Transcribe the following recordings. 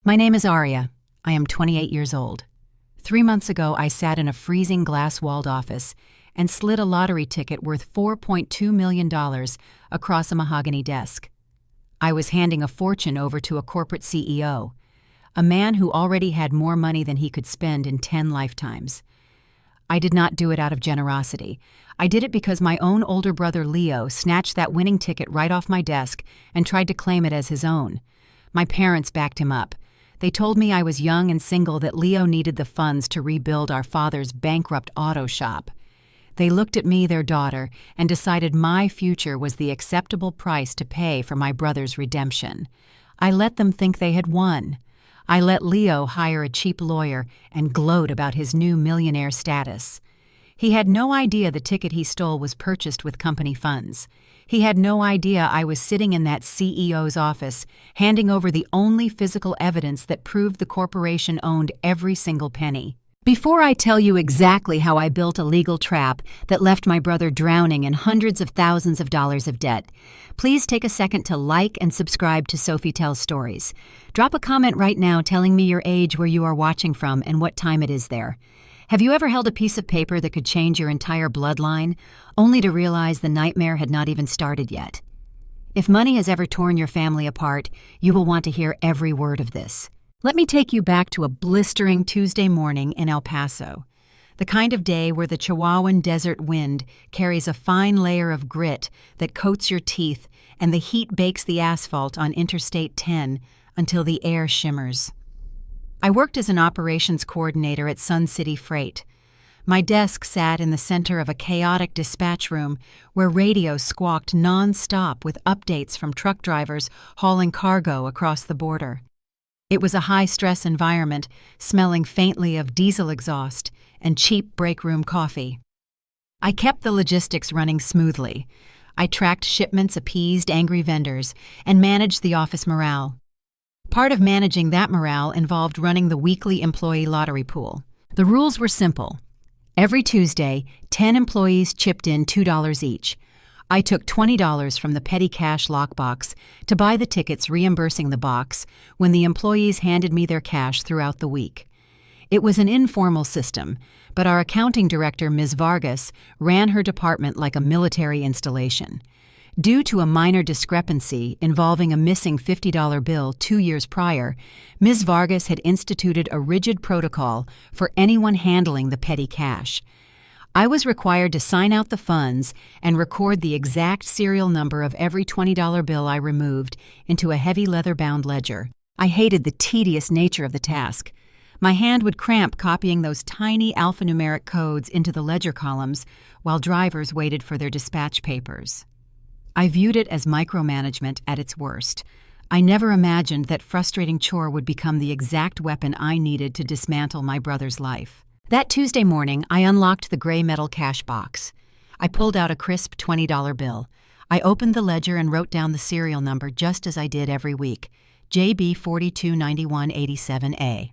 My name is Aria. I am 28 years old. 3 months ago, I sat in a freezing glass-walled office and slid a lottery ticket worth $4.2 million across a mahogany desk. I was handing a fortune over to a corporate CEO, a man who already had more money than he could spend in 10 lifetimes. I did not do it out of generosity. I did it because my own older brother Leo snatched that winning ticket right off my desk and tried to claim it as his own. My parents backed him up. They told me I was young and single, that Leo needed the funds to rebuild our father's bankrupt auto shop. They looked at me, their daughter, and decided my future was the acceptable price to pay for my brother's redemption. I let them think they had won. I let Leo hire a cheap lawyer and gloat about his new millionaire status. He had no idea the ticket he stole was purchased with company funds. He had no idea I was sitting in that CEO's office, handing over the only physical evidence that proved the corporation owned every single penny. Before I tell you exactly how I built a legal trap that left my brother drowning in hundreds of thousands of dollars of debt, please take a second to like and subscribe to Sophie Tells Stories. Drop a comment right now telling me your age, where you are watching from, and what time it is there. Have you ever held a piece of paper that could change your entire bloodline, only to realize the nightmare had not even started yet? If money has ever torn your family apart, you will want to hear every word of this. Let me take you back to a blistering Tuesday morning in El Paso, the kind of day where the Chihuahuan desert wind carries a fine layer of grit that coats your teeth and the heat bakes the asphalt on Interstate 10 until the air shimmers. I worked as an operations coordinator at Sun City Freight. My desk sat in the center of a chaotic dispatch room where radio squawked non-stop with updates from truck drivers hauling cargo across the border. It was a high-stress environment, smelling faintly of diesel exhaust and cheap break-room coffee. I kept the logistics running smoothly. I tracked shipments, appeased angry vendors, and managed the office morale. Part of managing that morale involved running the weekly employee lottery pool. The rules were simple. Every Tuesday, 10 employees chipped in $2 each. I took $20 from the petty cash lockbox to buy the tickets, reimbursing the box when the employees handed me their cash throughout the week. It was an informal system, but our accounting director, Ms. Vargas, ran her department like a military installation. Due to a minor discrepancy involving a missing $50 bill 2 years prior, Ms. Vargas had instituted a rigid protocol for anyone handling the petty cash. I was required to sign out the funds and record the exact serial number of every $20 bill I removed into a heavy leather-bound ledger. I hated the tedious nature of the task. My hand would cramp copying those tiny alphanumeric codes into the ledger columns while drivers waited for their dispatch papers. I viewed it as micromanagement at its worst. I never imagined that frustrating chore would become the exact weapon I needed to dismantle my brother's life. That Tuesday morning, I unlocked the gray metal cash box. I pulled out a crisp $20 bill. I opened the ledger and wrote down the serial number just as I did every week, JB 429187A.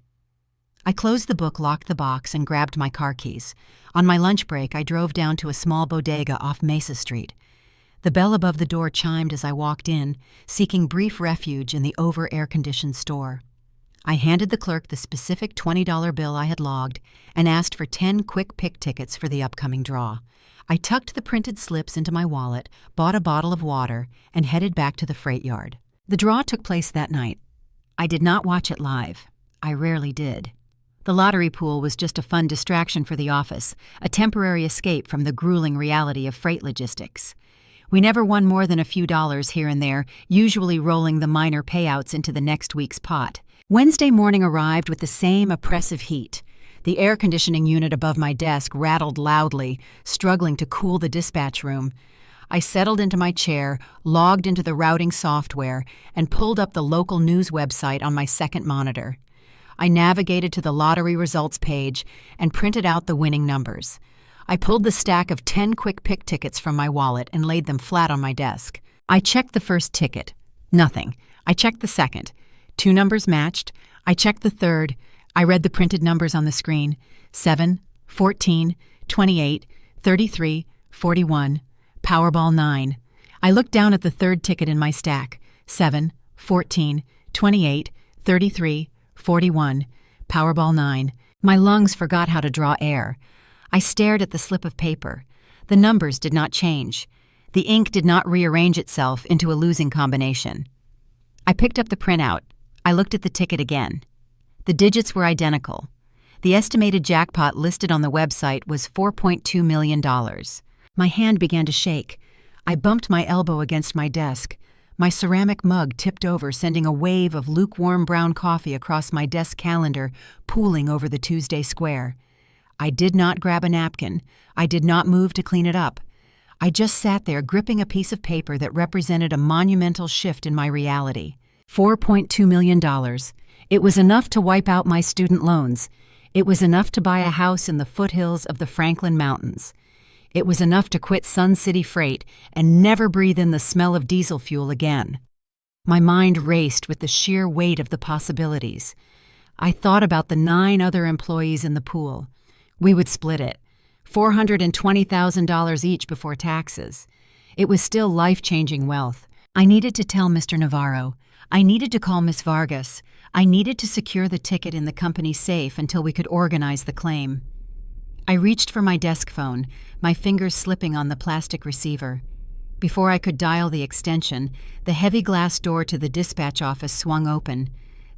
I closed the book, locked the box, and grabbed my car keys. On my lunch break, I drove down to a small bodega off Mesa Street. The bell above the door chimed as I walked in, seeking brief refuge in the over-air-conditioned store. I handed the clerk the specific $20 bill I had logged and asked for 10 quick pick tickets for the upcoming draw. I tucked the printed slips into my wallet, bought a bottle of water, and headed back to the freight yard. The draw took place that night. I did not watch it live. I rarely did. The lottery pool was just a fun distraction for the office, a temporary escape from the grueling reality of freight logistics. We never won more than a few dollars here and there, usually rolling the minor payouts into the next week's pot. Wednesday morning arrived with the same oppressive heat. The air conditioning unit above my desk rattled loudly, struggling to cool the dispatch room. I settled into my chair, logged into the routing software, and pulled up the local news website on my second monitor. I navigated to the lottery results page and printed out the winning numbers. I pulled the stack of 10 quick pick tickets from my wallet and laid them flat on my desk. I checked the first ticket. Nothing. I checked the second. 2 numbers matched. I checked the third. I read the printed numbers on the screen. 7, 14, 28, 33, 41, Powerball 9. I looked down at the third ticket in my stack. 7, 14, 28, 33, 41. Powerball 9. My lungs forgot how to draw air. I stared at the slip of paper. The numbers did not change. The ink did not rearrange itself into a losing combination. I picked up the printout. I looked at the ticket again. The digits were identical. The estimated jackpot listed on the website was $4.2 million. My hand began to shake. I bumped my elbow against my desk. My ceramic mug tipped over, sending a wave of lukewarm brown coffee across my desk calendar, pooling over the Tuesday square. I did not grab a napkin. I did not move to clean it up. I just sat there gripping a piece of paper that represented a monumental shift in my reality. $4.2 million. It was enough to wipe out my student loans. It was enough to buy a house in the foothills of the Franklin Mountains. It was enough to quit Sun City Freight and never breathe in the smell of diesel fuel again. My mind raced with the sheer weight of the possibilities. I thought about the 9 other employees in the pool. We would split it. $420,000 each before taxes. It was still life-changing wealth. I needed to tell Mr. Navarro. I needed to call Miss Vargas. I needed to secure the ticket in the company's safe until we could organize the claim. I reached for my desk phone, my fingers slipping on the plastic receiver. Before I could dial the extension, the heavy glass door to the dispatch office swung open.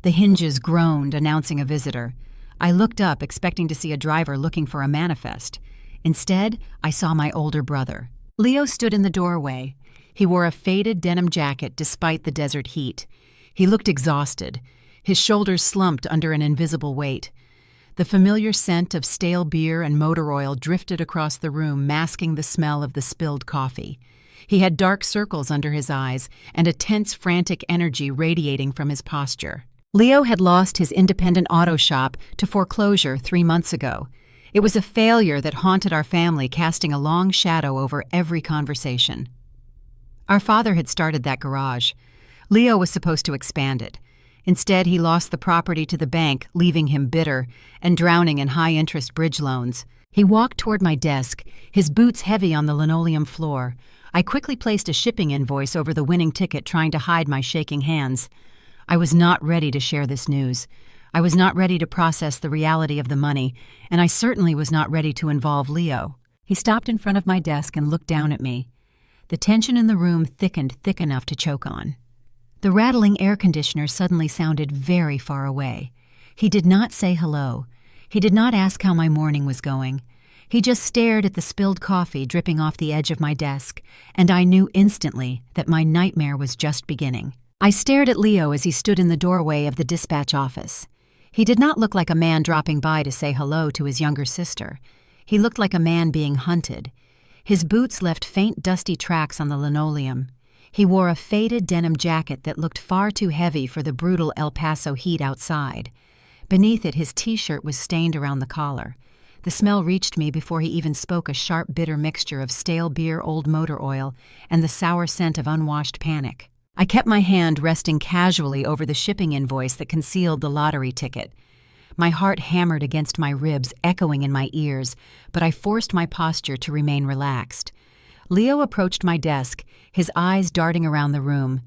The hinges groaned, announcing a visitor. I looked up, expecting to see a driver looking for a manifest. Instead, I saw my older brother. Leo stood in the doorway. He wore a faded denim jacket despite the desert heat. He looked exhausted. His shoulders slumped under an invisible weight. The familiar scent of stale beer and motor oil drifted across the room, masking the smell of the spilled coffee. He had dark circles under his eyes and a tense, frantic energy radiating from his posture. Leo had lost his independent auto shop to foreclosure 3 months ago. It was a failure that haunted our family, casting a long shadow over every conversation. Our father had started that garage. Leo was supposed to expand it. Instead, he lost the property to the bank, leaving him bitter and drowning in high-interest bridge loans. He walked toward my desk, his boots heavy on the linoleum floor. I quickly placed a shipping invoice over the winning ticket, trying to hide my shaking hands. I was not ready to share this news. I was not ready to process the reality of the money, and I certainly was not ready to involve Leo. He stopped in front of my desk and looked down at me. The tension in the room thickened thick enough to choke on. The rattling air conditioner suddenly sounded very far away. He did not say hello. He did not ask how my morning was going. He just stared at the spilled coffee dripping off the edge of my desk, and I knew instantly that my nightmare was just beginning. I stared at Leo as he stood in the doorway of the dispatch office. He did not look like a man dropping by to say hello to his younger sister. He looked like a man being hunted. His boots left faint, dusty tracks on the linoleum. He wore a faded denim jacket that looked far too heavy for the brutal El Paso heat outside. Beneath it, his T-shirt was stained around the collar. The smell reached me before he even spoke, a sharp, bitter mixture of stale beer, old motor oil, and the sour scent of unwashed panic. I kept my hand resting casually over the shipping invoice that concealed the lottery ticket. My heart hammered against my ribs, echoing in my ears, but I forced my posture to remain relaxed. Leo approached my desk, his eyes darting around the room.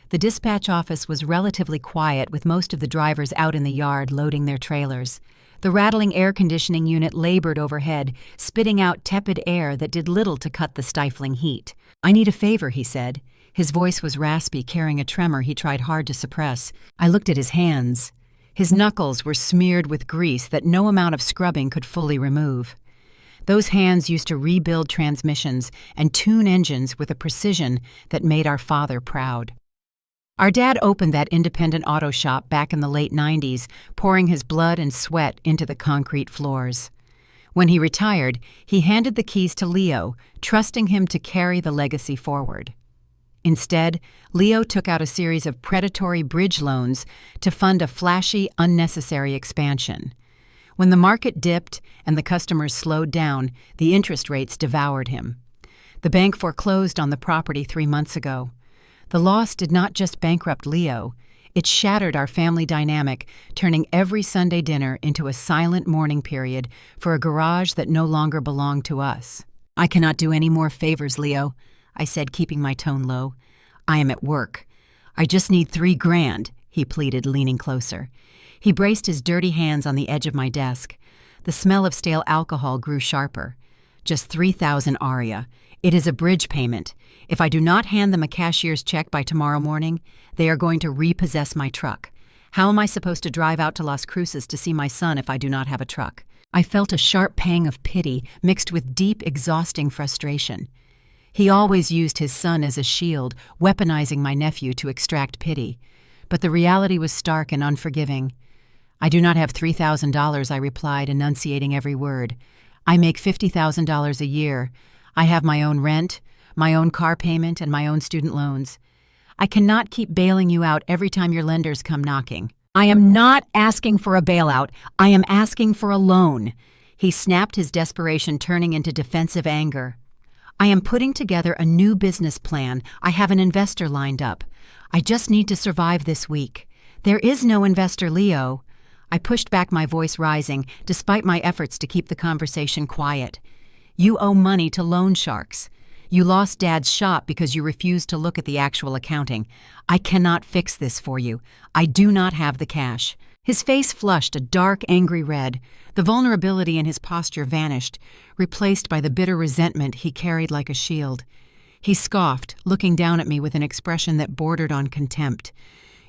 The dispatch office was relatively quiet, with most of the drivers out in the yard loading their trailers. The rattling air conditioning unit labored overhead, spitting out tepid air that did little to cut the stifling heat. "I need a favor," he said. His voice was raspy, carrying a tremor he tried hard to suppress. I looked at his hands. His knuckles were smeared with grease that no amount of scrubbing could fully remove. Those hands used to rebuild transmissions and tune engines with a precision that made our father proud. Our dad opened that independent auto shop back in the late 90s, pouring his blood and sweat into the concrete floors. When he retired, he handed the keys to Leo, trusting him to carry the legacy forward. Instead, Leo took out a series of predatory bridge loans to fund a flashy, unnecessary expansion. When the market dipped and the customers slowed down, the interest rates devoured him. The bank foreclosed on the property 3 months ago. The loss did not just bankrupt Leo, it shattered our family dynamic, turning every Sunday dinner into a silent mourning period for a garage that no longer belonged to us. "I cannot do any more favors, Leo," I said, keeping my tone low. "I am at work. I just need $3,000, he pleaded, leaning closer. He braced his dirty hands on the edge of my desk. The smell of stale alcohol grew sharper. Just 3,000 Aria. It is a bridge payment. If I do not hand them a cashier's check by tomorrow morning, they are going to repossess my truck. How am I supposed to drive out to Las Cruces to see my son if I do not have a truck? I felt a sharp pang of pity mixed with deep, exhausting frustration. He always used his son as a shield, weaponizing my nephew to extract pity. But the reality was stark and unforgiving. I do not have $3,000, I replied, enunciating every word. I make $50,000 a year. I have my own rent, my own car payment, and my own student loans. I cannot keep bailing you out every time your lenders come knocking. I am not asking for a bailout. I am asking for a loan. He snapped, his desperation turning into defensive anger. I am putting together a new business plan. I have an investor lined up. I just need to survive this week. There is no investor, Leo. I pushed back, my voice rising, despite my efforts to keep the conversation quiet. You owe money to loan sharks. You lost Dad's shop because you refused to look at the actual accounting. I cannot fix this for you. I do not have the cash. His face flushed a dark, angry red. The vulnerability in his posture vanished, replaced by the bitter resentment he carried like a shield. He scoffed, looking down at me with an expression that bordered on contempt.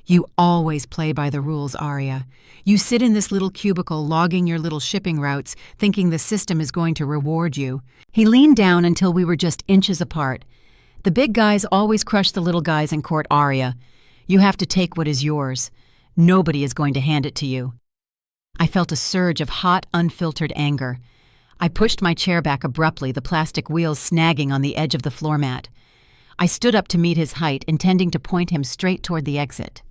You always play by the rules, Aria. You sit in this little cubicle logging your little shipping routes, thinking the system is going to reward you. He leaned down until we were just inches apart. The big guys always crush the little guys in court, Aria. You have to take what is yours. Nobody is going to hand it to you. I felt a surge of hot, unfiltered anger. I pushed my chair back abruptly, the plastic wheels snagging on the edge of the floor mat. I stood up to meet his height, intending to point him straight toward the exit.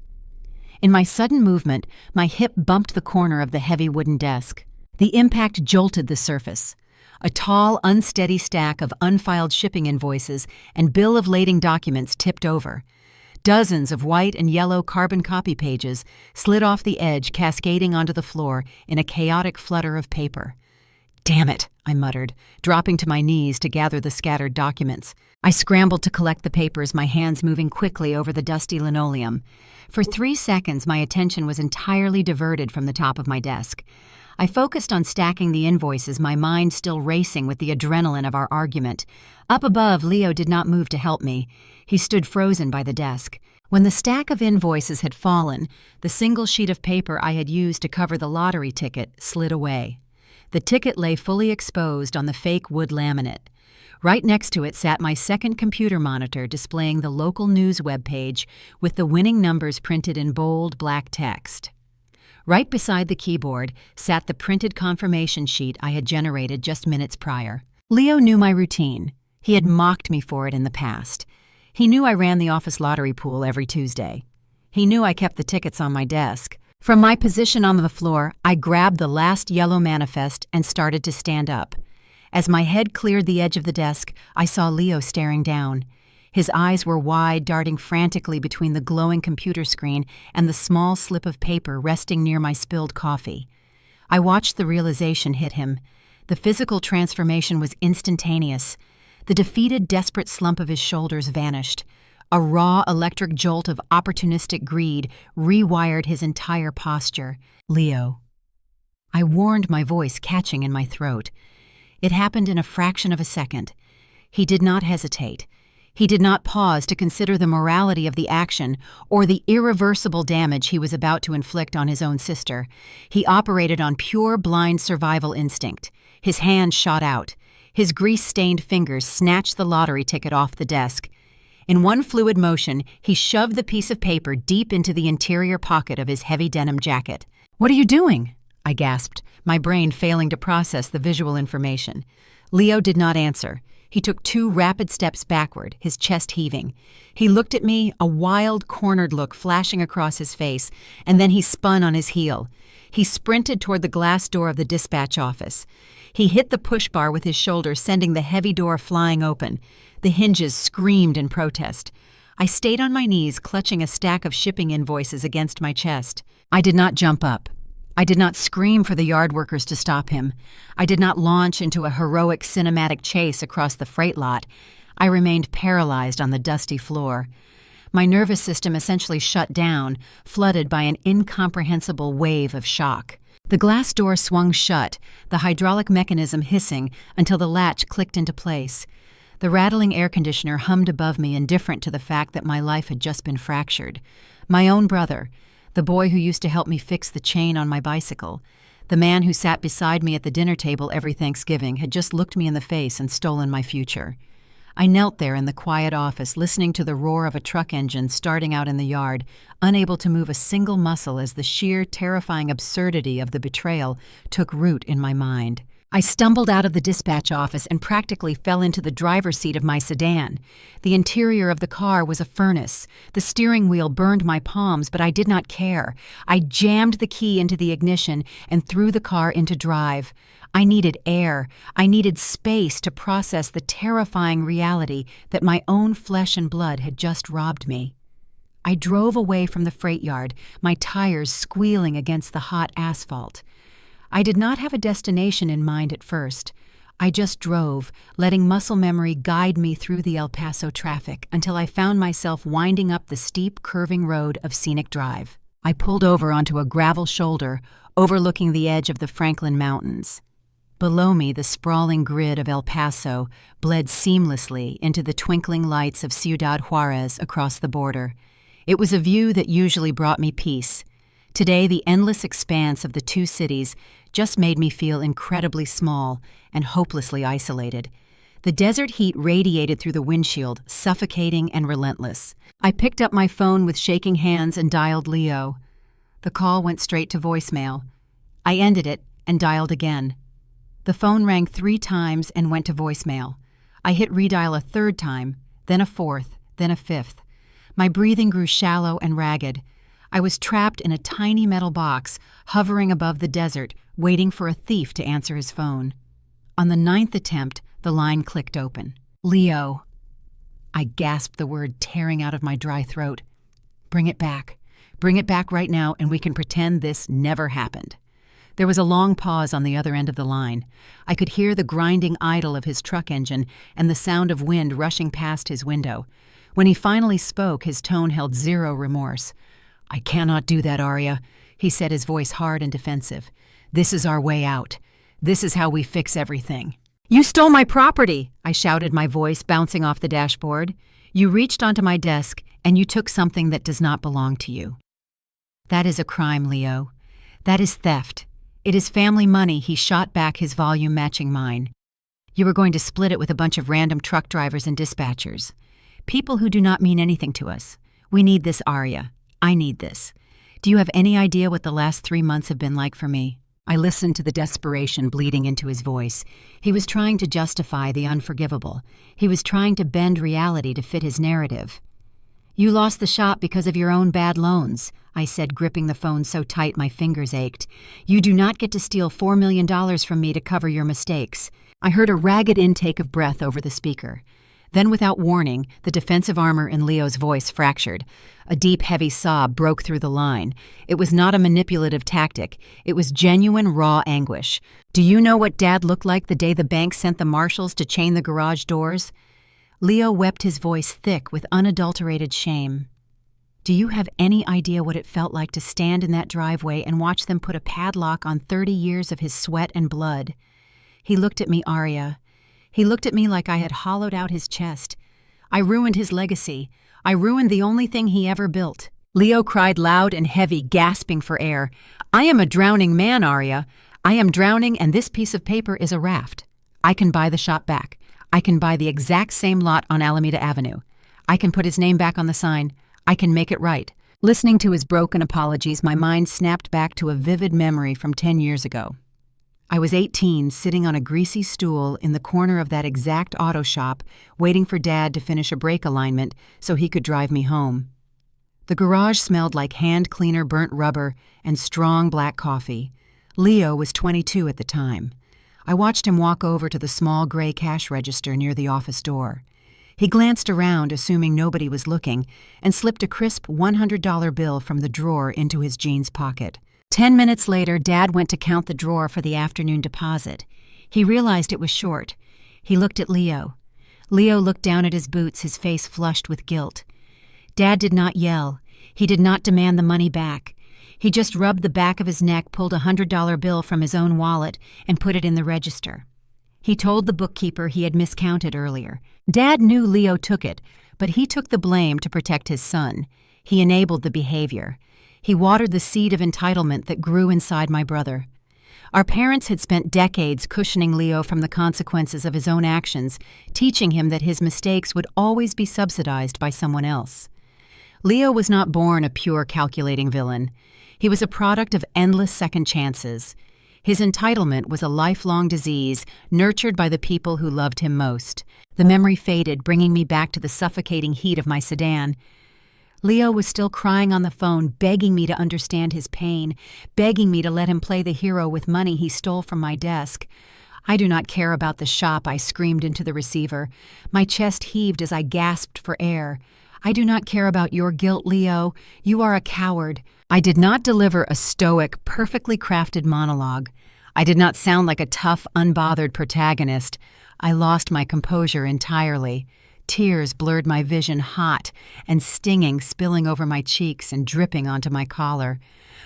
In my sudden movement, my hip bumped the corner of the heavy wooden desk. The impact jolted the surface. A tall, unsteady stack of unfiled shipping invoices and bill of lading documents tipped over. Dozens of white and yellow carbon copy pages slid off the edge, cascading onto the floor in a chaotic flutter of paper. Damn it, I muttered, dropping to my knees to gather the scattered documents. I scrambled to collect the papers, my hands moving quickly over the dusty linoleum. For 3 seconds, my attention was entirely diverted from the top of my desk. I focused on stacking the invoices, my mind still racing with the adrenaline of our argument. Up above, Leo did not move to help me. He stood frozen by the desk. When the stack of invoices had fallen, the single sheet of paper I had used to cover the lottery ticket slid away. The ticket lay fully exposed on the fake wood laminate. Right next to it sat my second computer monitor displaying the local news webpage with the winning numbers printed in bold black text. Right beside the keyboard sat the printed confirmation sheet I had generated just minutes prior. Leo knew my routine. He had mocked me for it in the past. He knew I ran the office lottery pool every Tuesday. He knew I kept the tickets on my desk. From my position on the floor, I grabbed the last yellow manifest and started to stand up. As my head cleared the edge of the desk, I saw Leo staring down. His eyes were wide, darting frantically between the glowing computer screen and the small slip of paper resting near my spilled coffee. I watched the realization hit him. The physical transformation was instantaneous. The defeated, desperate slump of his shoulders vanished. A raw, electric jolt of opportunistic greed rewired his entire posture. Leo. I warned, my voice catching in my throat. It happened in a fraction of a second. He did not hesitate. He did not pause to consider the morality of the action or the irreversible damage he was about to inflict on his own sister. He operated on pure, blind survival instinct. His hand shot out. His grease-stained fingers snatched the lottery ticket off the desk. In one fluid motion, he shoved the piece of paper deep into the interior pocket of his heavy denim jacket. "What are you doing?" I gasped, my brain failing to process the visual information. Leo did not answer. He took 2 rapid steps backward, his chest heaving. He looked at me, a wild, cornered look flashing across his face, and then he spun on his heel. He sprinted toward the glass door of the dispatch office. He hit the push bar with his shoulder, sending the heavy door flying open. The hinges screamed in protest. I stayed on my knees, clutching a stack of shipping invoices against my chest. I did not jump up. I did not scream for the yard workers to stop him. I did not launch into a heroic cinematic chase across the freight lot. I remained paralyzed on the dusty floor. My nervous system essentially shut down, flooded by an incomprehensible wave of shock. The glass door swung shut, the hydraulic mechanism hissing until the latch clicked into place. The rattling air conditioner hummed above me, indifferent to the fact that my life had just been fractured. My own brother, the boy who used to help me fix the chain on my bicycle, the man who sat beside me at the dinner table every Thanksgiving, had just looked me in the face and stolen my future. I knelt there in the quiet office, listening to the roar of a truck engine starting out in the yard, unable to move a single muscle as the sheer, terrifying absurdity of the betrayal took root in my mind. I stumbled out of the dispatch office and practically fell into the driver's seat of my sedan. The interior of the car was a furnace. The steering wheel burned my palms, but I did not care. I jammed the key into the ignition and threw the car into drive. I needed air. I needed space to process the terrifying reality that my own flesh and blood had just robbed me. I drove away from the freight yard, my tires squealing against the hot asphalt. I did not have a destination in mind at first. I just drove, letting muscle memory guide me through the El Paso traffic until I found myself winding up the steep, curving road of Scenic Drive. I pulled over onto a gravel shoulder, overlooking the edge of the Franklin Mountains. Below me, the sprawling grid of El Paso bled seamlessly into the twinkling lights of Ciudad Juarez across the border. It was a view that usually brought me peace. Today, the endless expanse of the two cities just made me feel incredibly small and hopelessly isolated. The desert heat radiated through the windshield, suffocating and relentless. I picked up my phone with shaking hands and dialed Leo. The call went straight to voicemail. I ended it and dialed again. The phone rang 3 times and went to voicemail. I hit redial a 3rd time, then a 4th, then a 5th. My breathing grew shallow and ragged. I was trapped in a tiny metal box, hovering above the desert, waiting for a thief to answer his phone. On the 9th attempt, the line clicked open. Leo. I gasped the word tearing out of my dry throat. Bring it back. Bring it back right now, and we can pretend this never happened. There was a long pause on the other end of the line. I could hear the grinding idle of his truck engine and the sound of wind rushing past his window. When he finally spoke, his tone held zero remorse. I cannot do that, Aria, he said, his voice hard and defensive. This is our way out. This is how we fix everything. You stole my property, I shouted, my voice bouncing off the dashboard. You reached onto my desk and you took something that does not belong to you. That is a crime, Leo. That is theft. It is family money, he shot back, his volume matching mine. You were going to split it with a bunch of random truck drivers and dispatchers. People who do not mean anything to us. We need this, Aria. I need this. Do you have any idea what the last 3 months have been like for me? I listened to the desperation bleeding into his voice. He was trying to justify the unforgivable. He was trying to bend reality to fit his narrative. You lost the shop because of your own bad loans, I said, gripping the phone so tight my fingers ached. You do not get to steal $4 million from me to cover your mistakes. I heard a ragged intake of breath over the speaker. Then, without warning, the defensive armor in Leo's voice fractured. A deep, heavy sob broke through the line. It was not a manipulative tactic. It was genuine, raw anguish. Do you know what Dad looked like the day the bank sent the marshals to chain the garage doors? Leo wept, his voice thick with unadulterated shame. Do you have any idea what it felt like to stand in that driveway and watch them put a padlock on 30 years of his sweat and blood? He looked at me, Aria. He looked at me like I had hollowed out his chest. I ruined his legacy. I ruined the only thing he ever built. Leo cried loud and heavy, gasping for air. I am a drowning man, Aria. I am drowning, and this piece of paper is a raft. I can buy the shop back. I can buy the exact same lot on Alameda Avenue. I can put his name back on the sign. I can make it right. Listening to his broken apologies, my mind snapped back to a vivid memory from 10 years ago. I was 18, sitting on a greasy stool in the corner of that exact auto shop, waiting for Dad to finish a brake alignment so he could drive me home. The garage smelled like hand cleaner, burnt rubber, and strong black coffee. Leo was 22 at the time. I watched him walk over to the small gray cash register near the office door. He glanced around, assuming nobody was looking, and slipped a crisp $100 bill from the drawer into his jeans pocket. 10 minutes later, Dad went to count the drawer for the afternoon deposit. He realized it was short. He looked at Leo. Leo looked down at his boots, his face flushed with guilt. Dad did not yell. He did not demand the money back. He just rubbed the back of his neck, pulled a $100 bill from his own wallet, and put it in the register. He told the bookkeeper he had miscounted earlier. Dad knew Leo took it, but he took the blame to protect his son. He enabled the behavior. He watered the seed of entitlement that grew inside my brother. Our parents had spent decades cushioning Leo from the consequences of his own actions, teaching him that his mistakes would always be subsidized by someone else. Leo was not born a pure calculating villain. He was a product of endless second chances. His entitlement was a lifelong disease nurtured by the people who loved him most. The memory faded, bringing me back to the suffocating heat of my sedan. Leo was still crying on the phone, begging me to understand his pain, begging me to let him play the hero with money he stole from my desk. "I do not care about the shop," I screamed into the receiver. My chest heaved as I gasped for air. "I do not care about your guilt, Leo. You are a coward." I did not deliver a stoic, perfectly crafted monologue. I did not sound like a tough, unbothered protagonist. I lost my composure entirely. Tears blurred my vision, hot and stinging, spilling over my cheeks and dripping onto my collar.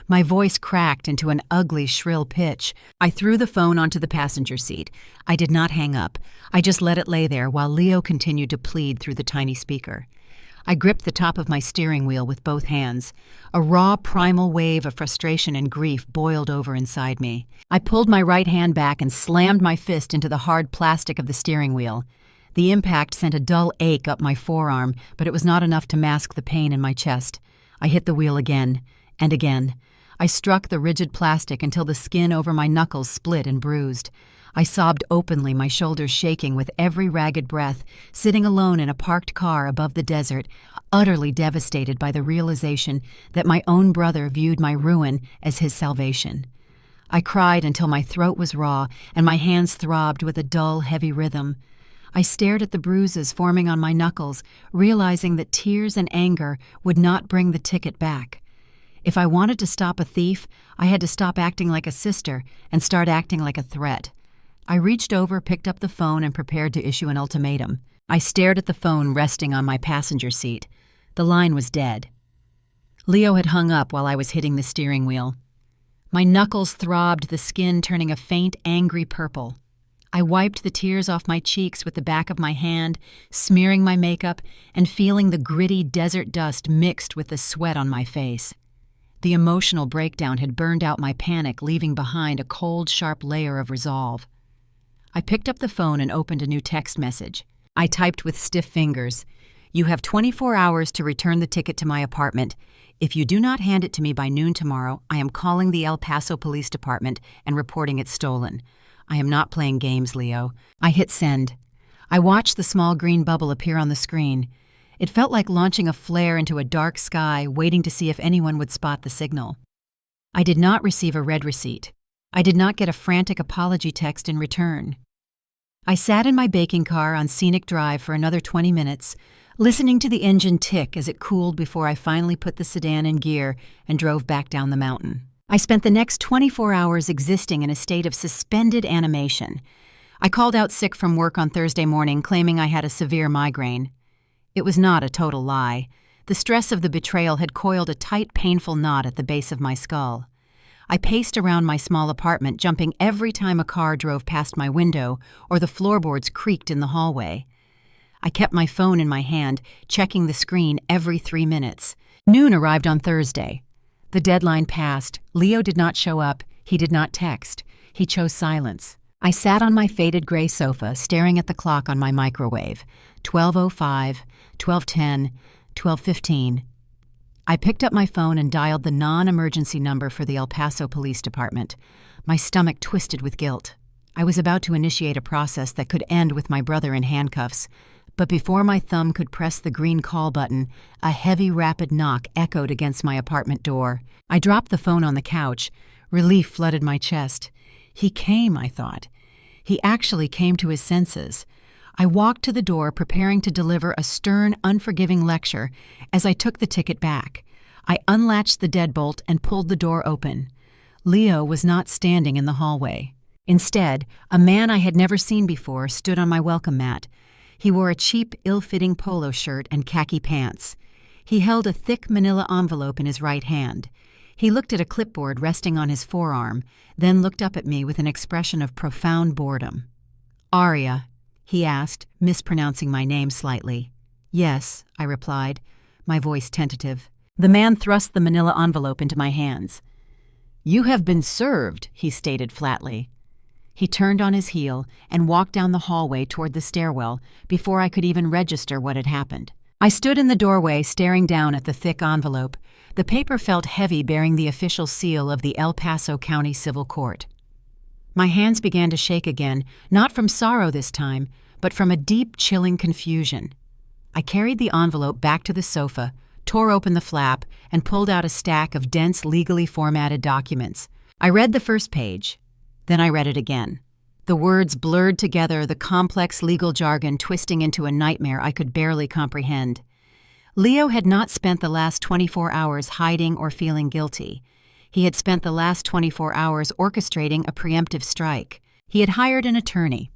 My voice cracked into an ugly, shrill pitch. I threw the phone onto the passenger seat. I did not hang up. I just let it lay there while Leo continued to plead through the tiny speaker. I gripped the top of my steering wheel with both hands. A raw, primal wave of frustration and grief boiled over inside me. I pulled my right hand back and slammed my fist into the hard plastic of the steering wheel. The impact sent a dull ache up my forearm, but it was not enough to mask the pain in my chest. I hit the wheel again and again. I struck the rigid plastic until the skin over my knuckles split and bruised. I sobbed openly, my shoulders shaking with every ragged breath, sitting alone in a parked car above the desert, utterly devastated by the realization that my own brother viewed my ruin as his salvation. I cried until my throat was raw and my hands throbbed with a dull, heavy rhythm. I stared at the bruises forming on my knuckles, realizing that tears and anger would not bring the ticket back. If I wanted to stop a thief, I had to stop acting like a sister and start acting like a threat. I reached over, picked up the phone, and prepared to issue an ultimatum. I stared at the phone resting on my passenger seat. The line was dead. Leo had hung up while I was hitting the steering wheel. My knuckles throbbed, the skin turning a faint, angry purple. I wiped the tears off my cheeks with the back of my hand, smearing my makeup and feeling the gritty desert dust mixed with the sweat on my face. The emotional breakdown had burned out my panic, leaving behind a cold, sharp layer of resolve. I picked up the phone and opened a new text message. I typed with stiff fingers, "You have 24 hours to return the ticket to my apartment. If you do not hand it to me by noon tomorrow, I am calling the El Paso Police Department and reporting it stolen. I am not playing games, Leo." I hit send. I watched the small green bubble appear on the screen. It felt like launching a flare into a dark sky, waiting to see if anyone would spot the signal. I did not receive a red receipt. I did not get a frantic apology text in return. I sat in my baking car on Scenic Drive for another 20 minutes, listening to the engine tick as it cooled before I finally put the sedan in gear and drove back down the mountain. I spent the next 24 hours existing in a state of suspended animation. I called out sick from work on Thursday morning, claiming I had a severe migraine. It was not a total lie. The stress of the betrayal had coiled a tight, painful knot at the base of my skull. I paced around my small apartment, jumping every time a car drove past my window or the floorboards creaked in the hallway. I kept my phone in my hand, checking the screen every 3 minutes. Noon arrived on Thursday. The deadline passed. Leo did not show up. He did not text. He chose silence. I sat on my faded gray sofa, staring at the clock on my microwave. 12:05, 12:10, 12:15. I picked up my phone and dialed the non-emergency number for the El Paso Police Department. My stomach twisted with guilt. I was about to initiate a process that could end with my brother in handcuffs. But before my thumb could press the green call button, a heavy, rapid knock echoed against my apartment door. I dropped the phone on the couch. Relief flooded my chest. He came, I thought. He actually came to his senses. I walked to the door, preparing to deliver a stern, unforgiving lecture as I took the ticket back. I unlatched the deadbolt and pulled the door open. Leo was not standing in the hallway. Instead, a man I had never seen before stood on my welcome mat. He wore a cheap, ill-fitting polo shirt and khaki pants. He held a thick manila envelope in his right hand. He looked at a clipboard resting on his forearm, then looked up at me with an expression of profound boredom. "Aria?" he asked, mispronouncing my name slightly. "Yes," I replied, my voice tentative. The man thrust the manila envelope into my hands. "You have been served," he stated flatly. He turned on his heel and walked down the hallway toward the stairwell before I could even register what had happened. I stood in the doorway staring down at the thick envelope. The paper felt heavy, bearing the official seal of the El Paso County Civil Court. My hands began to shake again, not from sorrow this time, but from a deep, chilling confusion. I carried the envelope back to the sofa, tore open the flap, and pulled out a stack of dense, legally formatted documents. I read the first page. Then I read it again. The words blurred together, the complex legal jargon twisting into a nightmare I could barely comprehend. Leo had not spent the last 24 hours hiding or feeling guilty. He had spent the last 24 hours orchestrating a preemptive strike. He had hired an attorney.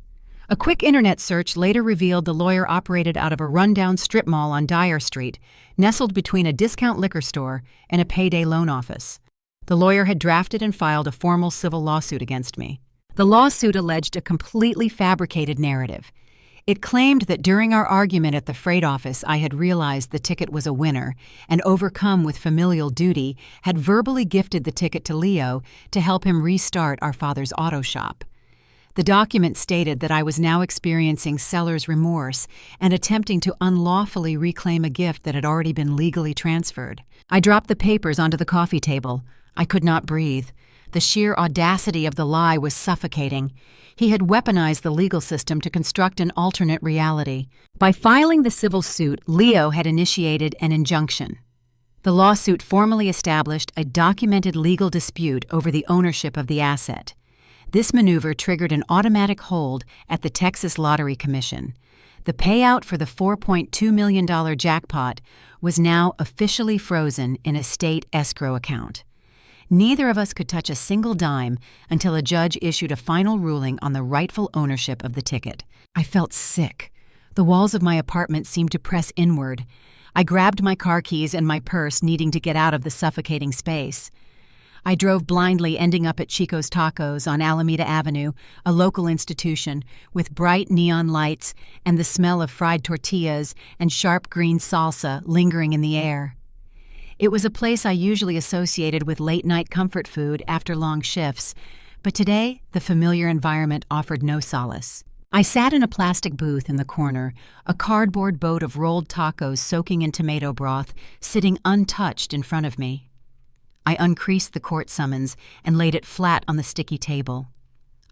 A quick internet search later revealed the lawyer operated out of a rundown strip mall on Dyer Street, nestled between a discount liquor store and a payday loan office. The lawyer had drafted and filed a formal civil lawsuit against me. The lawsuit alleged a completely fabricated narrative. It claimed that during our argument at the freight office I had realized the ticket was a winner and, overcome with familial duty, had verbally gifted the ticket to Leo to help him restart our father's auto shop. The document stated that I was now experiencing seller's remorse and attempting to unlawfully reclaim a gift that had already been legally transferred. I dropped the papers onto the coffee table. I could not breathe. The sheer audacity of the lie was suffocating. He had weaponized the legal system to construct an alternate reality. By filing the civil suit, Leo had initiated an injunction. The lawsuit formally established a documented legal dispute over the ownership of the asset. This maneuver triggered an automatic hold at the Texas Lottery Commission. The payout for the $4.2 million jackpot was now officially frozen in a state escrow account. Neither of us could touch a single dime until a judge issued a final ruling on the rightful ownership of the ticket. I felt sick. The walls of my apartment seemed to press inward. I grabbed my car keys and my purse, needing to get out of the suffocating space. I drove blindly, ending up at Chico's Tacos on Alameda Avenue, a local institution, with bright neon lights and the smell of fried tortillas and sharp green salsa lingering in the air. It was a place I usually associated with late-night comfort food after long shifts, but today the familiar environment offered no solace. I sat in a plastic booth in the corner, a cardboard boat of rolled tacos soaking in tomato broth sitting untouched in front of me. I uncreased the court summons and laid it flat on the sticky table.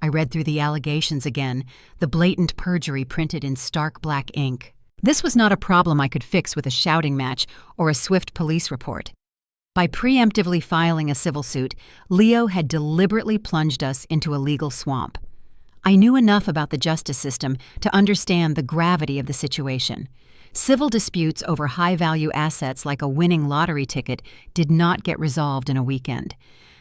I read through the allegations again, the blatant perjury printed in stark black ink. This was not a problem I could fix with a shouting match or a swift police report. By preemptively filing a civil suit, Leo had deliberately plunged us into a legal swamp. I knew enough about the justice system to understand the gravity of the situation. Civil disputes over high-value assets like a winning lottery ticket did not get resolved in a weekend.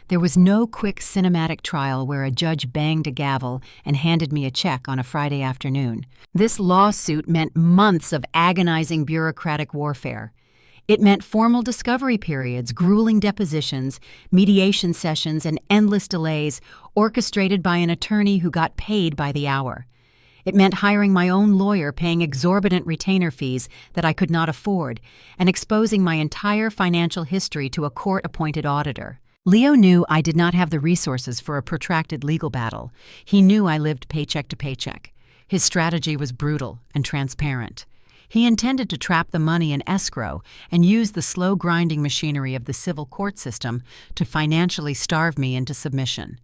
There was no quick cinematic trial where a judge banged a gavel and handed me a check on a Friday afternoon. This lawsuit meant months of agonizing bureaucratic warfare. It meant formal discovery periods, grueling depositions, mediation sessions, and endless delays orchestrated by an attorney who got paid by the hour. It meant hiring my own lawyer, paying exorbitant retainer fees that I could not afford, and exposing my entire financial history to a court-appointed auditor. Leo knew I did not have the resources for a protracted legal battle. He knew I lived paycheck to paycheck. His strategy was brutal and transparent. He intended to trap the money in escrow and use the slow grinding machinery of the civil court system to financially starve me into submission.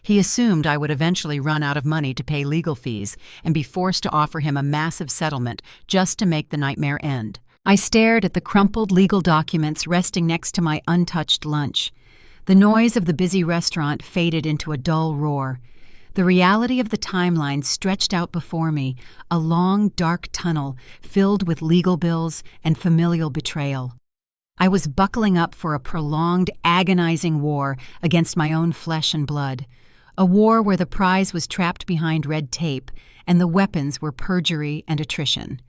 He assumed I would eventually run out of money to pay legal fees and be forced to offer him a massive settlement just to make the nightmare end. I stared at the crumpled legal documents resting next to my untouched lunch. The noise of the busy restaurant faded into a dull roar. The reality of the timeline stretched out before me, a long, dark tunnel filled with legal bills and familial betrayal. I was buckling up for a prolonged, agonizing war against my own flesh and blood, a war where the prize was trapped behind red tape and the weapons were perjury and attrition.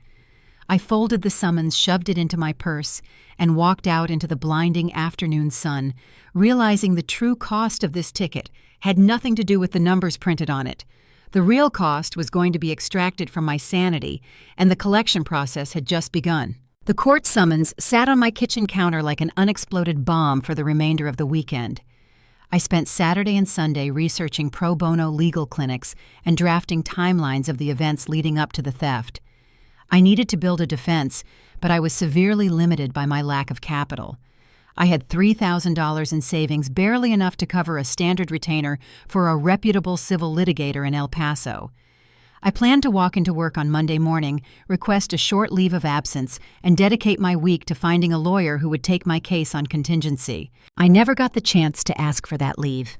I folded the summons, shoved it into my purse, and walked out into the blinding afternoon sun, realizing the true cost of this ticket had nothing to do with the numbers printed on it. The real cost was going to be extracted from my sanity, and the collection process had just begun. The court summons sat on my kitchen counter like an unexploded bomb for the remainder of the weekend. I spent Saturday and Sunday researching pro bono legal clinics and drafting timelines of the events leading up to the theft. I needed to build a defense, but I was severely limited by my lack of capital. I had $3,000 in savings, barely enough to cover a standard retainer for a reputable civil litigator in El Paso. I planned to walk into work on Monday morning, request a short leave of absence, and dedicate my week to finding a lawyer who would take my case on contingency. I never got the chance to ask for that leave.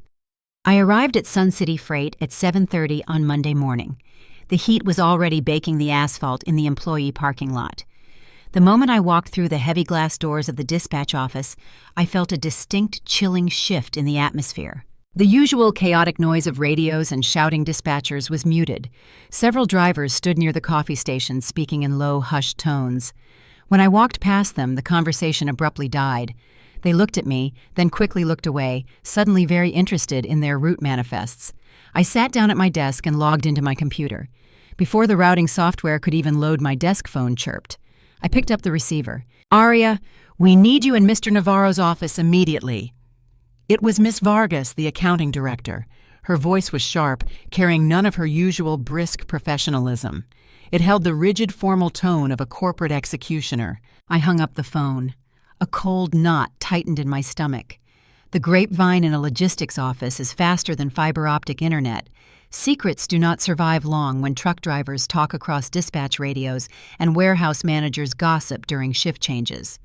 I arrived at Sun City Freight at 7:30 on Monday morning. The heat was already baking the asphalt in the employee parking lot. The moment I walked through the heavy glass doors of the dispatch office, I felt a distinct, chilling shift in the atmosphere. The usual chaotic noise of radios and shouting dispatchers was muted. Several drivers stood near the coffee stations speaking in low, hushed tones. When I walked past them, the conversation abruptly died. They looked at me, then quickly looked away, suddenly very interested in their route manifests. I sat down at my desk and logged into my computer. Before the routing software could even load, my desk phone chirped. I picked up the receiver. "Aria, we need you in Mr. Navarro's office immediately." It was Miss Vargas, the accounting director. Her voice was sharp, carrying none of her usual brisk professionalism. It held the rigid formal tone of a corporate executioner. I hung up the phone. A cold knot tightened in my stomach. The grapevine in a logistics office is faster than fiber optic internet. Secrets do not survive long when truck drivers talk across dispatch radios and warehouse managers gossip during shift changes.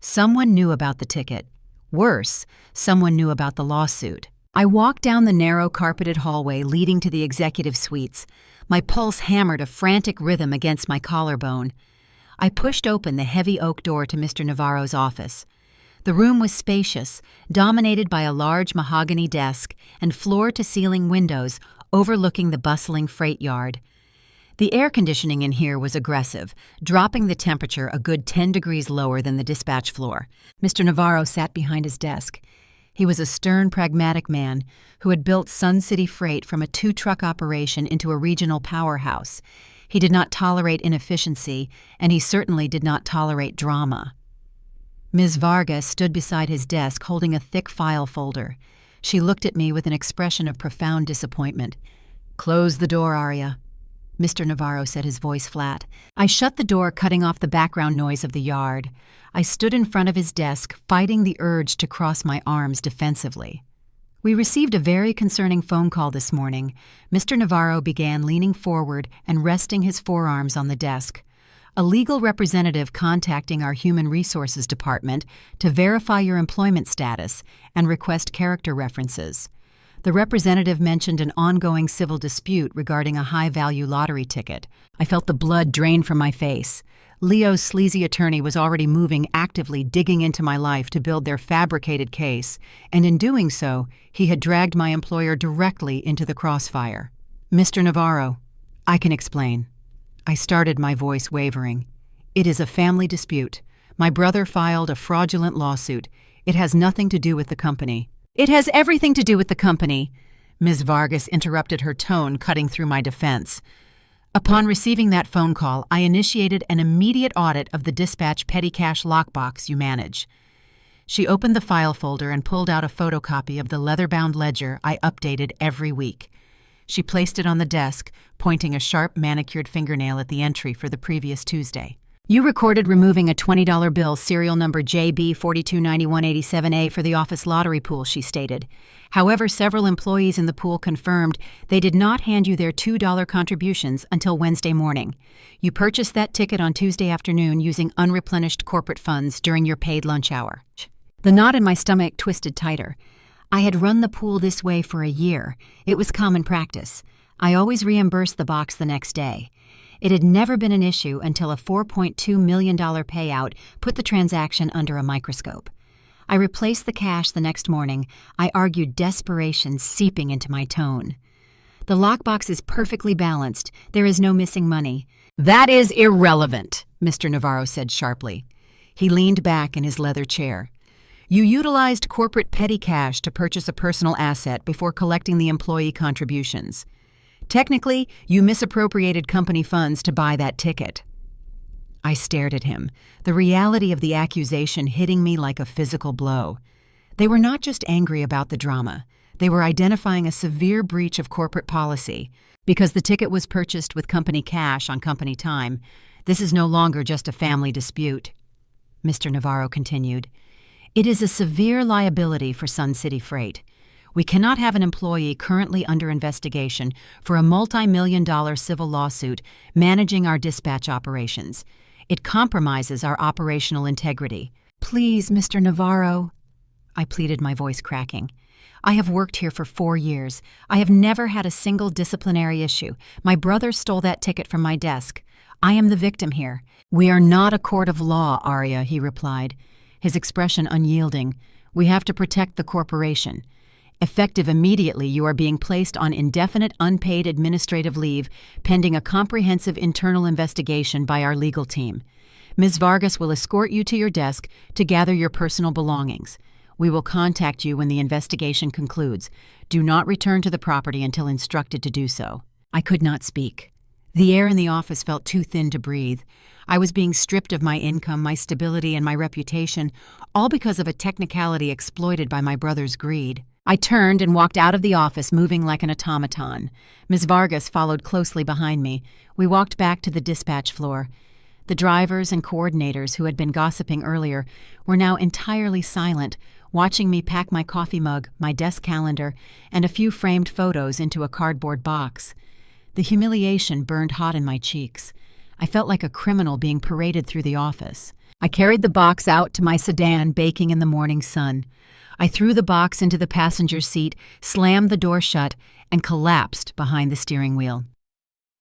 Someone knew about the ticket. Worse, someone knew about the lawsuit. I walked down the narrow carpeted hallway leading to the executive suites. My pulse hammered a frantic rhythm against my collarbone. I pushed open the heavy oak door to Mr. Navarro's office. The room was spacious, dominated by a large mahogany desk and floor-to-ceiling windows overlooking the bustling freight yard. The air conditioning in here was aggressive, dropping the temperature a good 10 degrees lower than the dispatch floor. Mr. Navarro sat behind his desk. He was a stern, pragmatic man who had built Sun City Freight from a 2-truck operation into a regional powerhouse. He did not tolerate inefficiency, and he certainly did not tolerate drama. Ms. Vargas stood beside his desk holding a thick file folder. She looked at me with an expression of profound disappointment. "Close the door, Aria," Mr. Navarro said, his voice flat. I shut the door, cutting off the background noise of the yard. I stood in front of his desk, fighting the urge to cross my arms defensively. "We received a very concerning phone call this morning." Mr. Navarro began, leaning forward and resting his forearms on the desk. "A legal representative contacting our Human Resources Department to verify your employment status and request character references. The representative mentioned an ongoing civil dispute regarding a high-value lottery ticket." I felt the blood drain from my face. Leo's sleazy attorney was already moving, actively digging into my life to build their fabricated case, and in doing so, he had dragged my employer directly into the crossfire. "Mr. Navarro, I can explain." I started, my voice wavering. "It is a family dispute. My brother filed a fraudulent lawsuit. It has nothing to do with the company." "It has everything to do with the company," Ms. Vargas interrupted, her tone cutting through my defense. "Upon receiving that phone call, I initiated an immediate audit of the dispatch petty cash lockbox you manage." She opened the file folder and pulled out a photocopy of the leather-bound ledger I updated every week. She placed it on the desk, pointing a sharp manicured fingernail at the entry for the previous Tuesday. "You recorded removing a $20 bill, serial number JB429187A, for the office lottery pool," she stated. "However, several employees in the pool confirmed they did not hand you their $2 contributions until Wednesday morning. You purchased that ticket on Tuesday afternoon using unreplenished corporate funds during your paid lunch hour." The knot in my stomach twisted tighter. I had run the pool this way for a year. It was common practice. I always reimbursed the box the next day. It had never been an issue until a $4.2 million payout put the transaction under a microscope. I replaced the cash the next morning. I argued, desperation seeping into my tone. "The lockbox is perfectly balanced. There is no missing money." "That is irrelevant," Mr. Navarro said sharply. He leaned back in his leather chair. You utilized corporate petty cash to purchase a personal asset before collecting the employee contributions. Technically, you misappropriated company funds to buy that ticket. I stared at him, the reality of the accusation hitting me like a physical blow. They were not just angry about the drama. They were identifying a severe breach of corporate policy. Because the ticket was purchased with company cash on company time, this is no longer just a family dispute. Mr. Navarro continued. It is a severe liability for Sun City Freight. We cannot have an employee currently under investigation for a multi-million-dollar civil lawsuit managing our dispatch operations. It compromises our operational integrity. Please, Mr. Navarro, I pleaded, my voice cracking. I have worked here for 4 years. I have never had a single disciplinary issue. My brother stole that ticket from my desk. I am the victim here. We are not a court of law, Aria, he replied, his expression unyielding. We have to protect the corporation. Effective immediately, you are being placed on indefinite unpaid administrative leave pending a comprehensive internal investigation by our legal team. Ms. Vargas will escort you to your desk to gather your personal belongings. We will contact you when the investigation concludes. Do not return to the property until instructed to do so. I could not speak. The air in the office felt too thin to breathe. I was being stripped of my income, my stability, and my reputation, all because of a technicality exploited by my brother's greed. I turned and walked out of the office, moving like an automaton. Ms. Vargas followed closely behind me. We walked back to the dispatch floor. The drivers and coordinators who had been gossiping earlier were now entirely silent, watching me pack my coffee mug, my desk calendar, and a few framed photos into a cardboard box. The humiliation burned hot in my cheeks. I felt like a criminal being paraded through the office. I carried the box out to my sedan, baking in the morning sun. I threw the box into the passenger seat, slammed the door shut, and collapsed behind the steering wheel.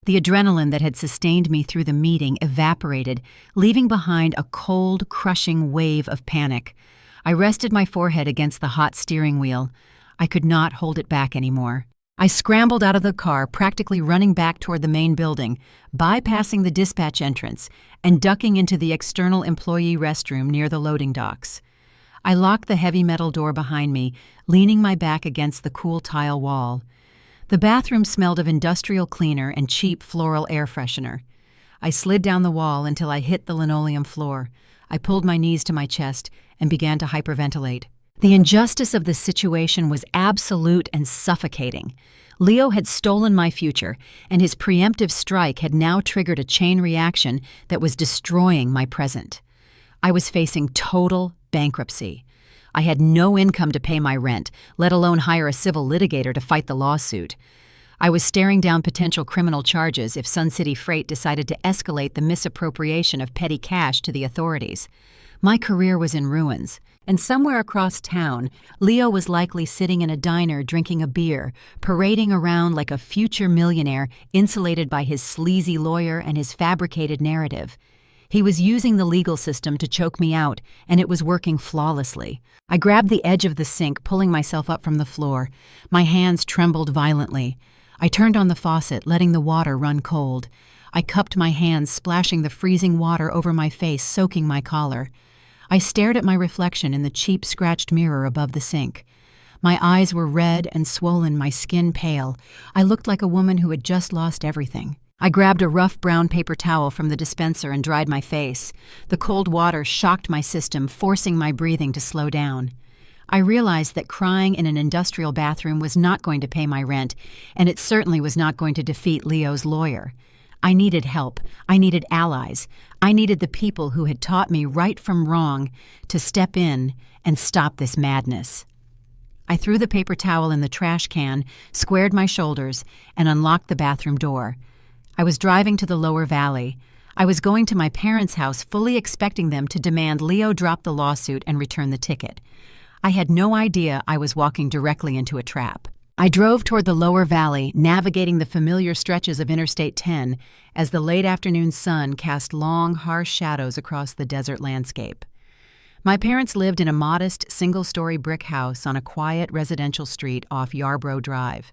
The adrenaline that had sustained me through the meeting evaporated, leaving behind a cold, crushing wave of panic. I rested my forehead against the hot steering wheel. I could not hold it back anymore. I scrambled out of the car, practically running back toward the main building, bypassing the dispatch entrance, and ducking into the external employee restroom near the loading docks. I locked the heavy metal door behind me, leaning my back against the cool tile wall. The bathroom smelled of industrial cleaner and cheap floral air freshener. I slid down the wall until I hit the linoleum floor. I pulled my knees to my chest and began to hyperventilate. The injustice of the situation was absolute and suffocating. Leo had stolen my future, and his preemptive strike had now triggered a chain reaction that was destroying my present. I was facing total bankruptcy. I had no income to pay my rent, let alone hire a civil litigator to fight the lawsuit. I was staring down potential criminal charges if Sun City Freight decided to escalate the misappropriation of petty cash to the authorities. My career was in ruins, and somewhere across town, Leo was likely sitting in a diner drinking a beer, parading around like a future millionaire insulated by his sleazy lawyer and his fabricated narrative. He was using the legal system to choke me out, and it was working flawlessly. I grabbed the edge of the sink, pulling myself up from the floor. My hands trembled violently. I turned on the faucet, letting the water run cold. I cupped my hands, splashing the freezing water over my face, soaking my collar. I stared at my reflection in the cheap, scratched mirror above the sink. My eyes were red and swollen, my skin pale. I looked like a woman who had just lost everything. I grabbed a rough brown paper towel from the dispenser and dried my face. The cold water shocked my system, forcing my breathing to slow down. I realized that crying in an industrial bathroom was not going to pay my rent, and it certainly was not going to defeat Leo's lawyer. I needed help. I needed allies. I needed the people who had taught me right from wrong to step in and stop this madness. I threw the paper towel in the trash can, squared my shoulders, and unlocked the bathroom door. I was driving to the lower valley. I was going to my parents' house, fully expecting them to demand Leo drop the lawsuit and return the ticket. I had no idea I was walking directly into a trap. I drove toward the lower valley, navigating the familiar stretches of Interstate 10 as the late afternoon sun cast long, harsh shadows across the desert landscape. My parents lived in a modest, single-story brick house on a quiet residential street off Yarborough Drive.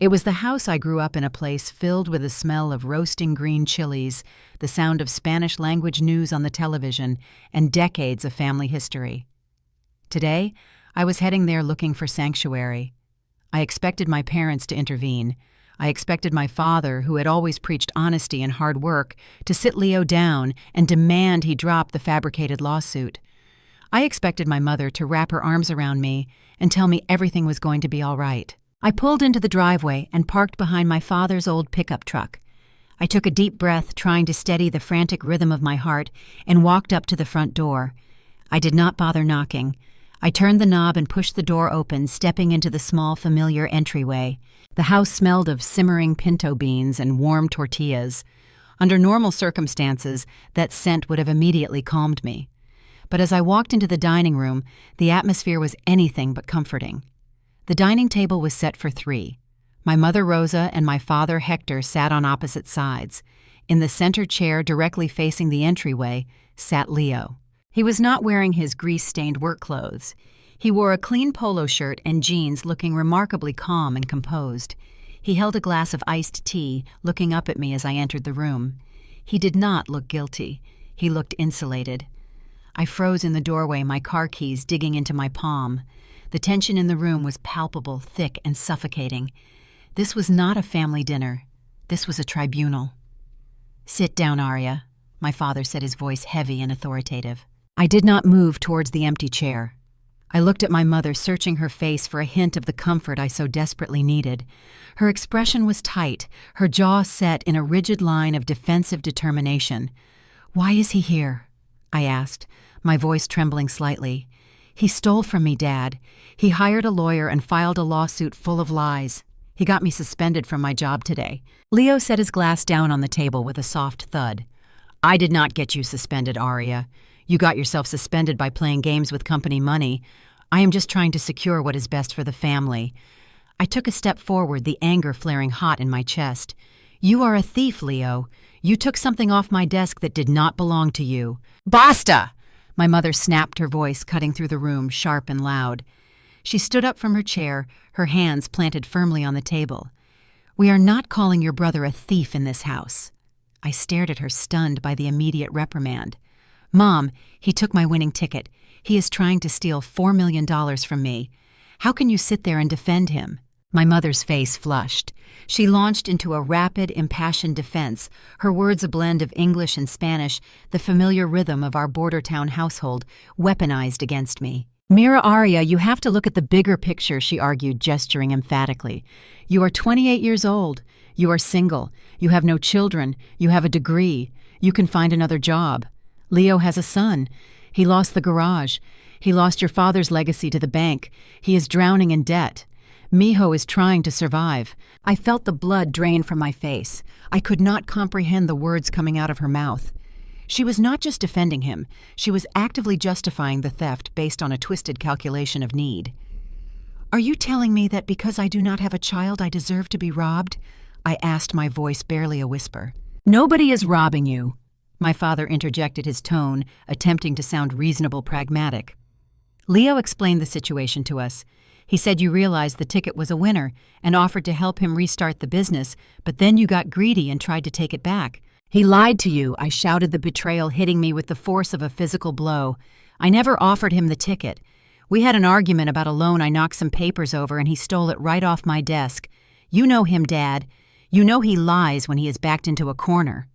It was the house I grew up in, a place filled with the smell of roasting green chilies, the sound of Spanish-language news on the television, and decades of family history. Today, I was heading there looking for sanctuary. I expected my parents to intervene. I expected my father, who had always preached honesty and hard work, to sit Leo down and demand he drop the fabricated lawsuit. I expected my mother to wrap her arms around me and tell me everything was going to be all right. I pulled into the driveway and parked behind my father's old pickup truck. I took a deep breath, trying to steady the frantic rhythm of my heart, and walked up to the front door. I did not bother knocking. I turned the knob and pushed the door open, stepping into the small, familiar entryway. The house smelled of simmering pinto beans and warm tortillas. Under normal circumstances, that scent would have immediately calmed me. But as I walked into the dining room, the atmosphere was anything but comforting. The dining table was set for 3. My mother Rosa and my father Hector sat on opposite sides. In the center chair directly facing the entryway sat Leo. He was not wearing his grease-stained work clothes. He wore a clean polo shirt and jeans, looking remarkably calm and composed. He held a glass of iced tea, looking up at me as I entered the room. He did not look guilty. He looked insulated. I froze in the doorway, my car keys digging into my palm. The tension in the room was palpable, thick, and suffocating. This was not a family dinner. This was a tribunal. "Sit down, Aria," my father said, his voice heavy and authoritative. I did not move towards the empty chair. I looked at my mother, searching her face for a hint of the comfort I so desperately needed. Her expression was tight, her jaw set in a rigid line of defensive determination. "Why is he here?" I asked, my voice trembling slightly. "He stole from me, Dad. He hired a lawyer and filed a lawsuit full of lies. He got me suspended from my job today." Leo set his glass down on the table with a soft thud. "I did not get you suspended, Aria. You got yourself suspended by playing games with company money. I am just trying to secure what is best for the family." I took a step forward, the anger flaring hot in my chest. "You are a thief, Leo. You took something off my desk that did not belong to you." "Basta!" My mother snapped, her voice cutting through the room, sharp and loud. She stood up from her chair, her hands planted firmly on the table. "We are not calling your brother a thief in this house." I stared at her, stunned by the immediate reprimand. "Mom, he took my winning ticket. He is trying to steal $4 million from me. How can you sit there and defend him?" My mother's face flushed. She launched into a rapid, impassioned defense, her words a blend of English and Spanish, the familiar rhythm of our border town household, weaponized against me. "Mira, Aria, you have to look at the bigger picture," she argued, gesturing emphatically. "You are 28 years old. You are single. You have no children. You have a degree. You can find another job. Leo has a son. He lost the garage. He lost your father's legacy to the bank. He is drowning in debt. Mijo is trying to survive." I felt the blood drain from my face. I could not comprehend the words coming out of her mouth. She was not just defending him. She was actively justifying the theft based on a twisted calculation of need. "Are you telling me that because I do not have a child I deserve to be robbed?" I asked, my voice barely a whisper. "Nobody is robbing you." My father interjected, his tone attempting to sound reasonable, pragmatic. "Leo explained the situation to us. He said you realized the ticket was a winner and offered to help him restart the business, but then you got greedy and tried to take it back." "He lied to you," I shouted, the betrayal hitting me with the force of a physical blow. "I never offered him the ticket. We had an argument about a loan I knocked some papers over and he stole it right off my desk. You know him, Dad. You know he lies when he is backed into a corner."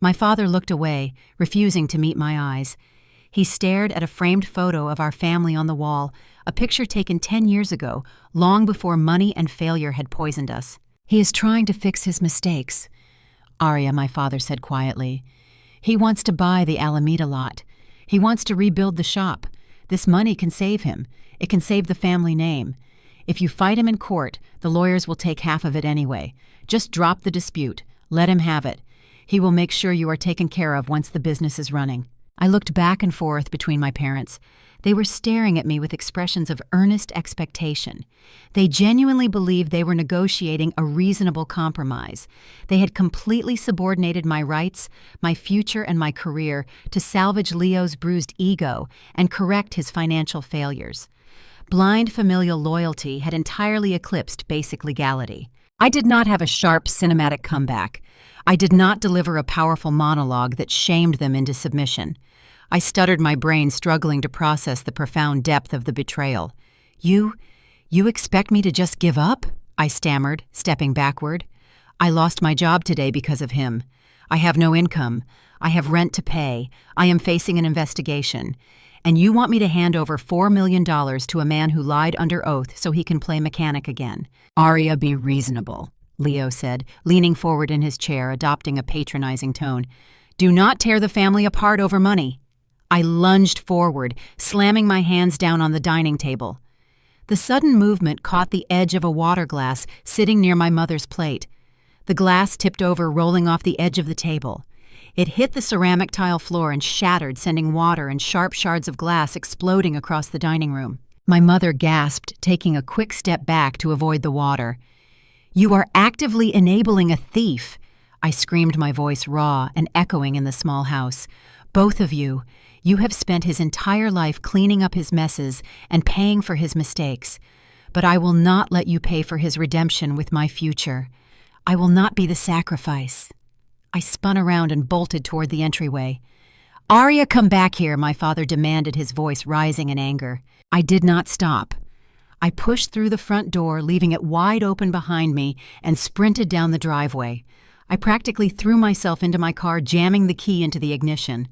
My father looked away, refusing to meet my eyes. He stared at a framed photo of our family on the wall, a picture taken 10 years ago, long before money and failure had poisoned us. "He is trying to fix his mistakes," Aria, my father said quietly. "He wants to buy the Alameda lot. He wants to rebuild the shop. This money can save him. It can save the family name. If you fight him in court, the lawyers will take half of it anyway. Just drop the dispute. Let him have it. He will make sure you are taken care of once the business is running." I looked back and forth between my parents. They were staring at me with expressions of earnest expectation. They genuinely believed they were negotiating a reasonable compromise. They had completely subordinated my rights, my future, and my career to salvage Leo's bruised ego and correct his financial failures. Blind familial loyalty had entirely eclipsed basic legality. I did not have a sharp cinematic comeback. I did not deliver a powerful monologue that shamed them into submission. I stuttered, my brain struggling to process the profound depth of the betrayal. You expect me to just give up?" I stammered, stepping backward. "I lost my job today because of him. I have no income. I have rent to pay. I am facing an investigation. And you want me to hand over $4 million to a man who lied under oath so he can play mechanic again?" "Aria, be reasonable," Leo said, leaning forward in his chair, adopting a patronizing tone. "Do not tear the family apart over money." I lunged forward, slamming my hands down on the dining table. The sudden movement caught the edge of a water glass sitting near my mother's plate. The glass tipped over, rolling off the edge of the table. It hit the ceramic tile floor and shattered, sending water and sharp shards of glass exploding across the dining room. My mother gasped, taking a quick step back to avoid the water. "You are actively enabling a thief," I screamed, my voice raw and echoing in the small house. "Both of you. You have spent his entire life cleaning up his messes and paying for his mistakes. But I will not let you pay for his redemption with my future. I will not be the sacrifice." I spun around and bolted toward the entryway. "Aria, come back here," my father demanded, his voice rising in anger. I did not stop. I pushed through the front door, leaving it wide open behind me, and sprinted down the driveway. I practically threw myself into my car, jamming the key into the ignition.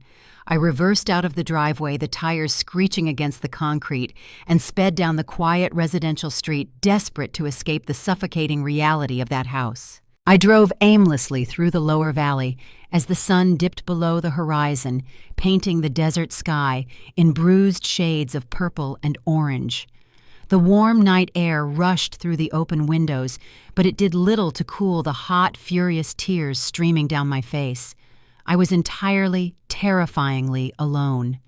I reversed out of the driveway, the tires screeching against the concrete, and sped down the quiet residential street, desperate to escape the suffocating reality of that house. I drove aimlessly through the lower valley as the sun dipped below the horizon, painting the desert sky in bruised shades of purple and orange. The warm night air rushed through the open windows, but it did little to cool the hot, furious tears streaming down my face. I was entirely, terrifyingly alone.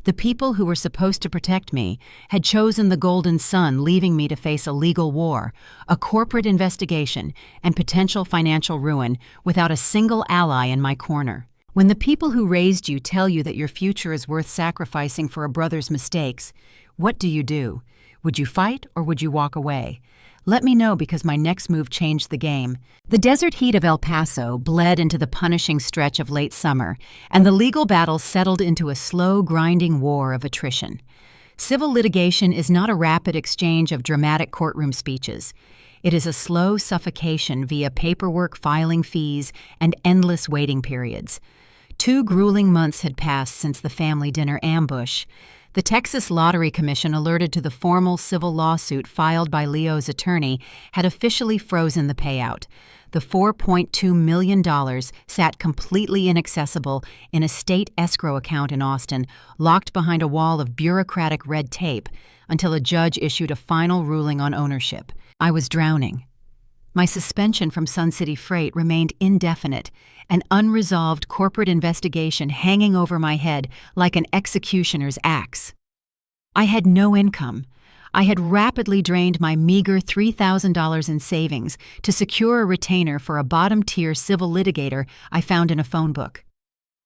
The people who were supposed to protect me had chosen the Golden Sun, leaving me to face a legal war, a corporate investigation, and potential financial ruin without a single ally in my corner. When the people who raised you tell you that your future is worth sacrificing for a brother's mistakes, what do? Would you fight or would you walk away? Let me know, because my next move changed the game. The desert heat of El Paso bled into the punishing stretch of late summer, and the legal battle settled into a slow, grinding war of attrition. Civil litigation is not a rapid exchange of dramatic courtroom speeches. It is a slow suffocation via paperwork, filing fees, and endless waiting periods. 2 grueling months had passed since the family dinner ambush. The Texas Lottery Commission, alerted to the formal civil lawsuit filed by Leo's attorney, had officially frozen the payout. The $4.2 million sat completely inaccessible in a state escrow account in Austin, locked behind a wall of bureaucratic red tape, until a judge issued a final ruling on ownership. I was drowning. My suspension from Sun City Freight remained indefinite, an unresolved corporate investigation hanging over my head like an executioner's axe. I had no income. I had rapidly drained my meager $3,000 in savings to secure a retainer for a bottom-tier civil litigator I found in a phone book.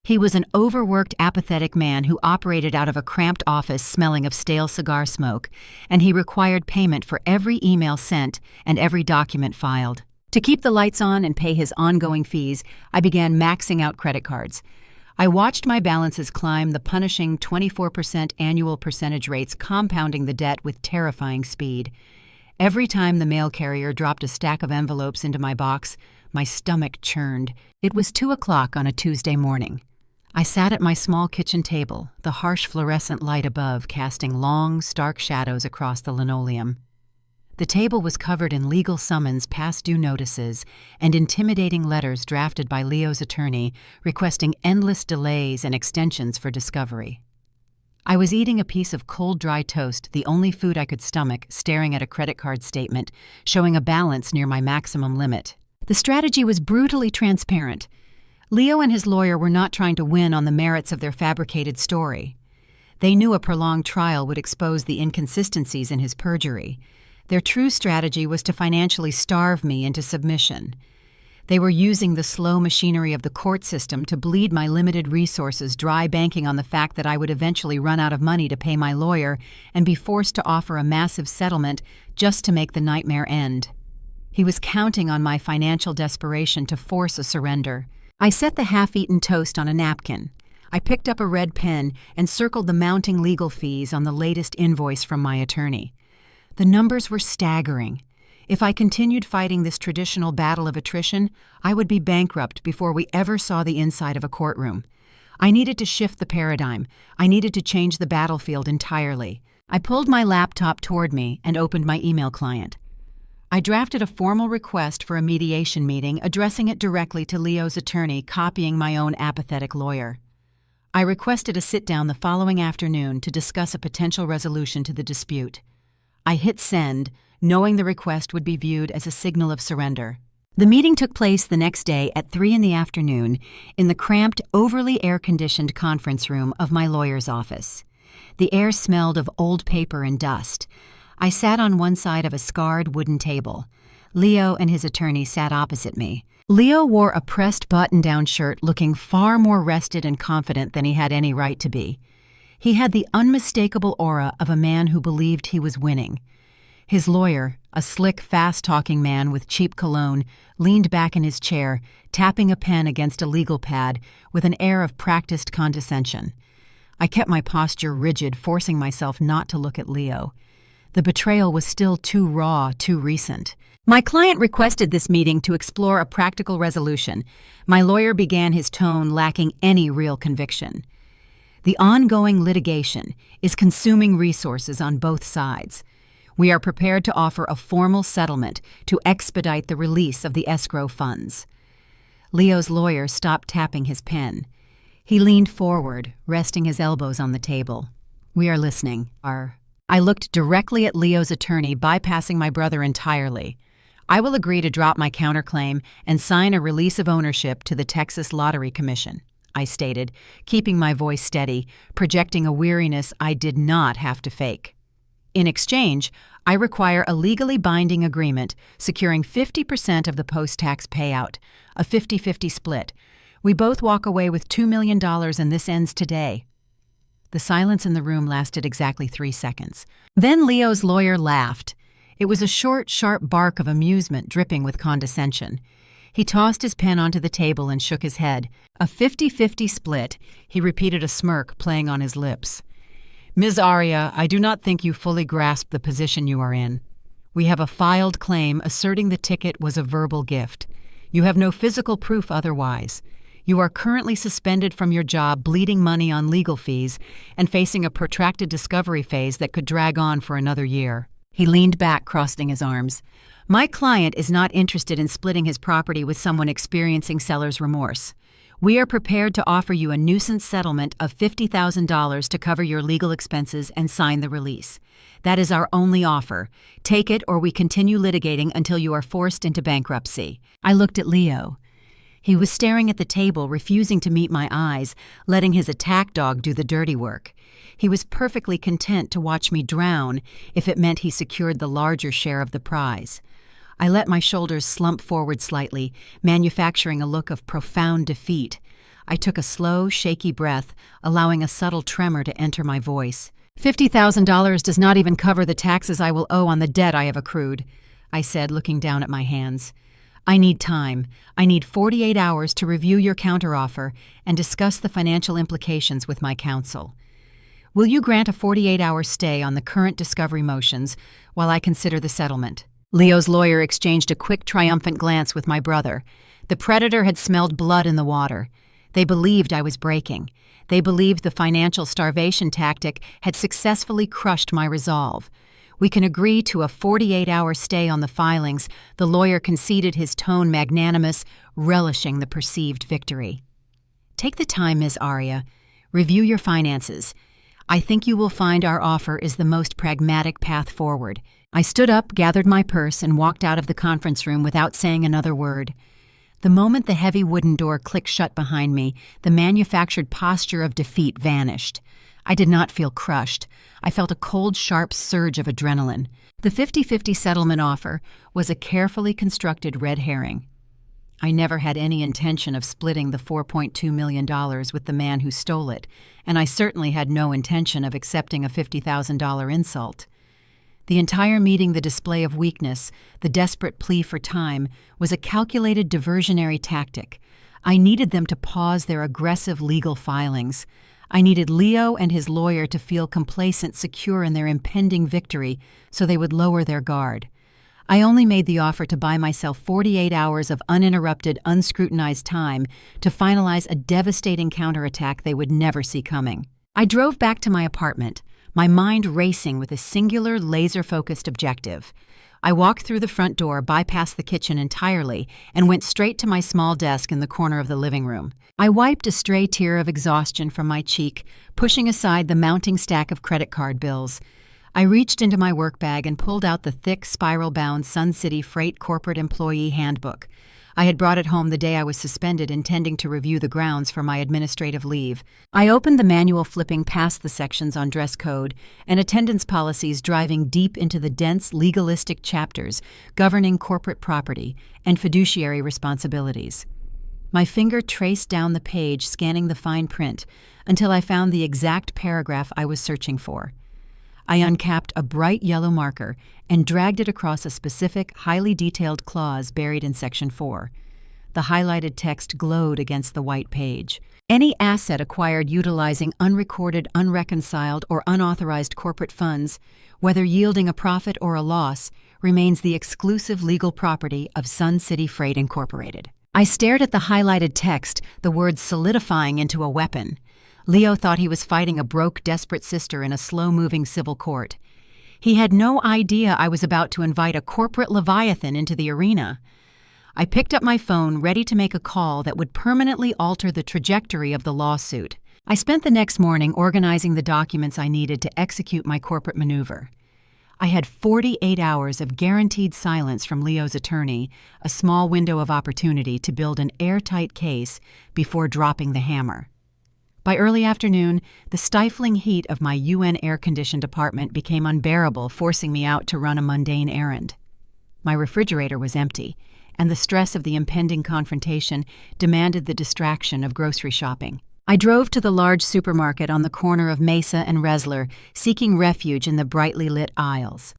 He was an overworked, apathetic man who operated out of a cramped office smelling of stale cigar smoke, and he required payment for every email sent and every document filed. To keep the lights on and pay his ongoing fees, I began maxing out credit cards. I watched my balances climb, the punishing 24% annual percentage rates compounding the debt with terrifying speed. Every time the mail carrier dropped a stack of envelopes into my box, my stomach churned. It was 2:00 on a Tuesday morning. I sat at my small kitchen table, the harsh fluorescent light above casting long, stark shadows across the linoleum. The table was covered in legal summons, past due notices, and intimidating letters drafted by Leo's attorney requesting endless delays and extensions for discovery. I was eating a piece of cold, dry toast, the only food I could stomach, staring at a credit card statement showing a balance near my maximum limit. The strategy was brutally transparent. Leo and his lawyer were not trying to win on the merits of their fabricated story. They knew a prolonged trial would expose the inconsistencies in his perjury. Their true strategy was to financially starve me into submission. They were using the slow machinery of the court system to bleed my limited resources dry, banking on the fact that I would eventually run out of money to pay my lawyer and be forced to offer a massive settlement just to make the nightmare end. He was counting on my financial desperation to force a surrender. I set the half-eaten toast on a napkin. I picked up a red pen and circled the mounting legal fees on the latest invoice from my attorney. The numbers were staggering. If I continued fighting this traditional battle of attrition, I would be bankrupt before we ever saw the inside of a courtroom. I needed to shift the paradigm. I needed to change the battlefield entirely. I pulled my laptop toward me and opened my email client. I drafted a formal request for a mediation meeting, addressing it directly to Leo's attorney, copying my own apathetic lawyer. I requested a sit-down the following afternoon to discuss a potential resolution to the dispute. I hit send, knowing the request would be viewed as a signal of surrender. The meeting took place the next day at 3 p.m. in the cramped, overly air-conditioned conference room of my lawyer's office. The air smelled of old paper and dust. I sat on one side of a scarred wooden table. Leo and his attorney sat opposite me. Leo wore a pressed button-down shirt, looking far more rested and confident than he had any right to be. He had the unmistakable aura of a man who believed he was winning. His lawyer, a slick, fast-talking man with cheap cologne, leaned back in his chair, tapping a pen against a legal pad with an air of practiced condescension. I kept my posture rigid, forcing myself not to look at Leo. The betrayal was still too raw, too recent. My client requested this meeting to explore a practical resolution. My lawyer began, his tone lacking any real conviction. The ongoing litigation is consuming resources on both sides. We are prepared to offer a formal settlement to expedite the release of the escrow funds. Leo's lawyer stopped tapping his pen. He leaned forward, resting his elbows on the table. We are listening. I looked directly at Leo's attorney, bypassing my brother entirely. I will agree to drop my counterclaim and sign a release of ownership to the Texas Lottery Commission, I stated, keeping my voice steady, projecting a weariness I did not have to fake. In exchange, I require a legally binding agreement securing 50% of the post-tax payout, a 50-50 split. We both walk away with $2 million and this ends today. The silence in the room lasted exactly 3 seconds. Then Leo's lawyer laughed. It was a short, sharp bark of amusement dripping with condescension. He tossed his pen onto the table and shook his head. A 50-50 split, he repeated, a smirk playing on his lips. Ms. Aria, I do not think you fully grasp the position you are in. We have a filed claim asserting the ticket was a verbal gift. You have no physical proof otherwise. You are currently suspended from your job, bleeding money on legal fees, and facing a protracted discovery phase that could drag on for another year. He leaned back, crossing his arms. My client is not interested in splitting his property with someone experiencing seller's remorse. We are prepared to offer you a nuisance settlement of $50,000 to cover your legal expenses and sign the release. That is our only offer. Take it or we continue litigating until you are forced into bankruptcy. I looked at Leo. He was staring at the table, refusing to meet my eyes, letting his attack dog do the dirty work. He was perfectly content to watch me drown if it meant he secured the larger share of the prize. I let my shoulders slump forward slightly, manufacturing a look of profound defeat. I took a slow, shaky breath, allowing a subtle tremor to enter my voice. $50,000 does not even cover the taxes I will owe on the debt I have accrued, I said, looking down at my hands. I need time. I need 48 hours to review your counteroffer and discuss the financial implications with my counsel. Will you grant a 48-hour stay on the current discovery motions while I consider the settlement? Leo's lawyer exchanged a quick, triumphant glance with my brother. The predator had smelled blood in the water. They believed I was breaking. They believed the financial starvation tactic had successfully crushed my resolve. We can agree to a 48-hour stay on the filings, the lawyer conceded, his tone magnanimous, relishing the perceived victory. Take the time, Ms. Aria. Review your finances. I think you will find our offer is the most pragmatic path forward. I stood up, gathered my purse, and walked out of the conference room without saying another word. The moment the heavy wooden door clicked shut behind me, the manufactured posture of defeat vanished. I did not feel crushed. I felt a cold, sharp surge of adrenaline. The 50-50 settlement offer was a carefully constructed red herring. I never had any intention of splitting the $4.2 million with the man who stole it, and I certainly had no intention of accepting a $50,000 insult. The entire meeting, the display of weakness, the desperate plea for time, was a calculated diversionary tactic. I needed them to pause their aggressive legal filings. I needed Leo and his lawyer to feel complacent, secure in their impending victory, so they would lower their guard. I only made the offer to buy myself 48 hours of uninterrupted, unscrutinized time to finalize a devastating counterattack they would never see coming. I drove back to my apartment, my mind racing with a singular, laser-focused objective. I walked through the front door, bypassed the kitchen entirely, and went straight to my small desk in the corner of the living room. I wiped a stray tear of exhaustion from my cheek, pushing aside the mounting stack of credit card bills. I reached into my work bag and pulled out the thick, spiral-bound Sun City Freight Corporate Employee Handbook. I had brought it home the day I was suspended, intending to review the grounds for my administrative leave. I opened the manual, flipping past the sections on dress code and attendance policies, driving deep into the dense, legalistic chapters governing corporate property and fiduciary responsibilities. My finger traced down the page, scanning the fine print, until I found the exact paragraph I was searching for. I uncapped a bright yellow marker and dragged it across a specific, highly detailed clause buried in Section 4. The highlighted text glowed against the white page. Any asset acquired utilizing unrecorded, unreconciled, or unauthorized corporate funds, whether yielding a profit or a loss, remains the exclusive legal property of Sun City Freight Incorporated. I stared at the highlighted text, the words solidifying into a weapon. Leo thought he was fighting a broke, desperate sister in a slow-moving civil court. He had no idea I was about to invite a corporate leviathan into the arena. I picked up my phone, ready to make a call that would permanently alter the trajectory of the lawsuit. I spent the next morning organizing the documents I needed to execute my corporate maneuver. I had 48 hours of guaranteed silence from Leo's attorney, a small window of opportunity to build an airtight case before dropping the hammer. By early afternoon, the stifling heat of my UN air-conditioned apartment became unbearable, forcing me out to run a mundane errand. My refrigerator was empty, and the stress of the impending confrontation demanded the distraction of grocery shopping. I drove to the large supermarket on the corner of Mesa and Resler, seeking refuge in the brightly lit aisles.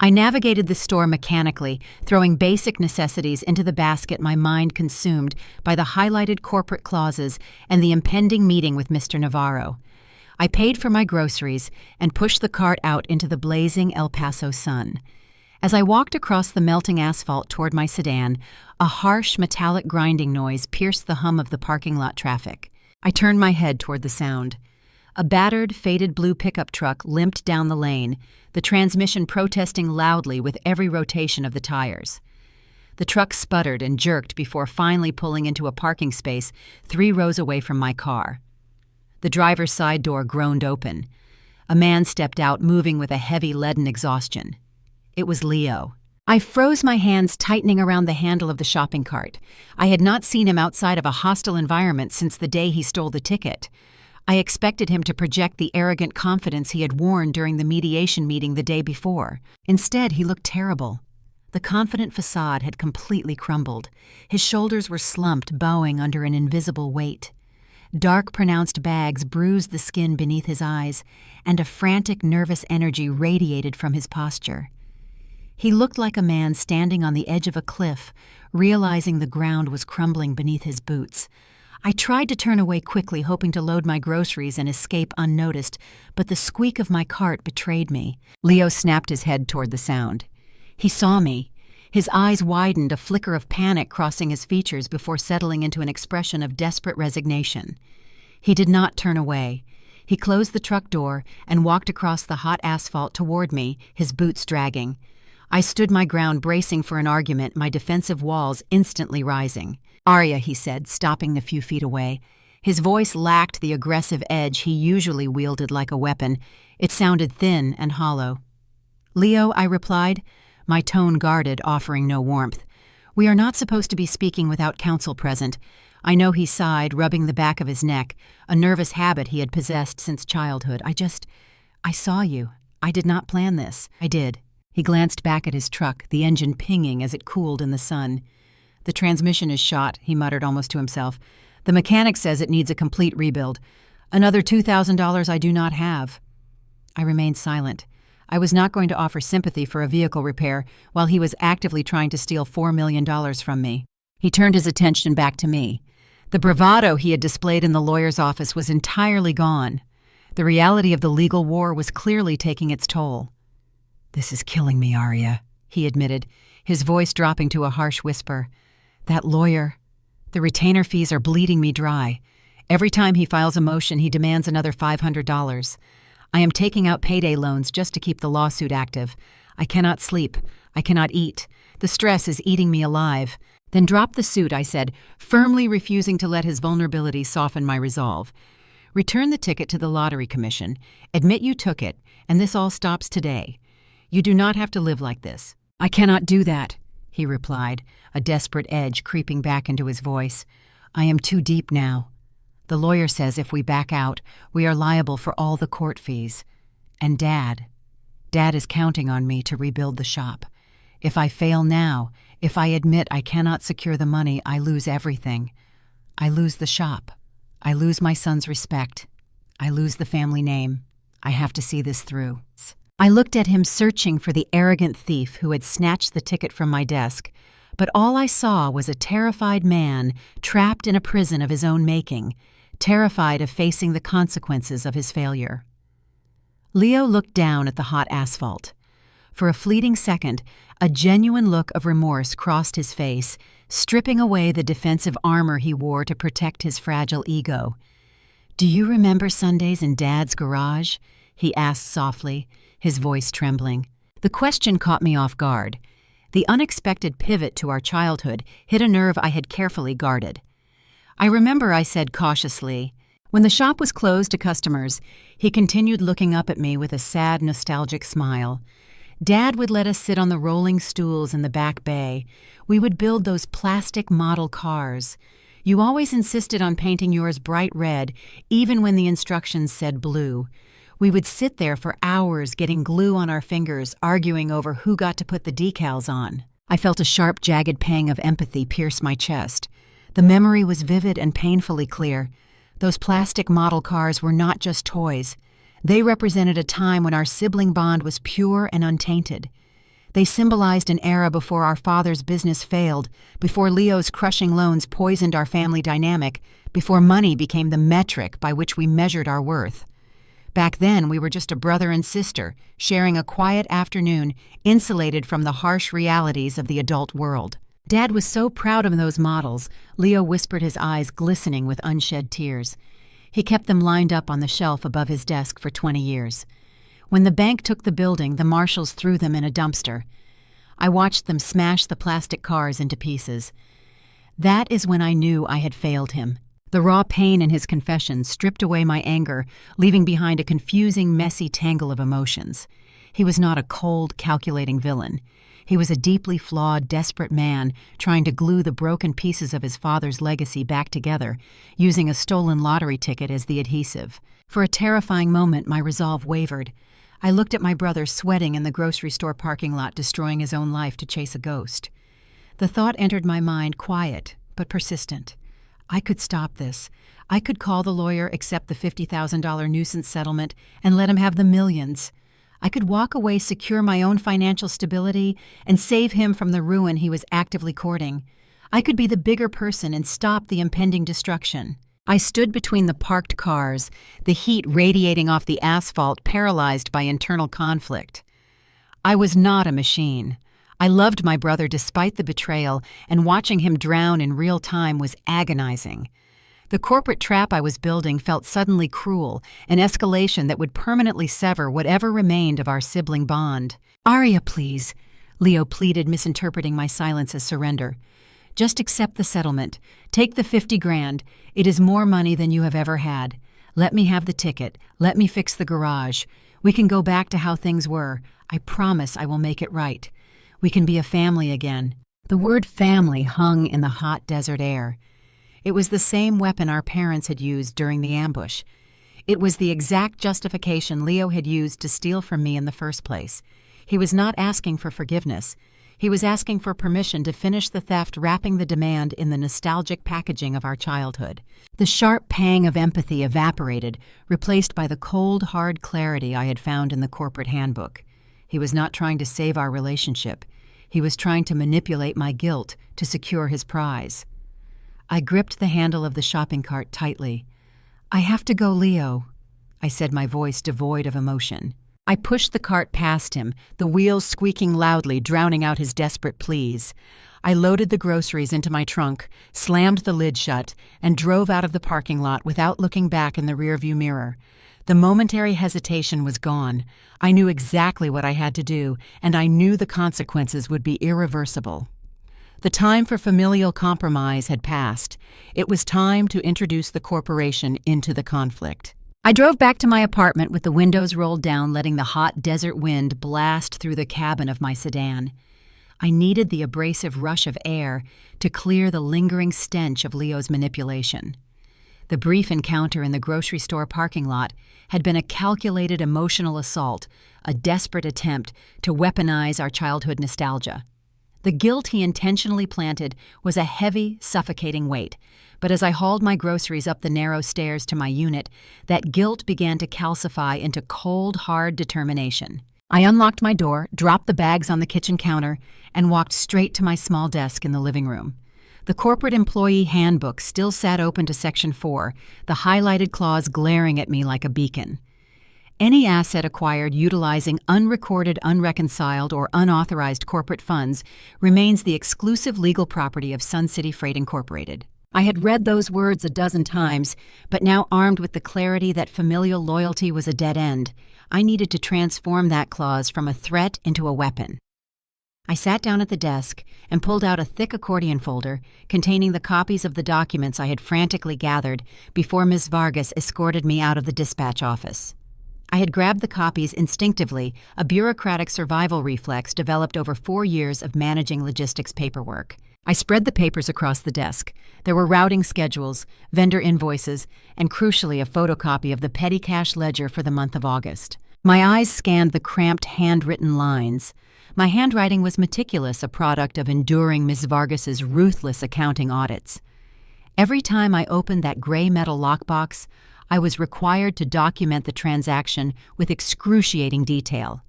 I navigated the store mechanically, throwing basic necessities into the basket, my mind consumed by the highlighted corporate clauses and the impending meeting with Mr. Navarro. I paid for my groceries and pushed the cart out into the blazing El Paso sun. As I walked across the melting asphalt toward my sedan, a harsh metallic grinding noise pierced the hum of the parking lot traffic. I turned my head toward the sound. A battered, faded blue pickup truck limped down the lane, the transmission protesting loudly with every rotation of the tires. The truck sputtered and jerked before finally pulling into a parking space 3 rows away from my car. The driver's side door groaned open. A man stepped out, moving with a heavy leaden exhaustion. It was Leo. I froze, my hands tightening around the handle of the shopping cart. I had not seen him outside of a hostile environment since the day he stole the ticket. I expected him to project the arrogant confidence he had worn during the mediation meeting the day before. Instead, he looked terrible. The confident facade had completely crumbled. His shoulders were slumped, bowing under an invisible weight. Dark, pronounced bags bruised the skin beneath his eyes, and a frantic, nervous energy radiated from his posture. He looked like a man standing on the edge of a cliff, realizing the ground was crumbling beneath his boots. I tried to turn away quickly, hoping to load my groceries and escape unnoticed, but the squeak of my cart betrayed me. Leo snapped his head toward the sound. He saw me. His eyes widened, a flicker of panic crossing his features before settling into an expression of desperate resignation. He did not turn away. He closed the truck door and walked across the hot asphalt toward me, his boots dragging. I stood my ground, bracing for an argument, my defensive walls instantly rising. "Aria," he said, stopping a few feet away. His voice lacked the aggressive edge he usually wielded like a weapon. It sounded thin and hollow. "Leo," I replied, my tone guarded, offering no warmth. "We are not supposed to be speaking without counsel present." I know he sighed, rubbing the back of his neck, a nervous habit he had possessed since childhood. I saw you. I did not plan this." "I did." He glanced back at his truck, the engine pinging as it cooled in the sun. "The transmission is shot," he muttered almost to himself. "The mechanic says it needs a complete rebuild. Another $2,000 I do not have." I remained silent. I was not going to offer sympathy for a vehicle repair while he was actively trying to steal $4 million from me. He turned his attention back to me. The bravado he had displayed in the lawyer's office was entirely gone. The reality of the legal war was clearly taking its toll. "This is killing me, Aria," he admitted, his voice dropping to a harsh whisper. "That lawyer, the retainer fees are bleeding me dry. Every time he files a motion, he demands another $500. I am taking out payday loans just to keep the lawsuit active. I cannot sleep. I cannot eat. The stress is eating me alive." "Then drop the suit," I said, firmly refusing to let his vulnerability soften my resolve. "Return the ticket to the Lottery Commission, admit you took it, and this all stops today. You do not have to live like this." "I cannot do that," he replied, a desperate edge creeping back into his voice. "I am too deep now. The lawyer says if we back out, we are liable for all the court fees. And Dad is counting on me to rebuild the shop. If I fail now, if I admit I cannot secure the money, I lose everything. I lose the shop. I lose my son's respect. I lose the family name. I have to see this through." I looked at him, searching for the arrogant thief who had snatched the ticket from my desk, but all I saw was a terrified man trapped in a prison of his own making, terrified of facing the consequences of his failure. Leo looked down at the hot asphalt. For a fleeting second, a genuine look of remorse crossed his face, stripping away the defensive armor he wore to protect his fragile ego. "Do you remember Sundays in Dad's garage?" he asked softly, his voice trembling. The question caught me off guard. The unexpected pivot to our childhood hit a nerve I had carefully guarded. "I remember," I said cautiously. When the shop was closed to customers, he continued looking up at me with a sad, nostalgic smile. "Dad would let us sit on the rolling stools in the back bay. We would build those plastic model cars. You always insisted on painting yours bright red, even when the instructions said blue. We would sit there for hours getting glue on our fingers, arguing over who got to put the decals on." I felt a sharp, jagged pang of empathy pierce my chest. The memory was vivid and painfully clear. Those plastic model cars were not just toys. They represented a time when our sibling bond was pure and untainted. They symbolized an era before our father's business failed, before Leo's crushing loans poisoned our family dynamic, before money became the metric by which we measured our worth. Back then, we were just a brother and sister, sharing a quiet afternoon, insulated from the harsh realities of the adult world. Dad was so proud of those models, Leo whispered, his eyes glistening with unshed tears. He kept them lined up on the shelf above his desk for 20 years. When the bank took the building, the marshals threw them in a dumpster. I watched them smash the plastic cars into pieces. That is when I knew I had failed him. The raw pain in his confession stripped away my anger, leaving behind a confusing, messy tangle of emotions. He was not a cold, calculating villain. He was a deeply flawed, desperate man trying to glue the broken pieces of his father's legacy back together, using a stolen lottery ticket as the adhesive. For a terrifying moment, my resolve wavered. I looked at my brother sweating in the grocery store parking lot, destroying his own life to chase a ghost. The thought entered my mind, quiet but persistent. I could stop this. I could call the lawyer, accept the $50,000 nuisance settlement, and let him have the millions. I could walk away, secure my own financial stability, and save him from the ruin he was actively courting. I could be the bigger person and stop the impending destruction. I stood between the parked cars, the heat radiating off the asphalt, paralyzed by internal conflict. I was not a machine. I loved my brother despite the betrayal, and watching him drown in real time was agonizing. The corporate trap I was building felt suddenly cruel, an escalation that would permanently sever whatever remained of our sibling bond. "Aria, please," Leo pleaded, misinterpreting my silence as surrender. "Just accept the settlement. Take the 50 grand. It is more money than you have ever had. Let me have the ticket. Let me fix the garage. We can go back to how things were. I promise I will make it right. We can be a family again." The word family hung in the hot desert air. It was the same weapon our parents had used during the ambush. It was the exact justification Leo had used to steal from me in the first place. He was not asking for forgiveness. He was asking for permission to finish the theft, wrapping the demand in the nostalgic packaging of our childhood. The sharp pang of empathy evaporated, replaced by the cold, hard clarity I had found in the corporate handbook. He was not trying to save our relationship. He was trying to manipulate my guilt to secure his prize. I gripped the handle of the shopping cart tightly. "I have to go, Leo," I said, my voice devoid of emotion. I pushed the cart past him, the wheels squeaking loudly, drowning out his desperate pleas. I loaded the groceries into my trunk, slammed the lid shut, and drove out of the parking lot without looking back in the rearview mirror. The momentary hesitation was gone. I knew exactly what I had to do, and I knew the consequences would be irreversible. The time for familial compromise had passed. It was time to introduce the corporation into the conflict. I drove back to my apartment with the windows rolled down, letting the hot desert wind blast through the cabin of my sedan. I needed the abrasive rush of air to clear the lingering stench of Leo's manipulation. The brief encounter in the grocery store parking lot had been a calculated emotional assault, a desperate attempt to weaponize our childhood nostalgia. The guilt he intentionally planted was a heavy, suffocating weight, but as I hauled my groceries up the narrow stairs to my unit, that guilt began to calcify into cold, hard determination. I unlocked my door, dropped the bags on the kitchen counter, and walked straight to my small desk in the living room. The corporate employee handbook still sat open to Section 4, the highlighted clause glaring at me like a beacon. Any asset acquired utilizing unrecorded, unreconciled, or unauthorized corporate funds remains the exclusive legal property of Sun City Freight Incorporated. I had read those words a dozen times, but now armed with the clarity that familial loyalty was a dead end, I needed to transform that clause from a threat into a weapon. I sat down at the desk and pulled out a thick accordion folder containing the copies of the documents I had frantically gathered before Ms. Vargas escorted me out of the dispatch office. I had grabbed the copies instinctively, a bureaucratic survival reflex developed over 4 years of managing logistics paperwork. I spread the papers across the desk. There were routing schedules, vendor invoices, and crucially a photocopy of the petty cash ledger for the month of August. My eyes scanned the cramped handwritten lines. My handwriting was meticulous, a product of enduring Ms. Vargas's ruthless accounting audits. Every time I opened that gray metal lockbox, I was required to document the transaction with excruciating detail.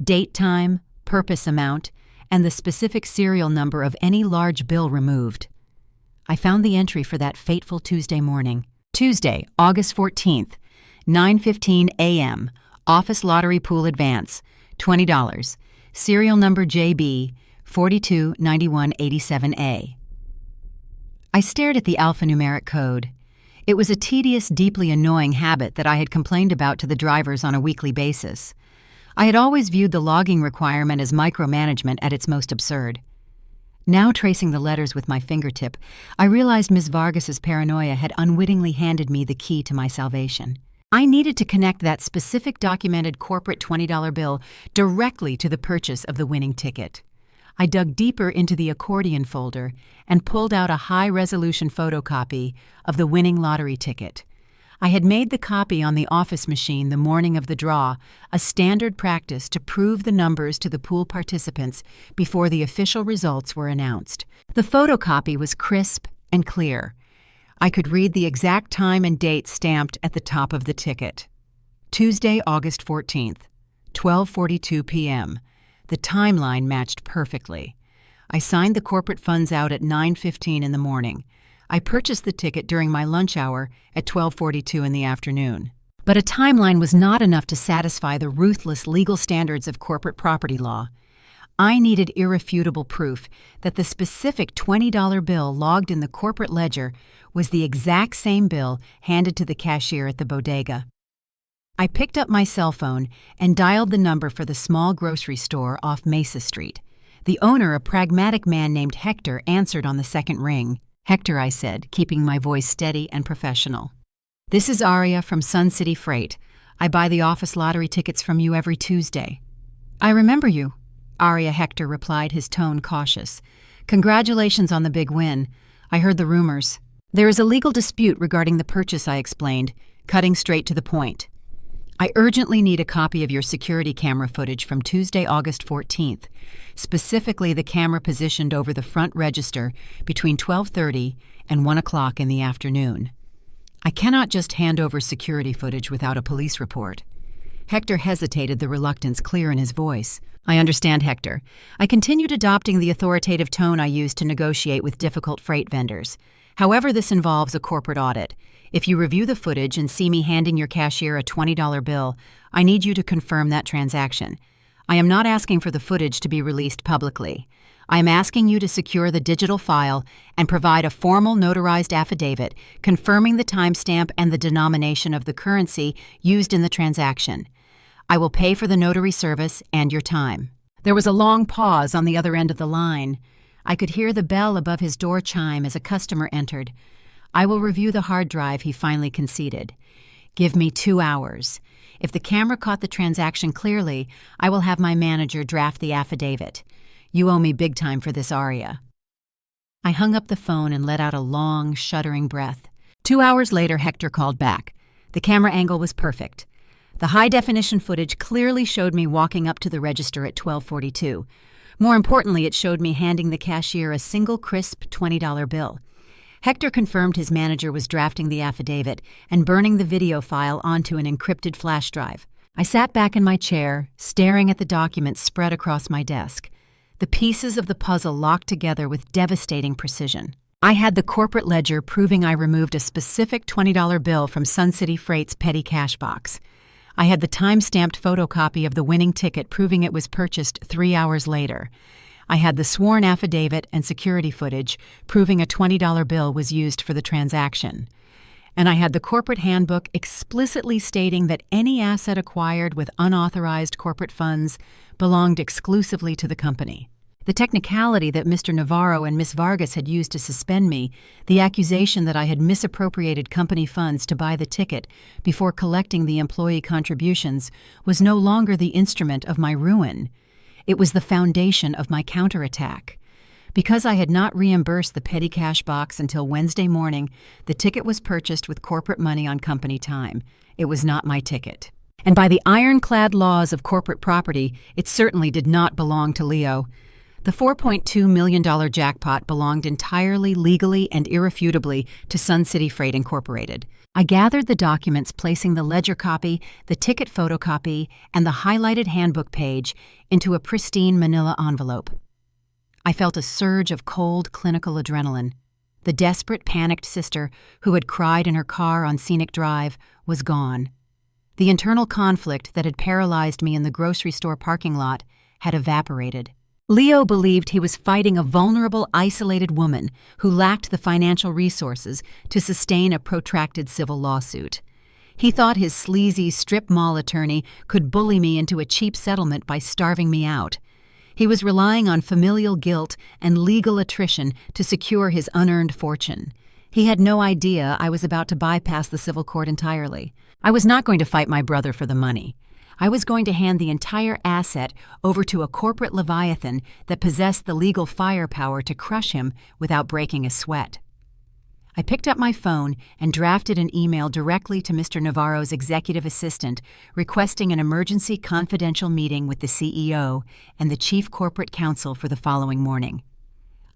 Date, time, purpose amount, and the specific serial number of any large bill removed. I found the entry for that fateful Tuesday morning. Tuesday, August 14th, 9:15 a.m., Office Lottery Pool Advance, $20, serial number JB 429187A. I stared at the alphanumeric code. It was a tedious, deeply annoying habit that I had complained about to the drivers on a weekly basis. I had always viewed the logging requirement as micromanagement at its most absurd. Now, tracing the letters with my fingertip, I realized Ms. Vargas's paranoia had unwittingly handed me the key to my salvation. I needed to connect that specific documented corporate $20 bill directly to the purchase of the winning ticket. I dug deeper into the accordion folder and pulled out a high-resolution photocopy of the winning lottery ticket. I had made the copy on the office machine the morning of the draw, a standard practice to prove the numbers to the pool participants before the official results were announced. The photocopy was crisp and clear. I could read the exact time and date stamped at the top of the ticket. Tuesday, August 14th, 12:42 p.m. The timeline matched perfectly. I signed the corporate funds out at 9:15 in the morning. I purchased the ticket during my lunch hour at 12:42 in the afternoon. But a timeline was not enough to satisfy the ruthless legal standards of corporate property law. I needed irrefutable proof that the specific $20 bill logged in the corporate ledger was the exact same bill handed to the cashier at the bodega. I picked up my cell phone and dialed the number for the small grocery store off Mesa Street. The owner, a pragmatic man named Hector, answered on the second ring. "Hector," I said, keeping my voice steady and professional. "This is Aria from Sun City Freight. I buy the office lottery tickets from you every Tuesday." "I remember you," Aria Hector replied, his tone cautious. "Congratulations on the big win. I heard the rumors." "There is a legal dispute regarding the purchase," I explained, cutting straight to the point. I urgently need a copy of your security camera footage from Tuesday, August 14th, specifically the camera positioned over the front register between 12:30 and 1 o'clock in the afternoon. I cannot just hand over security footage without a police report. Hector hesitated, the reluctance clear in his voice. I understand, Hector. I continued adopting the authoritative tone I used to negotiate with difficult freight vendors. However, this involves a corporate audit. If you review the footage and see me handing your cashier a $20 bill, I need you to confirm that transaction. I am not asking for the footage to be released publicly. I am asking you to secure the digital file and provide a formal notarized affidavit confirming the timestamp and the denomination of the currency used in the transaction. I will pay for the notary service and your time." There was a long pause on the other end of the line. I could hear the bell above his door chime as a customer entered. "I will review the hard drive," he finally conceded. "Give me 2 hours. If the camera caught the transaction clearly, I will have my manager draft the affidavit. You owe me big time for this, Aria." I hung up the phone and let out a long, shuddering breath. 2 hours later, Hector called back. The camera angle was perfect. The high-definition footage clearly showed me walking up to the register at 12:42. More importantly, it showed me handing the cashier a single crisp $20 bill. Hector confirmed his manager was drafting the affidavit and burning the video file onto an encrypted flash drive. I sat back in my chair, staring at the documents spread across my desk. The pieces of the puzzle locked together with devastating precision. I had the corporate ledger proving I removed a specific $20 bill from Sun City Freight's petty cash box. I had the time-stamped photocopy of the winning ticket proving it was purchased 3 hours later. I had the sworn affidavit and security footage proving a $20 bill was used for the transaction. And I had the corporate handbook explicitly stating that any asset acquired with unauthorized corporate funds belonged exclusively to the company. The technicality that Mr. Navarro and Miss Vargas had used to suspend me, the accusation that I had misappropriated company funds to buy the ticket before collecting the employee contributions, was no longer the instrument of my ruin. It was the foundation of my counterattack. Because I had not reimbursed the petty cash box until Wednesday morning, the ticket was purchased with corporate money on company time. It was not my ticket. And by the ironclad laws of corporate property, it certainly did not belong to Leo. The $4.2 million jackpot belonged entirely, legally, and irrefutably to Sun City Freight Incorporated. I gathered the documents, placing the ledger copy, the ticket photocopy, and the highlighted handbook page into a pristine manila envelope. I felt a surge of cold, clinical adrenaline. The desperate, panicked sister who had cried in her car on Scenic Drive was gone. The internal conflict that had paralyzed me in the grocery store parking lot had evaporated. Leo believed he was fighting a vulnerable, isolated woman who lacked the financial resources to sustain a protracted civil lawsuit. He thought his sleazy strip mall attorney could bully me into a cheap settlement by starving me out. He was relying on familial guilt and legal attrition to secure his unearned fortune. He had no idea I was about to bypass the civil court entirely. I was not going to fight my brother for the money. I was going to hand the entire asset over to a corporate leviathan that possessed the legal firepower to crush him without breaking a sweat. I picked up my phone and drafted an email directly to Mr. Navarro's executive assistant requesting an emergency confidential meeting with the CEO and the chief corporate counsel for the following morning.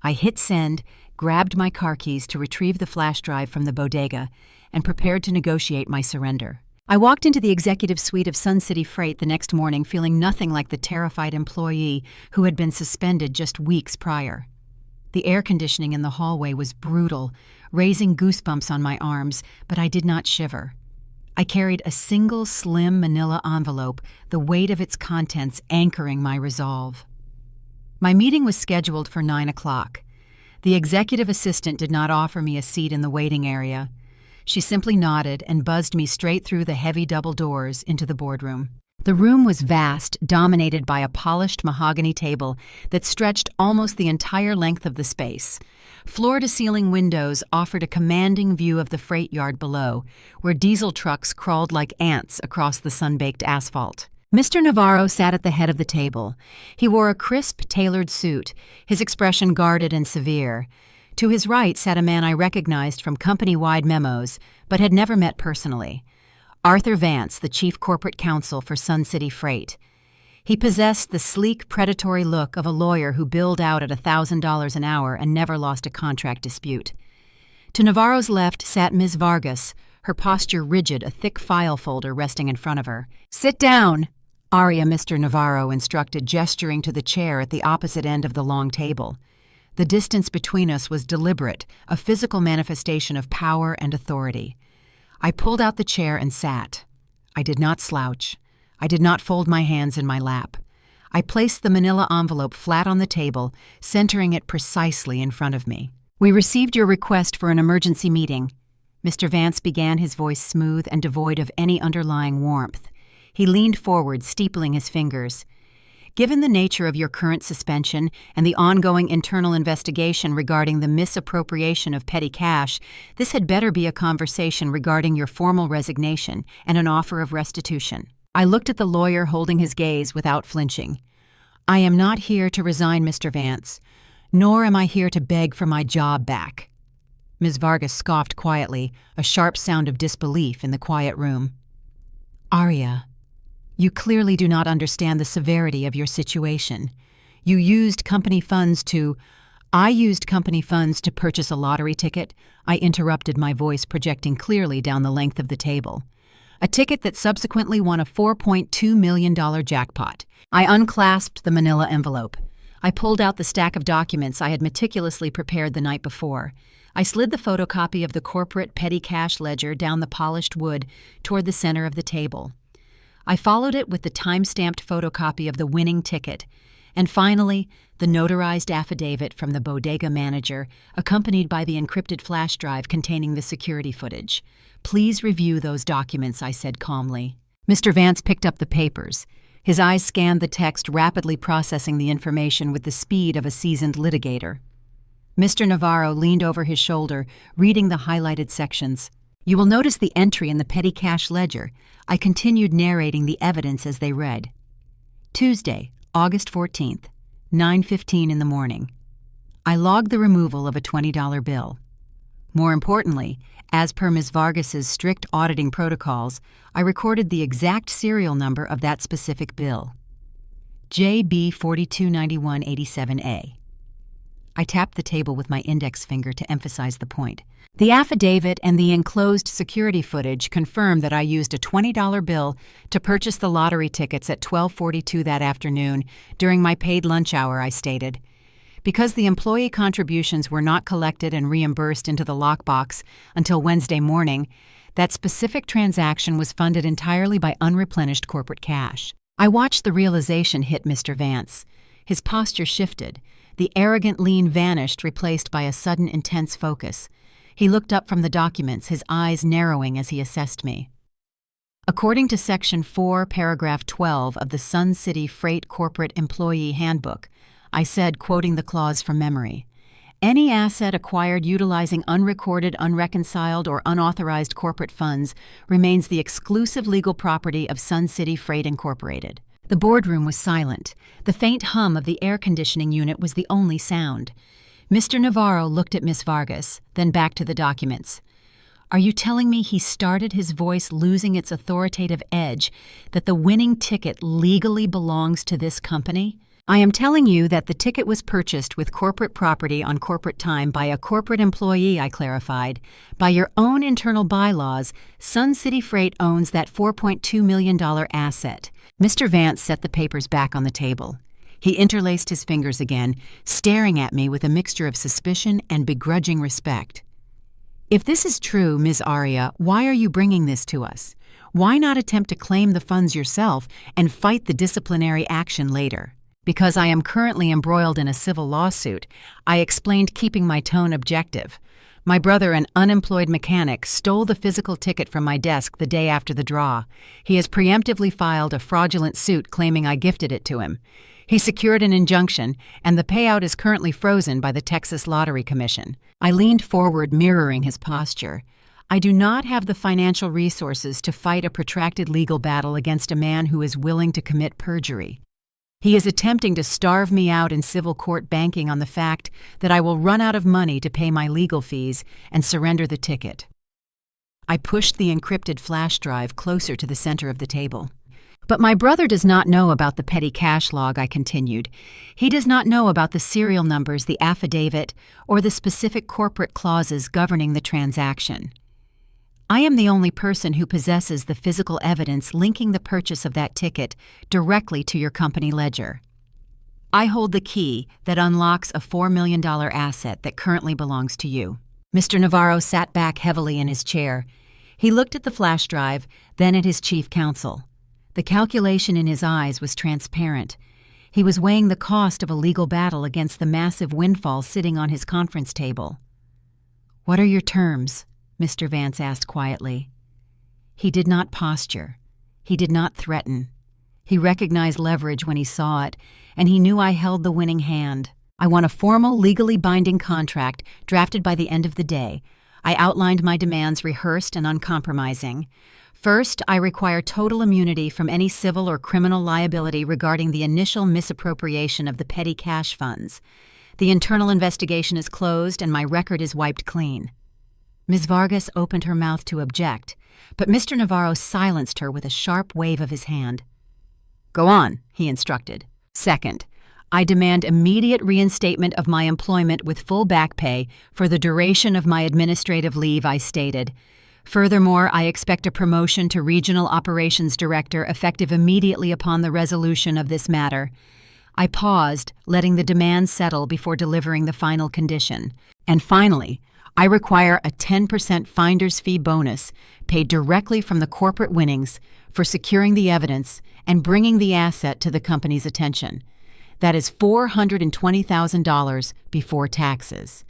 I hit send, grabbed my car keys to retrieve the flash drive from the bodega, and prepared to negotiate my surrender. I walked into the executive suite of Sun City Freight the next morning feeling nothing like the terrified employee who had been suspended just weeks prior. The air conditioning in the hallway was brutal, raising goosebumps on my arms, but I did not shiver. I carried a single slim manila envelope, the weight of its contents anchoring my resolve. My meeting was scheduled for 9 o'clock. The executive assistant did not offer me a seat in the waiting area. She simply nodded and buzzed me straight through the heavy double doors into the boardroom. The room was vast, dominated by a polished mahogany table that stretched almost the entire length of the space. Floor-to-ceiling windows offered a commanding view of the freight yard below, where diesel trucks crawled like ants across the sun-baked asphalt. Mr. Navarro sat at the head of the table. He wore a crisp, tailored suit, his expression guarded and severe. To his right sat a man I recognized from company-wide memos, but had never met personally. Arthur Vance, the chief corporate counsel for Sun City Freight. He possessed the sleek, predatory look of a lawyer who billed out at $1,000 an hour and never lost a contract dispute. To Navarro's left sat Ms. Vargas, her posture rigid, a thick file folder resting in front of her. "Sit down," Aria, Mr. Navarro instructed, gesturing to the chair at the opposite end of the long table. The distance between us was deliberate, a physical manifestation of power and authority. I pulled out the chair and sat. I did not slouch. I did not fold my hands in my lap. I placed the manila envelope flat on the table, centering it precisely in front of me. "We received your request for an emergency meeting." Mr. Vance began, his voice smooth and devoid of any underlying warmth. He leaned forward, steepling his fingers. "Given the nature of your current suspension and the ongoing internal investigation regarding the misappropriation of petty cash, this had better be a conversation regarding your formal resignation and an offer of restitution." I looked at the lawyer, holding his gaze without flinching. "I am not here to resign, Mr. Vance, nor am I here to beg for my job back." Ms. Vargas scoffed quietly, a sharp sound of disbelief in the quiet room. "Aria, you clearly do not understand the severity of your situation. I used company funds to purchase a lottery ticket," I interrupted, my voice projecting clearly down the length of the table. "A ticket that subsequently won a $4.2 million jackpot." I unclasped the manila envelope. I pulled out the stack of documents I had meticulously prepared the night before. I slid the photocopy of the corporate petty cash ledger down the polished wood toward the center of the table. I followed it with the time-stamped photocopy of the winning ticket, and finally, the notarized affidavit from the bodega manager, accompanied by the encrypted flash drive containing the security footage. "Please review those documents," I said calmly. Mr. Vance picked up the papers. His eyes scanned the text, rapidly processing the information with the speed of a seasoned litigator. Mr. Navarro leaned over his shoulder, reading the highlighted sections. "You will notice the entry in the petty cash ledger." I continued narrating the evidence as they read. "Tuesday, August 14th, 9:15 in the morning. I logged the removal of a $20 bill. More importantly, as per Ms. Vargas's strict auditing protocols, I recorded the exact serial number of that specific bill. JB 429187A. I tapped the table with my index finger to emphasize the point. The affidavit and the enclosed security footage confirm that I used a $20 bill to purchase the lottery tickets at 12:42 that afternoon during my paid lunch hour, I stated. Because the employee contributions were not collected and reimbursed into the lockbox until Wednesday morning, that specific transaction was funded entirely by unreplenished corporate cash. I watched the realization hit Mr. Vance. His posture shifted. The arrogant lean vanished, replaced by a sudden intense focus. He looked up from the documents, his eyes narrowing as he assessed me. According to Section 4, Paragraph 12 of the Sun City Freight Corporate Employee Handbook, I said, quoting the clause from memory, "Any asset acquired utilizing unrecorded, unreconciled, or unauthorized corporate funds remains the exclusive legal property of Sun City Freight Incorporated." The boardroom was silent. The faint hum of the air conditioning unit was the only sound. Mr. Navarro looked at Miss Vargas, then back to the documents. "Are you telling me," he started, his voice losing its authoritative edge, "that the winning ticket legally belongs to this company?" "I am telling you that the ticket was purchased with corporate property on corporate time by a corporate employee," I clarified. "By your own internal bylaws, Sun City Freight owns that $4.2 million asset." Mr. Vance set the papers back on the table. He interlaced his fingers again, staring at me with a mixture of suspicion and begrudging respect. "If this is true, Ms. Aria, why are you bringing this to us? Why not attempt to claim the funds yourself and fight the disciplinary action later?" "Because I am currently embroiled in a civil lawsuit," I explained, keeping my tone objective. "My brother, an unemployed mechanic, stole the physical ticket from my desk the day after the draw. He has preemptively filed a fraudulent suit claiming I gifted it to him. He secured an injunction, and the payout is currently frozen by the Texas Lottery Commission." I leaned forward, mirroring his posture. "I do not have the financial resources to fight a protracted legal battle against a man who is willing to commit perjury. He is attempting to starve me out in civil court, banking on the fact that I will run out of money to pay my legal fees and surrender the ticket." I pushed the encrypted flash drive closer to the center of the table. But my brother does not know about the petty cash log, I continued. He does not know about the serial numbers, the affidavit, or the specific corporate clauses governing the transaction. I am the only person who possesses the physical evidence linking the purchase of that ticket directly to your company ledger. I hold the key that unlocks a $4 million asset that currently belongs to you. Mr. Navarro sat back heavily in his chair. He looked at the flash drive, then at his chief counsel. The calculation in his eyes was transparent. He was weighing the cost of a legal battle against the massive windfall sitting on his conference table. "What are your terms?" Mr. Vance asked quietly. He did not posture. He did not threaten. He recognized leverage when he saw it, and he knew I held the winning hand. I want a formal, legally binding contract drafted by the end of the day. I outlined my demands, rehearsed and uncompromising. First, I require total immunity from any civil or criminal liability regarding the initial misappropriation of the petty cash funds. The internal investigation is closed and my record is wiped clean. Ms. Vargas opened her mouth to object, but Mr. Navarro silenced her with a sharp wave of his hand. "Go on," he instructed. "Second, I demand immediate reinstatement of my employment with full back pay for the duration of my administrative leave," I stated. "Furthermore, I expect a promotion to Regional Operations Director effective immediately upon the resolution of this matter." I paused, letting the demand settle before delivering the final condition. And finally, I require a 10% finder's fee bonus paid directly from the corporate winnings for securing the evidence and bringing the asset to the company's attention. That is $420,000 before taxes.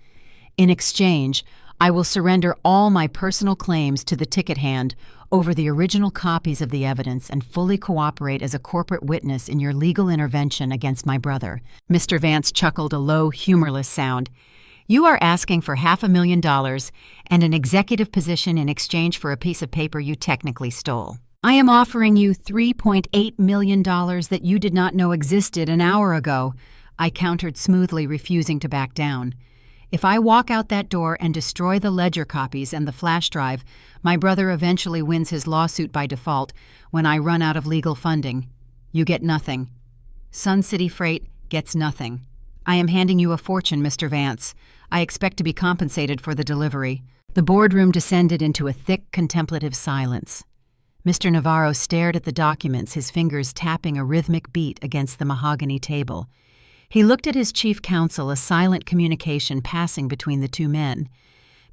In exchange, I will surrender all my personal claims to the ticket hand over the original copies of the evidence and fully cooperate as a corporate witness in your legal intervention against my brother. Mr. Vance chuckled a low, humorless sound. "You are asking for $500,000 and an executive position in exchange for a piece of paper you technically stole. I am offering you $3.8 million that you did not know existed an hour ago," I countered smoothly, refusing to back down. "If I walk out that door and destroy the ledger copies and the flash drive, my brother eventually wins his lawsuit by default when I run out of legal funding. You get nothing. Sun City Freight gets nothing. I am handing you a fortune, Mr. Vance. I expect to be compensated for the delivery." The boardroom descended into a thick, contemplative silence. Mr. Navarro stared at the documents, his fingers tapping a rhythmic beat against the mahogany table. He looked at his chief counsel, a silent communication passing between the two men.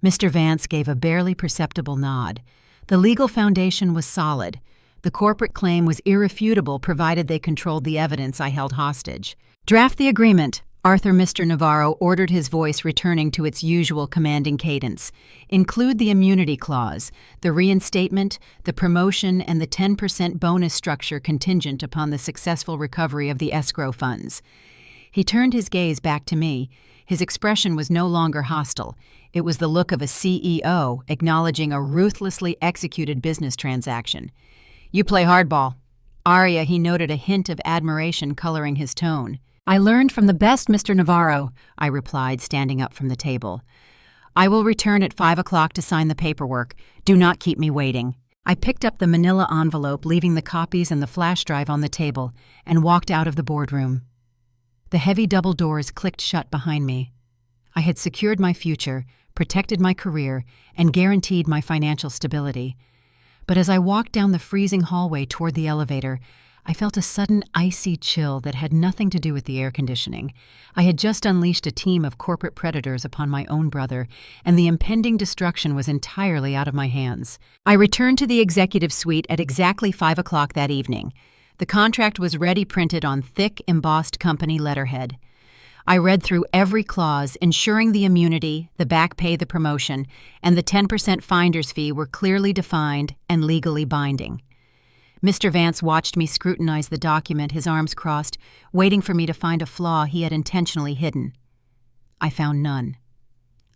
Mr. Vance gave a barely perceptible nod. The legal foundation was solid. The corporate claim was irrefutable provided they controlled the evidence I held hostage. "Draft the agreement," Mr. Navarro ordered, his voice returning to its usual commanding cadence. "Include the immunity clause, the reinstatement, the promotion, and the 10% bonus structure contingent upon the successful recovery of the escrow funds." He turned his gaze back to me. His expression was no longer hostile. It was the look of a CEO acknowledging a ruthlessly executed business transaction. "You play hardball." "Aria," he noted, a hint of admiration coloring his tone. "I learned from the best, Mr. Navarro," I replied, standing up from the table. "I will return at 5 o'clock to sign the paperwork. Do not keep me waiting." I picked up the manila envelope, leaving the copies and the flash drive on the table, and walked out of the boardroom. The heavy double doors clicked shut behind me. I had secured my future, protected my career, and guaranteed my financial stability. But as I walked down the freezing hallway toward the elevator, I felt a sudden icy chill that had nothing to do with the air conditioning. I had just unleashed a team of corporate predators upon my own brother, and the impending destruction was entirely out of my hands. I returned to the executive suite at exactly 5 o'clock that evening. The contract was ready, printed on thick, embossed company letterhead. I read through every clause, ensuring the immunity, the back pay, the promotion, and the 10% finder's fee were clearly defined and legally binding. Mr. Vance watched me scrutinize the document, his arms crossed, waiting for me to find a flaw he had intentionally hidden. I found none.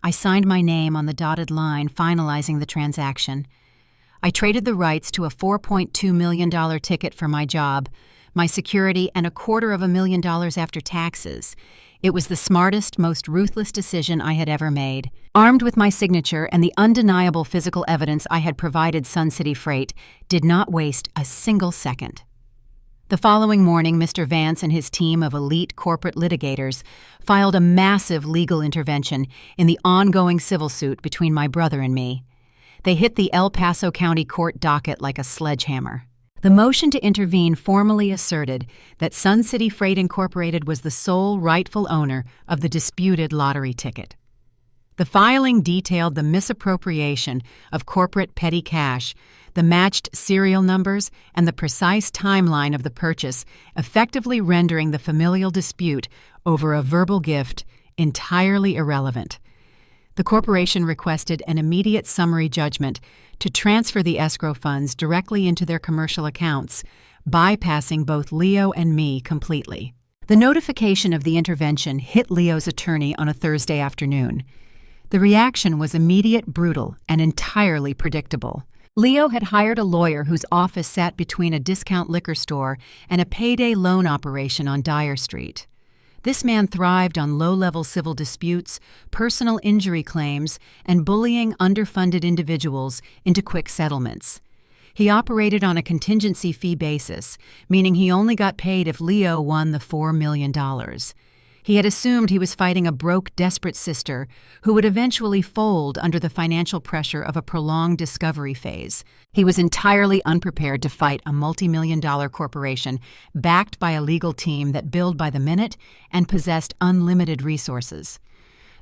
I signed my name on the dotted line, finalizing the transaction. I traded the rights to a $4.2 million ticket for my job, my security, and $250,000 after taxes, It was the smartest, most ruthless decision I had ever made. Armed with my signature and the undeniable physical evidence I had provided Sun City Freight, did not waste a single second. The following morning, Mr. Vance and his team of elite corporate litigators filed a massive legal intervention in the ongoing civil suit between my brother and me. They hit the El Paso County Court docket like a sledgehammer. The motion to intervene formally asserted that Sun City Freight Incorporated was the sole rightful owner of the disputed lottery ticket. The filing detailed the misappropriation of corporate petty cash, the matched serial numbers, and the precise timeline of the purchase, effectively rendering the familial dispute over a verbal gift entirely irrelevant. The corporation requested an immediate summary judgment to transfer the escrow funds directly into their commercial accounts, bypassing both Leo and me completely. The notification of the intervention hit Leo's attorney on a Thursday afternoon. The reaction was immediate, brutal, and entirely predictable. Leo had hired a lawyer whose office sat between a discount liquor store and a payday loan operation on Dyer Street. This man thrived on low-level civil disputes, personal injury claims, and bullying underfunded individuals into quick settlements. He operated on a contingency fee basis, meaning he only got paid if Leo won the $4 million. He had assumed he was fighting a broke, desperate sister who would eventually fold under the financial pressure of a prolonged discovery phase. He was entirely unprepared to fight a multi-million-dollar corporation backed by a legal team that billed by the minute and possessed unlimited resources.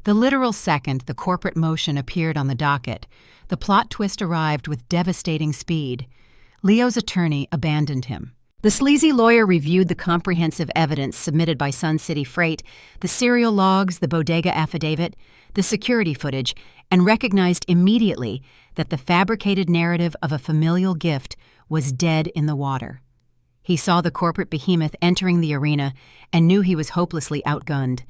The literal second the corporate motion appeared on the docket, the plot twist arrived with devastating speed. Leo's attorney abandoned him. The sleazy lawyer reviewed the comprehensive evidence submitted by Sun City Freight, the serial logs, the bodega affidavit, the security footage, and recognized immediately that the fabricated narrative of a familial gift was dead in the water. He saw the corporate behemoth entering the arena and knew he was hopelessly outgunned.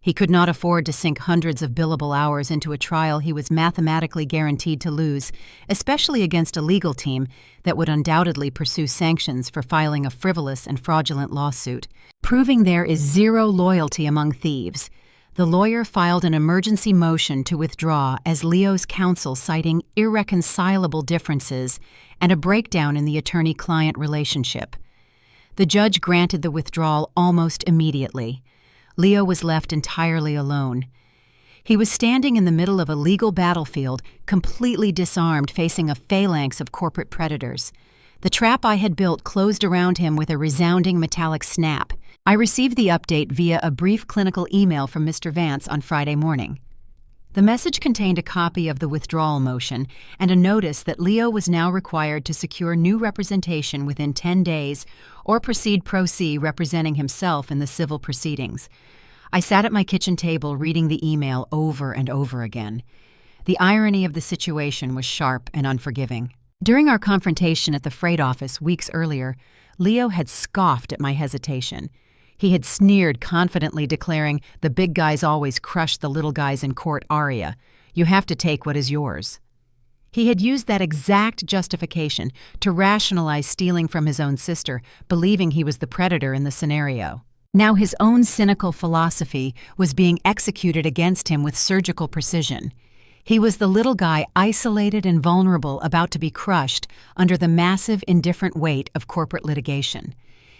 He could not afford to sink hundreds of billable hours into a trial he was mathematically guaranteed to lose, especially against a legal team that would undoubtedly pursue sanctions for filing a frivolous and fraudulent lawsuit. Proving there is zero loyalty among thieves, the lawyer filed an emergency motion to withdraw as Leo's counsel citing irreconcilable differences and a breakdown in the attorney-client relationship. The judge granted the withdrawal almost immediately. Leo was left entirely alone. He was standing in the middle of a legal battlefield, completely disarmed, facing a phalanx of corporate predators. The trap I had built closed around him with a resounding metallic snap. I received the update via a brief clinical email from Mr. Vance on Friday morning. The message contained a copy of the withdrawal motion and a notice that Leo was now required to secure new representation within 10 days or proceed pro se representing himself in the civil proceedings. I sat at my kitchen table reading the email over and over again. The irony of the situation was sharp and unforgiving. During our confrontation at the freight office weeks earlier, Leo had scoffed at my hesitation. He had sneered confidently, declaring, "The big guys always crush the little guys in court, Aria. You have to take what is yours." He had used that exact justification to rationalize stealing from his own sister, believing he was the predator in the scenario. Now his own cynical philosophy was being executed against him with surgical precision. He was the little guy isolated and vulnerable, about to be crushed under the massive, indifferent weight of corporate litigation.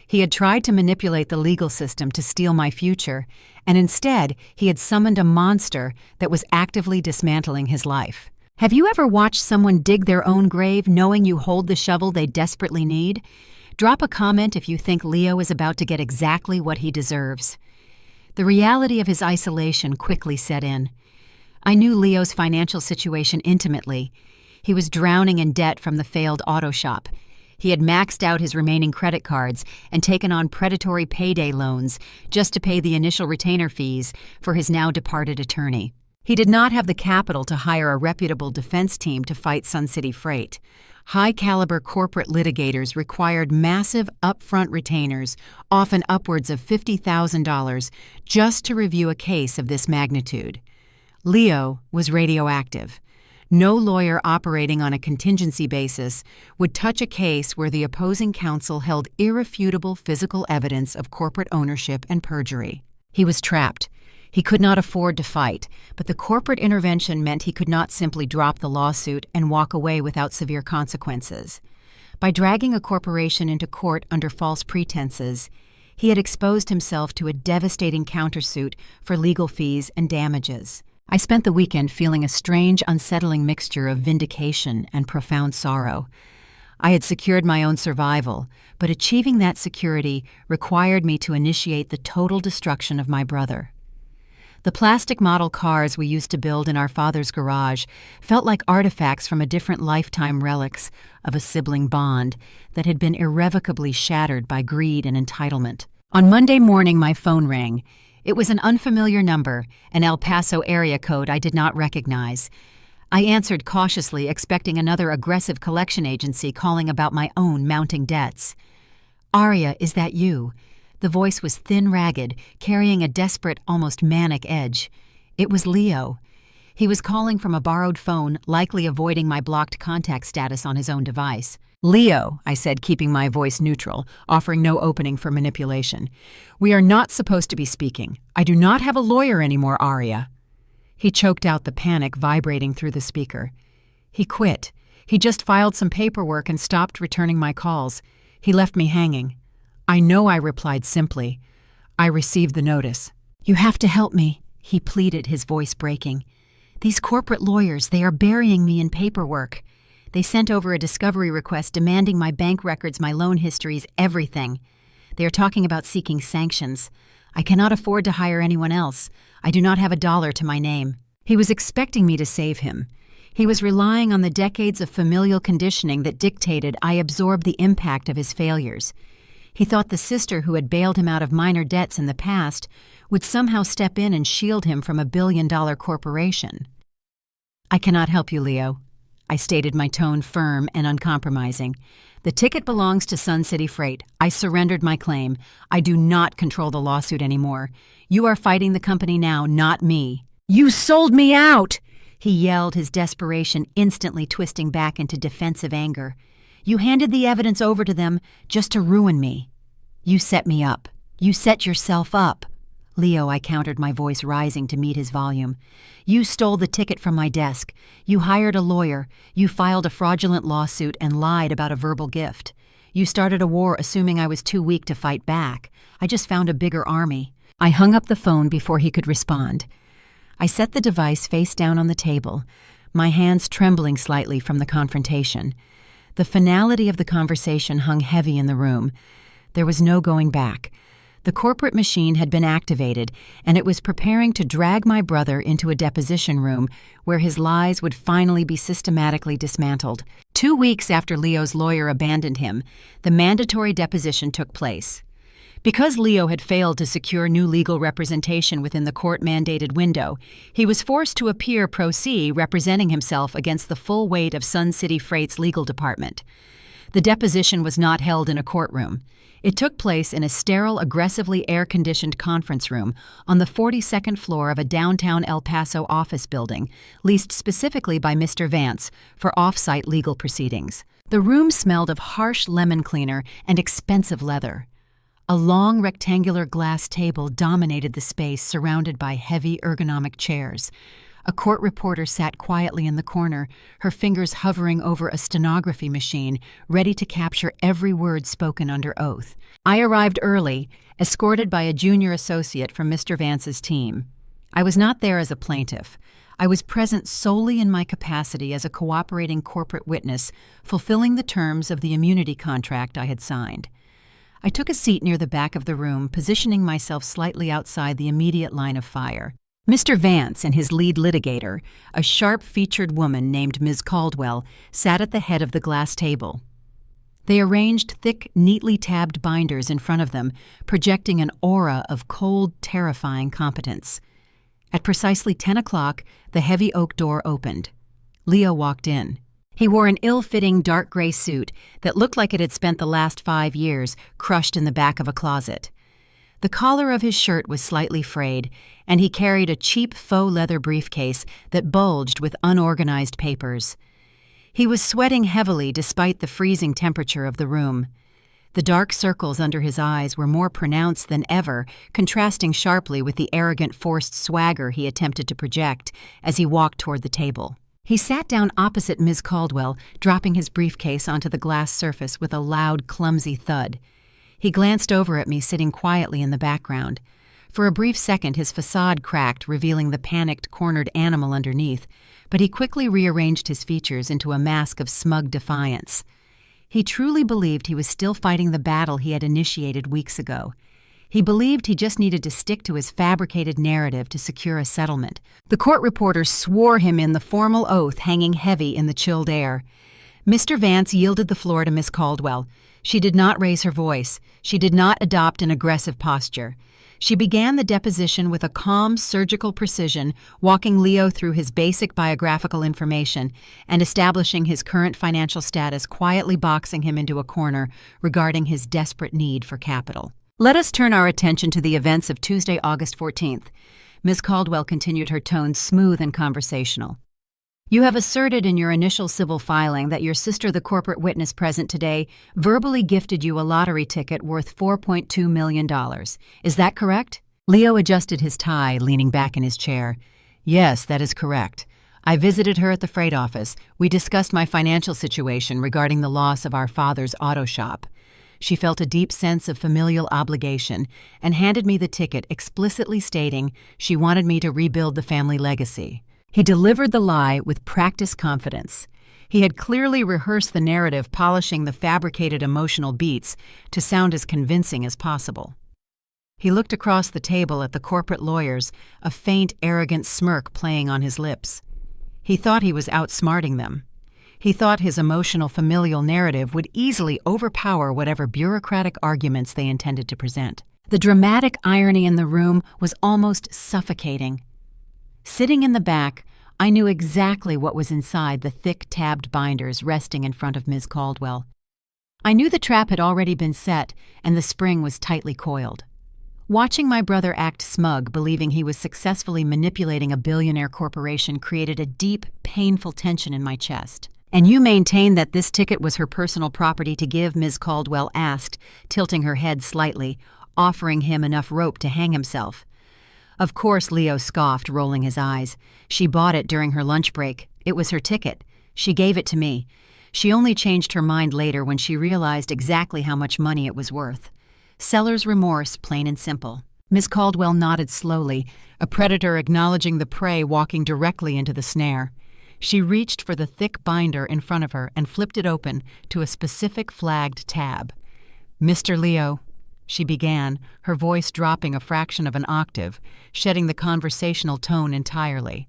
He had tried to manipulate the legal system to steal my future, and instead he had summoned a monster that was actively dismantling his life. Have you ever watched someone dig their own grave knowing you hold the shovel they desperately need? Drop a comment if you think Leo is about to get exactly what he deserves. The reality of his isolation quickly set in. I knew Leo's financial situation intimately. He was drowning in debt from the failed auto shop. He had maxed out his remaining credit cards and taken on predatory payday loans just to pay the initial retainer fees for his now-departed attorney. He did not have the capital to hire a reputable defense team to fight Sun City Freight. High-caliber corporate litigators required massive upfront retainers, often upwards of $50,000, just to review a case of this magnitude. Leo was radioactive. No lawyer operating on a contingency basis would touch a case where the opposing counsel held irrefutable physical evidence of corporate ownership and perjury. He was trapped. He could not afford to fight, but the corporate intervention meant he could not simply drop the lawsuit and walk away without severe consequences. By dragging a corporation into court under false pretenses, he had exposed himself to a devastating countersuit for legal fees and damages. I spent the weekend feeling a strange, unsettling mixture of vindication and profound sorrow. I had secured my own survival, but achieving that security required me to initiate the total destruction of my brother. The plastic model cars we used to build in our father's garage felt like artifacts from a different lifetime, relics of a sibling bond that had been irrevocably shattered by greed and entitlement. On Monday morning, my phone rang. It was an unfamiliar number, an El Paso area code I did not recognize. I answered cautiously, expecting another aggressive collection agency calling about my own mounting debts. "Aria, is that you?" The voice was thin, ragged, carrying a desperate, almost manic edge. It was Leo. He was calling from a borrowed phone, likely avoiding my blocked contact status on his own device. "Leo," I said, keeping my voice neutral, offering no opening for manipulation. "We are not supposed to be speaking. I do not have a lawyer anymore, Aria." He choked out, the panic vibrating through the speaker. He quit. He just filed some paperwork and stopped returning my calls. He left me hanging. "I know," I replied simply. "I received the notice." "You have to help me," he pleaded, his voice breaking. "These corporate lawyers, they are burying me in paperwork. They sent over a discovery request demanding my bank records, my loan histories, everything. They are talking about seeking sanctions. I cannot afford to hire anyone else. I do not have a dollar to my name." He was expecting me to save him. He was relying on the decades of familial conditioning that dictated I absorb the impact of his failures. He thought the sister who had bailed him out of minor debts in the past would somehow step in and shield him from a billion-dollar corporation. "I cannot help you, Leo." I stated, my tone firm and uncompromising. "The ticket belongs to Sun City Freight. I surrendered my claim. I do not control the lawsuit anymore. You are fighting the company now, not me." "You sold me out!" he yelled, his desperation instantly twisting back into defensive anger. "You handed the evidence over to them just to ruin me. You set me up. You set yourself up." "Leo," I countered, my voice rising to meet his volume. "You stole the ticket from my desk. You hired a lawyer. You filed a fraudulent lawsuit and lied about a verbal gift. You started a war assuming I was too weak to fight back. I just found a bigger army." I hung up the phone before he could respond. I set the device face down on the table, my hands trembling slightly from the confrontation. The finality of the conversation hung heavy in the room. There was no going back. The corporate machine had been activated, and it was preparing to drag my brother into a deposition room where his lies would finally be systematically dismantled. 2 weeks after Leo's lawyer abandoned him, the mandatory deposition took place. Because Leo had failed to secure new legal representation within the court-mandated window, he was forced to appear pro se, representing himself against the full weight of Sun City Freight's legal department. The deposition was not held in a courtroom. It took place in a sterile, aggressively air-conditioned conference room on the 42nd floor of a downtown El Paso office building, leased specifically by Mr. Vance for off-site legal proceedings. The room smelled of harsh lemon cleaner and expensive leather. A long rectangular glass table dominated the space, surrounded by heavy ergonomic chairs. A court reporter sat quietly in the corner, her fingers hovering over a stenography machine, ready to capture every word spoken under oath. I arrived early, escorted by a junior associate from Mr. Vance's team. I was not there as a plaintiff. I was present solely in my capacity as a cooperating corporate witness, fulfilling the terms of the immunity contract I had signed. I took a seat near the back of the room, positioning myself slightly outside the immediate line of fire. Mr. Vance and his lead litigator, a sharp-featured woman named Ms. Caldwell, sat at the head of the glass table. They arranged thick, neatly tabbed binders in front of them, projecting an aura of cold, terrifying competence. At precisely 10 o'clock, the heavy oak door opened. Leo walked in. He wore an ill-fitting dark gray suit that looked like it had spent the last 5 years crushed in the back of a closet. The collar of his shirt was slightly frayed, and he carried a cheap faux leather briefcase that bulged with unorganized papers. He was sweating heavily despite the freezing temperature of the room. The dark circles under his eyes were more pronounced than ever, contrasting sharply with the arrogant, forced swagger he attempted to project as he walked toward the table. He sat down opposite Ms. Caldwell, dropping his briefcase onto the glass surface with a loud, clumsy thud. He glanced over at me, sitting quietly in the background. For a brief second, his facade cracked, revealing the panicked, cornered animal underneath, but he quickly rearranged his features into a mask of smug defiance. He truly believed he was still fighting the battle he had initiated weeks ago. He believed he just needed to stick to his fabricated narrative to secure a settlement. The court reporters swore him in, the formal oath hanging heavy in the chilled air. Mr. Vance yielded the floor to Miss Caldwell. She did not raise her voice. She did not adopt an aggressive posture. She began the deposition with a calm, surgical precision, walking Leo through his basic biographical information and establishing his current financial status, quietly boxing him into a corner regarding his desperate need for capital. Let us turn our attention to the events of Tuesday, August 14th. Ms. Caldwell continued, her tone smooth and conversational. You have asserted in your initial civil filing that your sister, the corporate witness present today, verbally gifted you a lottery ticket worth $4.2 million. Is that correct? Leo adjusted his tie, leaning back in his chair. Yes, that is correct. I visited her at the freight office. We discussed my financial situation regarding the loss of our father's auto shop. She felt a deep sense of familial obligation and handed me the ticket, explicitly stating she wanted me to rebuild the family legacy. He delivered the lie with practiced confidence. He had clearly rehearsed the narrative, polishing the fabricated emotional beats to sound as convincing as possible. He looked across the table at the corporate lawyers, a faint, arrogant smirk playing on his lips. He thought he was outsmarting them. He thought his emotional familial narrative would easily overpower whatever bureaucratic arguments they intended to present. The dramatic irony in the room was almost suffocating. Sitting in the back, I knew exactly what was inside the thick tabbed binders resting in front of Ms. Caldwell. I knew the trap had already been set and the spring was tightly coiled. Watching my brother act smug, believing he was successfully manipulating a billionaire corporation, created a deep, painful tension in my chest. And you maintain that this ticket was her personal property to give? Ms. Caldwell asked, tilting her head slightly, offering him enough rope to hang himself. Of course, Leo scoffed, rolling his eyes. She bought it during her lunch break. It was her ticket. She gave it to me. She only changed her mind later when she realized exactly how much money it was worth. Seller's remorse, plain and simple. Miss Caldwell nodded slowly, a predator acknowledging the prey walking directly into the snare. She reached for the thick binder in front of her and flipped it open to a specific flagged tab. Mr. Leo, she began, her voice dropping a fraction of an octave, shedding the conversational tone entirely.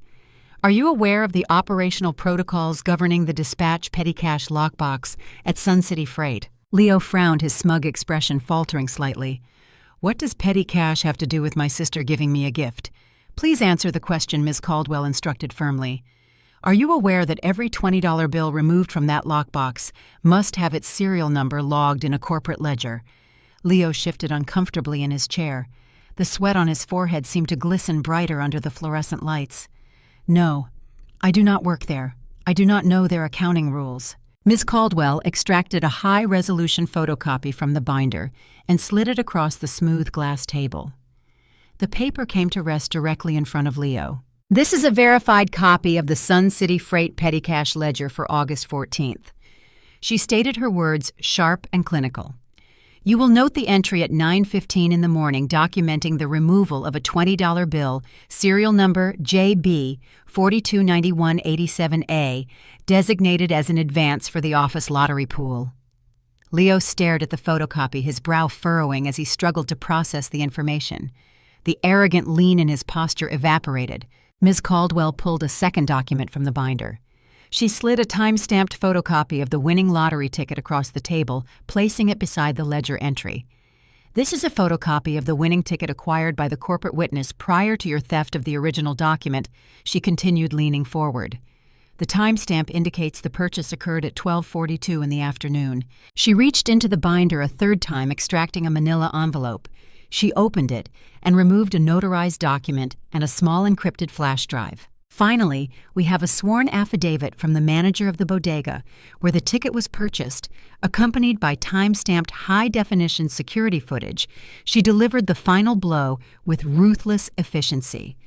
Are you aware of the operational protocols governing the dispatch petty cash lockbox at Sun City Freight? Leo frowned, his smug expression faltering slightly. What does petty cash have to do with my sister giving me a gift? Please answer the question, Ms. Caldwell instructed firmly. Are you aware that every $20 bill removed from that lockbox must have its serial number logged in a corporate ledger? Leo shifted uncomfortably in his chair. The sweat on his forehead seemed to glisten brighter under the fluorescent lights. No, I do not work there. I do not know their accounting rules. Ms. Caldwell extracted a high-resolution photocopy from the binder and slid it across the smooth glass table. The paper came to rest directly in front of Leo. This is a verified copy of the Sun City Freight petty cash ledger for August 14th. She stated her words sharp and clinical. You will note the entry at 9:15 in the morning documenting the removal of a $20 bill, serial number JB 429187A, designated as an advance for the office lottery pool. Leo stared at the photocopy, his brow furrowing as he struggled to process the information. The arrogant lean in his posture evaporated. Ms. Caldwell pulled a second document from the binder. She slid a time-stamped photocopy of the winning lottery ticket across the table, placing it beside the ledger entry. This is a photocopy of the winning ticket acquired by the corporate witness prior to your theft of the original document, she continued, leaning forward. The timestamp indicates the purchase occurred at 12:42 in the afternoon. She reached into the binder a third time, extracting a manila envelope. She opened it and removed a notarized document and a small encrypted flash drive. Finally, we have a sworn affidavit from the manager of the bodega where the ticket was purchased, accompanied by time-stamped high-definition security footage. She delivered the final blow with ruthless efficiency.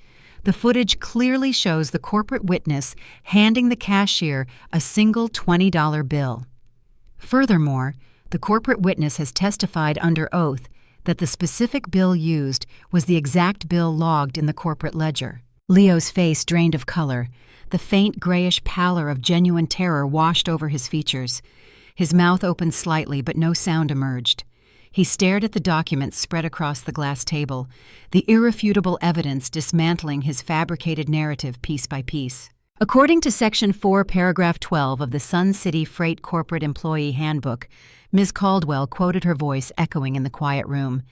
The footage clearly shows the corporate witness handing the cashier a single $20 bill. Furthermore, the corporate witness has testified under oath that the specific bill used was the exact bill logged in the corporate ledger. Leo's face drained of color. The faint grayish pallor of genuine terror washed over his features. His mouth opened slightly, but no sound emerged. He stared at the documents spread across the glass table, the irrefutable evidence dismantling his fabricated narrative piece by piece. According to Section 4, Paragraph 12 of the Sun City Freight Corporate Employee Handbook, Ms. Caldwell quoted her voice echoing in the quiet room.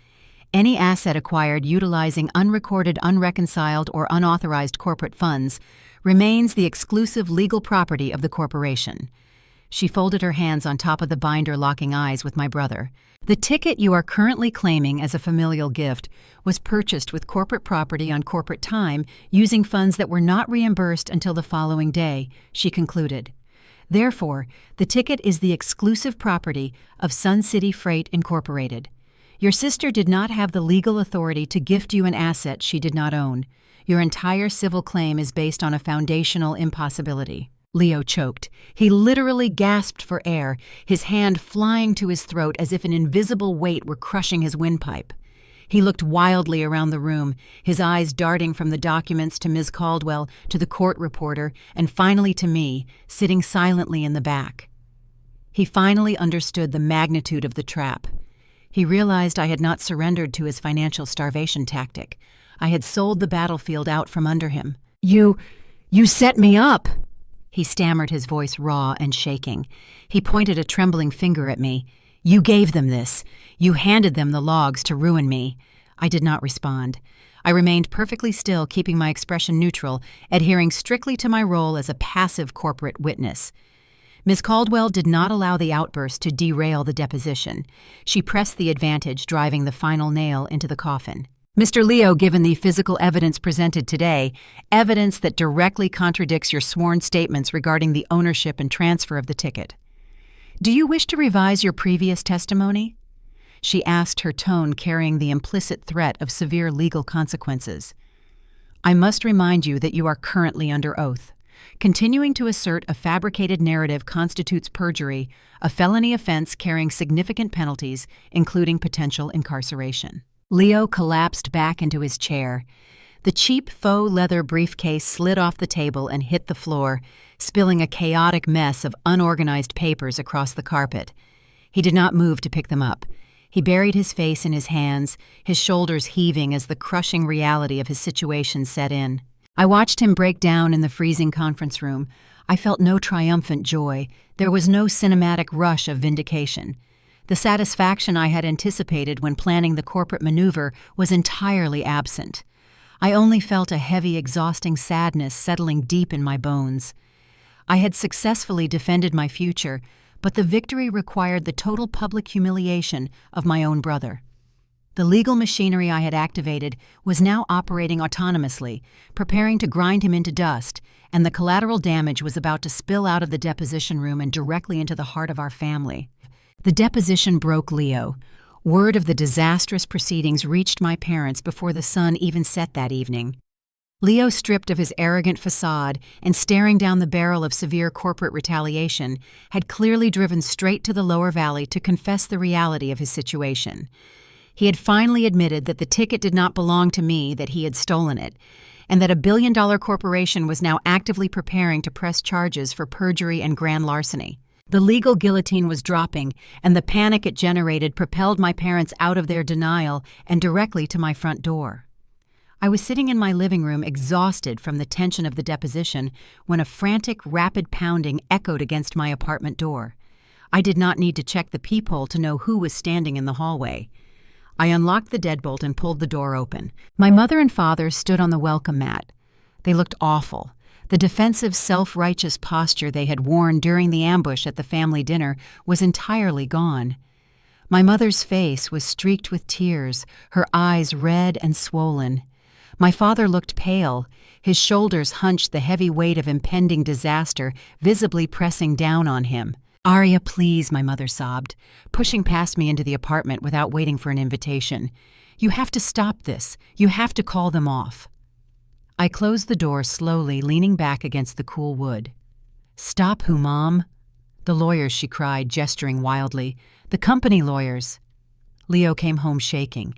Any asset acquired utilizing unrecorded, unreconciled, or unauthorized corporate funds remains the exclusive legal property of the corporation. She folded her hands on top of the binder, locking eyes with my brother. The ticket you are currently claiming as a familial gift was purchased with corporate property on corporate time using funds that were not reimbursed until the following day, she concluded. Therefore, the ticket is the exclusive property of Sun City Freight Incorporated. Your sister did not have the legal authority to gift you an asset she did not own. Your entire civil claim is based on a foundational impossibility. Leo choked. He literally gasped for air, his hand flying to his throat as if an invisible weight were crushing his windpipe. He looked wildly around the room, his eyes darting from the documents to Ms. Caldwell, to the court reporter, and finally to me, sitting silently in the back. He finally understood the magnitude of the trap. He realized I had not surrendered to his financial starvation tactic. I had sold the battlefield out from under him. You set me up!" He stammered, his voice raw and shaking. He pointed a trembling finger at me. "You gave them this. You handed them the logs to ruin me." I did not respond. I remained perfectly still, keeping my expression neutral, adhering strictly to my role as a passive corporate witness. Ms. Caldwell did not allow the outburst to derail the deposition. She pressed the advantage, driving the final nail into the coffin. "Mr. Leo, given the physical evidence presented today, evidence that directly contradicts your sworn statements regarding the ownership and transfer of the ticket, do you wish to revise your previous testimony?" She asked, her tone carrying the implicit threat of severe legal consequences. "I must remind you that you are currently under oath. Continuing to assert a fabricated narrative constitutes perjury, a felony offense carrying significant penalties, including potential incarceration." Leo collapsed back into his chair. The cheap faux leather briefcase slid off the table and hit the floor, spilling a chaotic mess of unorganized papers across the carpet. He did not move to pick them up. He buried his face in his hands, his shoulders heaving as the crushing reality of his situation set in. I watched him break down in the freezing conference room. I felt no triumphant joy. There was no cinematic rush of vindication. The satisfaction I had anticipated when planning the corporate maneuver was entirely absent. I only felt a heavy, exhausting sadness settling deep in my bones. I had successfully defended my future, but the victory required the total public humiliation of my own brother. The legal machinery I had activated was now operating autonomously, preparing to grind him into dust, and the collateral damage was about to spill out of the deposition room and directly into the heart of our family. The deposition broke Leo. Word of the disastrous proceedings reached my parents before the sun even set that evening. Leo, stripped of his arrogant facade and staring down the barrel of severe corporate retaliation, had clearly driven straight to the lower valley to confess the reality of his situation. He had finally admitted that the ticket did not belong to me, that he had stolen it, and that a billion-dollar corporation was now actively preparing to press charges for perjury and grand larceny. The legal guillotine was dropping, and the panic it generated propelled my parents out of their denial and directly to my front door. I was sitting in my living room, exhausted from the tension of the deposition, when a frantic, rapid pounding echoed against my apartment door. I did not need to check the peephole to know who was standing in the hallway. I unlocked the deadbolt and pulled the door open. My mother and father stood on the welcome mat. They looked awful. The defensive, self-righteous posture they had worn during the ambush at the family dinner was entirely gone. My mother's face was streaked with tears, her eyes red and swollen. My father looked pale. His shoulders hunched, the heavy weight of impending disaster visibly pressing down on him. "Aria, please," my mother sobbed, pushing past me into the apartment without waiting for an invitation. "You have to stop this. You have to call them off." I closed the door slowly, leaning back against the cool wood. "Stop who, Mom?" "The lawyers," she cried, gesturing wildly. "The company lawyers." Leo came home shaking.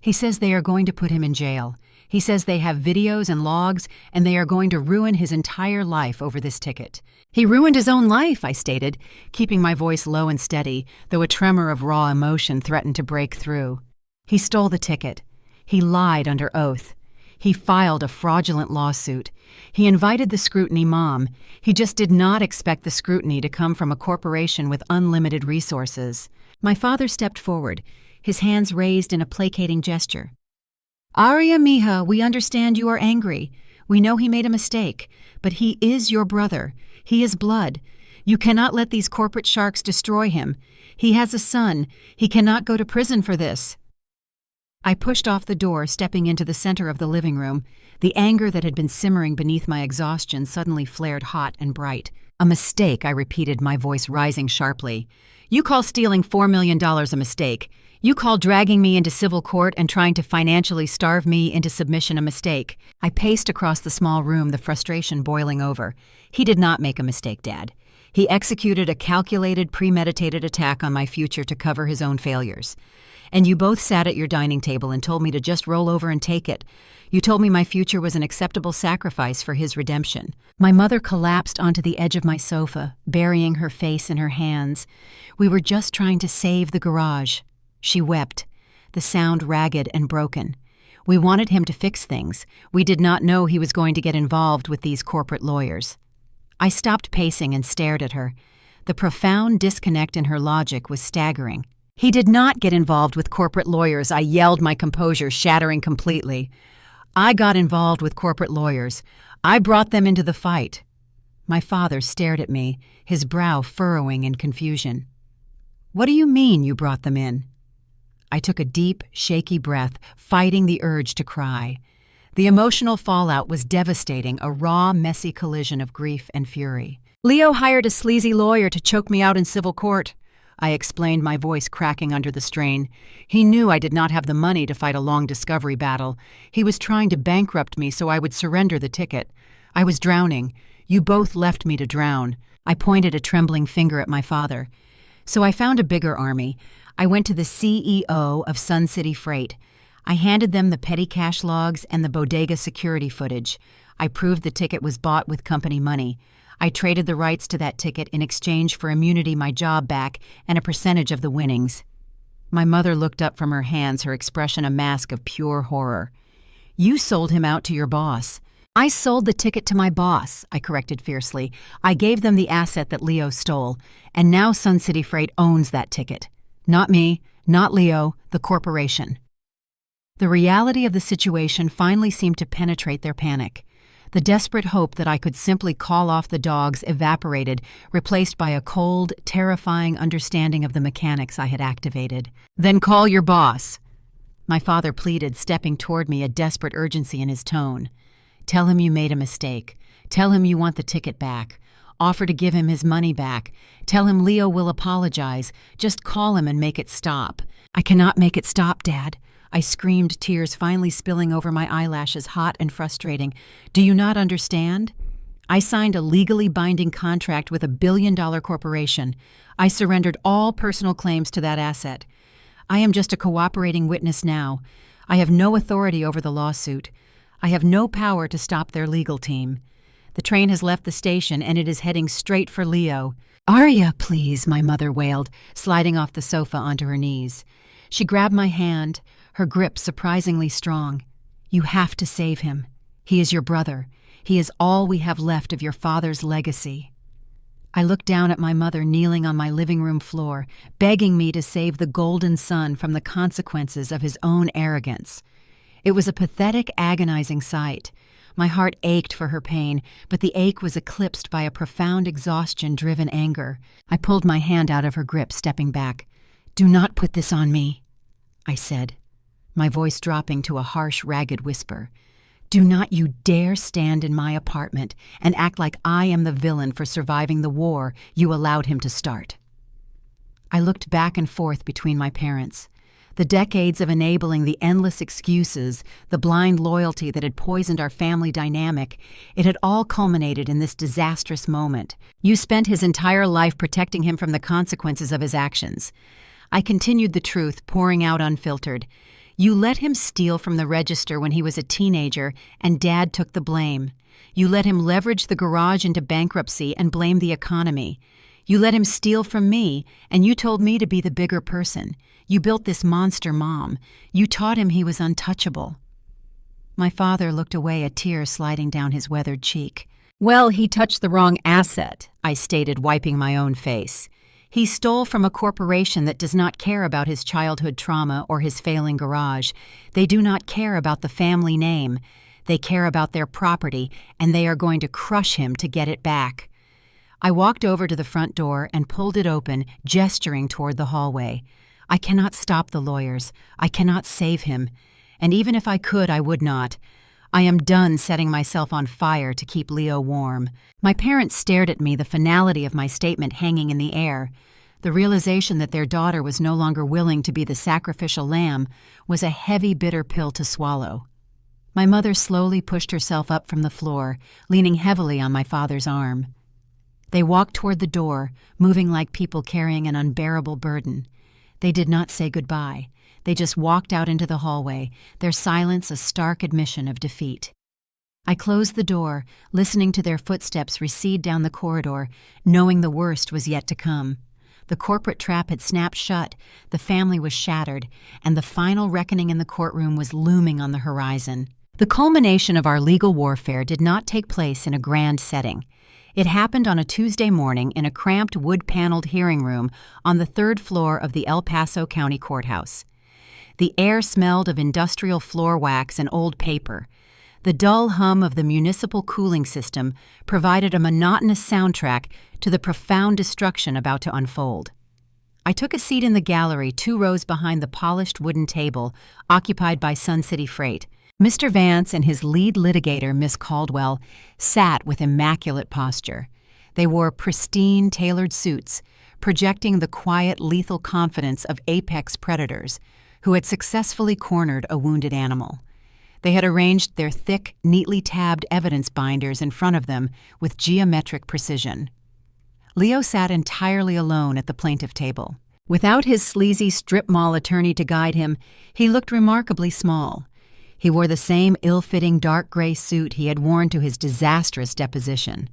He says they are going to put him in jail. He says they have videos and logs, and they are going to ruin his entire life over this ticket. "He ruined his own life," I stated, keeping my voice low and steady, though a tremor of raw emotion threatened to break through. "He stole the ticket. He lied under oath. He filed a fraudulent lawsuit. He invited the scrutiny, Mom. He just did not expect the scrutiny to come from a corporation with unlimited resources." My father stepped forward, his hands raised in a placating gesture. "Aria, mija, we understand you are angry. We know he made a mistake, but he is your brother. He is blood. You cannot let these corporate sharks destroy him. He has a son. He cannot go to prison for this." I pushed off the door, stepping into the center of the living room. The anger that had been simmering beneath my exhaustion suddenly flared hot and bright. "A mistake," I repeated, my voice rising sharply. "You call stealing $4 million a mistake. You call dragging me into civil court and trying to financially starve me into submission a mistake." I paced across the small room, the frustration boiling over. "He did not make a mistake, Dad. He executed a calculated, premeditated attack on my future to cover his own failures. And you both sat at your dining table and told me to just roll over and take it. You told me my future was an acceptable sacrifice for his redemption." My mother collapsed onto the edge of my sofa, burying her face in her hands. "We were just trying to save the garage." She wept, the sound ragged and broken. "We wanted him to fix things. We did not know he was going to get involved with these corporate lawyers." I stopped pacing and stared at her. The profound disconnect in her logic was staggering. "He did not get involved with corporate lawyers," I yelled, my composure shattering completely. "I got involved with corporate lawyers. I brought them into the fight." My father stared at me, his brow furrowing in confusion. "What do you mean you brought them in?" I took a deep, shaky breath, fighting the urge to cry. The emotional fallout was devastating, a raw, messy collision of grief and fury. "Leo hired a sleazy lawyer to choke me out in civil court," I explained, my voice cracking under the strain. "He knew I did not have the money to fight a long discovery battle. He was trying to bankrupt me so I would surrender the ticket. I was drowning. You both left me to drown." I pointed a trembling finger at my father. "So I found a bigger army. I went to the CEO of Sun City Freight. I handed them the petty cash logs and the bodega security footage. I proved the ticket was bought with company money. I traded the rights to that ticket in exchange for immunity, my job back, and a percentage of the winnings." My mother looked up from her hands, her expression a mask of pure horror. "You sold him out to your boss." "I sold the ticket to my boss," I corrected fiercely. "I gave them the asset that Leo stole, and now Sun City Freight owns that ticket. Not me, not Leo, the corporation." The reality of the situation finally seemed to penetrate their panic. The desperate hope that I could simply call off the dogs evaporated, replaced by a cold, terrifying understanding of the mechanics I had activated. "Then call your boss," my father pleaded, stepping toward me, a desperate urgency in his tone. "Tell him you made a mistake. Tell him you want the ticket back. Offer to give him his money back. Tell him Leo will apologize. Just call him and make it stop." "I cannot make it stop, Dad," I screamed, tears finally spilling over my eyelashes, hot and frustrating. "Do you not understand? I signed a legally binding contract with a billion-dollar corporation. I surrendered all personal claims to that asset. I am just a cooperating witness now. I have no authority over the lawsuit. I have no power to stop their legal team. The train has left the station, and it is heading straight for Leo." "Aria, please," my mother wailed, sliding off the sofa onto her knees. She grabbed my hand, her grip surprisingly strong. "You have to save him. He is your brother. He is all we have left of your father's legacy." I looked down at my mother kneeling on my living room floor, begging me to save the golden son from the consequences of his own arrogance. It was a pathetic, agonizing sight. My heart ached for her pain, but the ache was eclipsed by a profound exhaustion-driven anger. I pulled my hand out of her grip, stepping back. "Do not put this on me," I said, my voice dropping to a harsh, ragged whisper. Do not you dare stand in my apartment and act like I am the villain for surviving the war you allowed him to start." I looked back and forth between my parents. The decades of enabling the endless excuses, the blind loyalty that had poisoned our family dynamic, it had all culminated in this disastrous moment. "You spent his entire life protecting him from the consequences of his actions." I continued the truth, pouring out unfiltered. "You let him steal from the register when he was a teenager, and Dad took the blame. You let him leverage the garage into bankruptcy and blame the economy. You let him steal from me, and you told me to be the bigger person. You built this monster mom. You taught him he was untouchable." My father looked away, a tear sliding down his weathered cheek. "Well, he touched the wrong asset," I stated, wiping my own face. "He stole from a corporation that does not care about his childhood trauma or his failing garage. They do not care about the family name. They care about their property, and they are going to crush him to get it back." I walked over to the front door and pulled it open, gesturing toward the hallway. I cannot stop the lawyers. I cannot save him. And even if I could, I would not. I am done setting myself on fire to keep Leo warm. My parents stared at me, the finality of my statement hanging in the air. The realization that their daughter was no longer willing to be the sacrificial lamb was a heavy, bitter pill to swallow. My mother slowly pushed herself up from the floor, leaning heavily on my father's arm. They walked toward the door, moving like people carrying an unbearable burden. They did not say goodbye. They just walked out into the hallway, their silence a stark admission of defeat. I closed the door, listening to their footsteps recede down the corridor, knowing the worst was yet to come. The corporate trap had snapped shut, the family was shattered, and the final reckoning in the courtroom was looming on the horizon. The culmination of our legal warfare did not take place in a grand setting. It happened on a Tuesday morning in a cramped wood-paneled hearing room on the 3rd floor of the El Paso County Courthouse. The air smelled of industrial floor wax and old paper. The dull hum of the municipal cooling system provided a monotonous soundtrack to the profound destruction about to unfold. I took a seat in the gallery 2 rows behind the polished wooden table occupied by Sun City Freight. Mr. Vance and his lead litigator, Miss Caldwell, sat with immaculate posture. They wore pristine, tailored suits, projecting the quiet, lethal confidence of apex predators who had successfully cornered a wounded animal. They had arranged their thick, neatly tabbed evidence binders in front of them with geometric precision. Leo sat entirely alone at the plaintiff table. Without his sleazy strip mall attorney to guide him, he looked remarkably small. He wore the same ill-fitting dark gray suit he had worn to his disastrous deposition.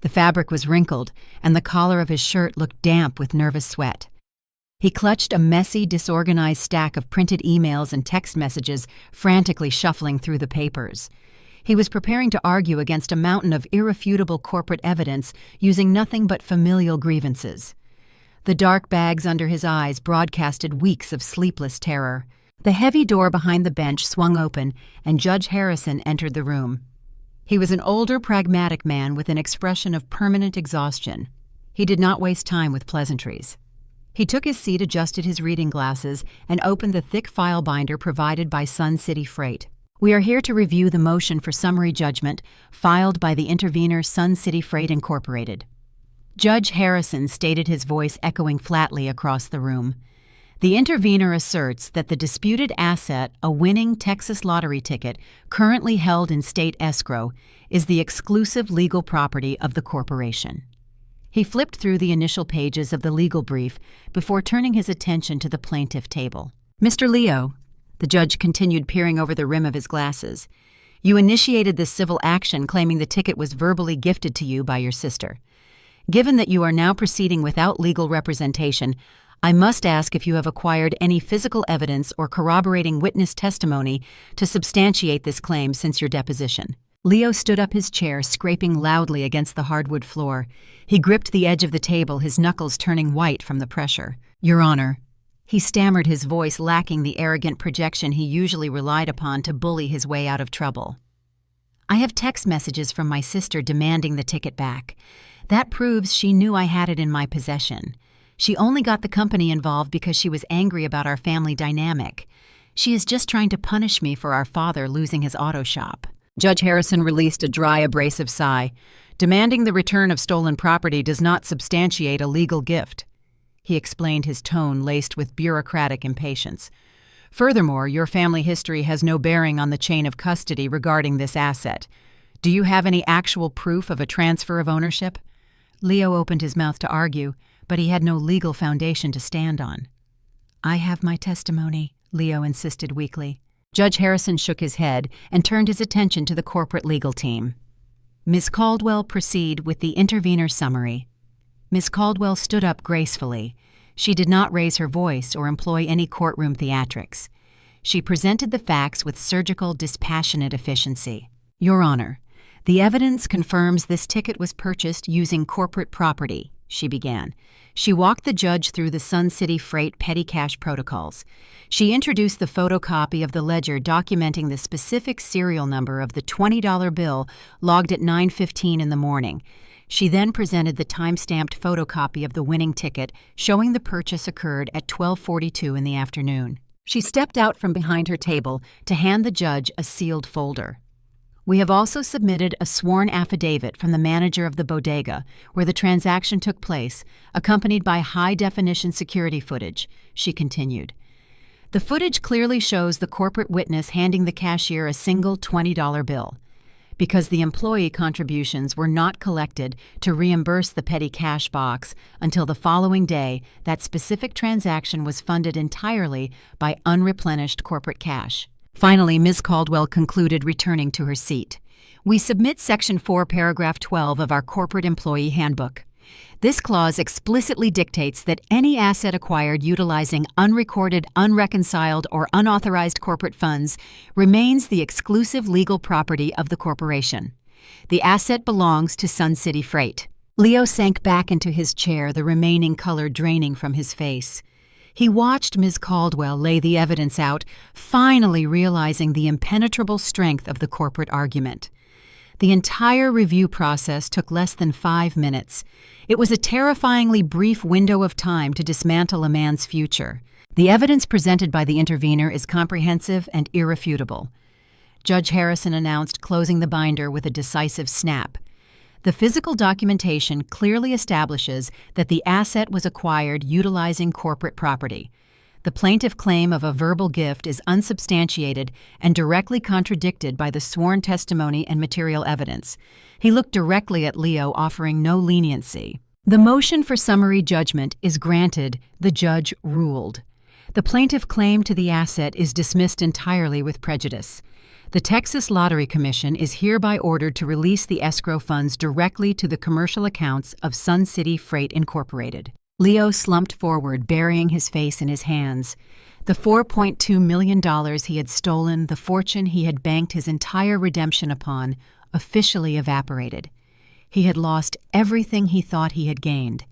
The fabric was wrinkled, and the collar of his shirt looked damp with nervous sweat. He clutched a messy, disorganized stack of printed emails and text messages, frantically shuffling through the papers. He was preparing to argue against a mountain of irrefutable corporate evidence using nothing but familial grievances. The dark bags under his eyes broadcasted weeks of sleepless terror. The heavy door behind the bench swung open, and Judge Harrison entered the room. He was an older, pragmatic man with an expression of permanent exhaustion. He did not waste time with pleasantries. He took his seat, adjusted his reading glasses, and opened the thick file binder provided by Sun City Freight. "We are here to review the motion for summary judgment filed by the intervener Sun City Freight Incorporated." Judge Harrison stated, his voice echoing flatly across the room. "The intervener asserts that the disputed asset, a winning Texas lottery ticket currently held in state escrow, is the exclusive legal property of the corporation." He flipped through the initial pages of the legal brief before turning his attention to the plaintiff table. "Mr. Leo," the judge continued, peering over the rim of his glasses, "you initiated this civil action claiming the ticket was verbally gifted to you by your sister. Given that you are now proceeding without legal representation, I must ask if you have acquired any physical evidence or corroborating witness testimony to substantiate this claim since your deposition." Leo stood up his chair, scraping loudly against the hardwood floor. He gripped the edge of the table, his knuckles turning white from the pressure. "Your Honor," he stammered, his voice lacking the arrogant projection he usually relied upon to bully his way out of trouble. "I have text messages from my sister demanding the ticket back. That proves she knew I had it in my possession. She only got the company involved because she was angry about our family dynamic. She is just trying to punish me for our father losing his auto shop." Judge Harrison released a dry, abrasive sigh. Demanding the return of stolen property does not substantiate a legal gift. He explained, his tone laced with bureaucratic impatience. Furthermore, your family history has no bearing on the chain of custody regarding this asset. Do you have any actual proof of a transfer of ownership? Leo opened his mouth to argue, but he had no legal foundation to stand on. I have my testimony, Leo insisted weakly. Judge Harrison shook his head and turned his attention to the corporate legal team. Ms. Caldwell, proceed with the intervener summary. Ms. Caldwell stood up gracefully. She did not raise her voice or employ any courtroom theatrics. She presented the facts with surgical, dispassionate efficiency. Your Honor, the evidence confirms this ticket was purchased using corporate property, she began. She walked the judge through the Sun City Freight petty cash protocols. She introduced the photocopy of the ledger documenting the specific serial number of the $20 bill logged at 9:15 in the morning. She then presented the time-stamped photocopy of the winning ticket showing the purchase occurred at 12:42 in the afternoon. She stepped out from behind her table to hand the judge a sealed folder. We have also submitted a sworn affidavit from the manager of the bodega where the transaction took place, accompanied by high-definition security footage, she continued. The footage clearly shows the corporate witness handing the cashier a single $20 bill. Because the employee contributions were not collected to reimburse the petty cash box until the following day, that specific transaction was funded entirely by unreplenished corporate cash. Finally, Ms. Caldwell concluded, returning to her seat. We submit Section 4, Paragraph 12 of our Corporate Employee Handbook. This clause explicitly dictates that any asset acquired utilizing unrecorded, unreconciled, or unauthorized corporate funds remains the exclusive legal property of the corporation. The asset belongs to Sun City Freight. Leo sank back into his chair, the remaining color draining from his face. He watched Ms. Caldwell lay the evidence out, finally realizing the impenetrable strength of the corporate argument. The entire review process took less than 5 minutes. It was a terrifyingly brief window of time to dismantle a man's future. The evidence presented by the intervener is comprehensive and irrefutable. Judge Harrison announced, closing the binder with a decisive snap. The physical documentation clearly establishes that the asset was acquired utilizing corporate property. The plaintiff's claim of a verbal gift is unsubstantiated and directly contradicted by the sworn testimony and material evidence. He looked directly at Leo, offering no leniency. The motion for summary judgment is granted, the judge ruled. The plaintiff's claim to the asset is dismissed entirely with prejudice. The Texas Lottery Commission is hereby ordered to release the escrow funds directly to the commercial accounts of Sun City Freight Incorporated. Leo slumped forward, burying his face in his hands. The $4.2 million he had stolen, the fortune he had banked his entire redemption upon, officially evaporated. He had lost everything he thought he had gained.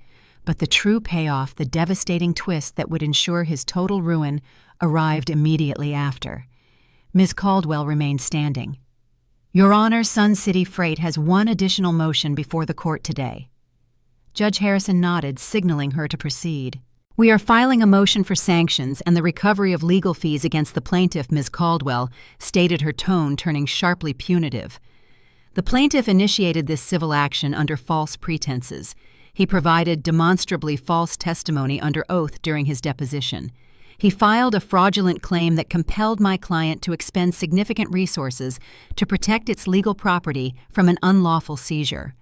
But the true payoff, the devastating twist that would ensure his total ruin, arrived immediately after. Ms. Caldwell remained standing. Your Honor, Sun City Freight has one additional motion before the court today. Judge Harrison nodded, signaling her to proceed. We are filing a motion for sanctions and the recovery of legal fees against the plaintiff, Ms. Caldwell, stated, her tone turning sharply punitive. The plaintiff initiated this civil action under false pretenses. He provided demonstrably false testimony under oath during his deposition. He filed a fraudulent claim that compelled my client to expend significant resources to protect its legal property from an unlawful seizure.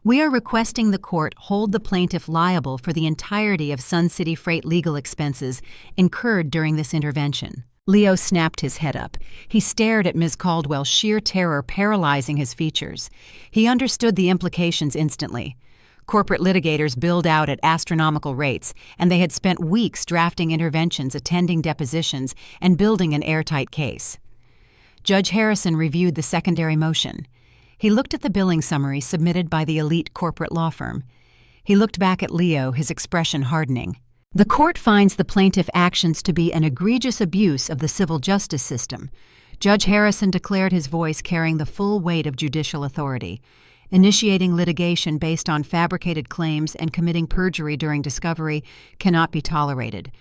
We are requesting the court hold the plaintiff liable for the entirety of Sun City Freight legal expenses incurred during this intervention. Leo snapped his head up. He stared at Ms. Caldwell, sheer terror paralyzing his features. He understood the implications instantly. Corporate litigators billed out at astronomical rates, and they had spent weeks drafting interventions, attending depositions, and building an airtight case. Judge Harrison reviewed the secondary motion. He looked at the billing summary submitted by the elite corporate law firm. He looked back at Leo, his expression hardening. The court finds the plaintiff's actions to be an egregious abuse of the civil justice system. Judge Harrison declared, his voice carrying the full weight of judicial authority. Initiating litigation based on fabricated claims and committing perjury during discovery cannot be tolerated.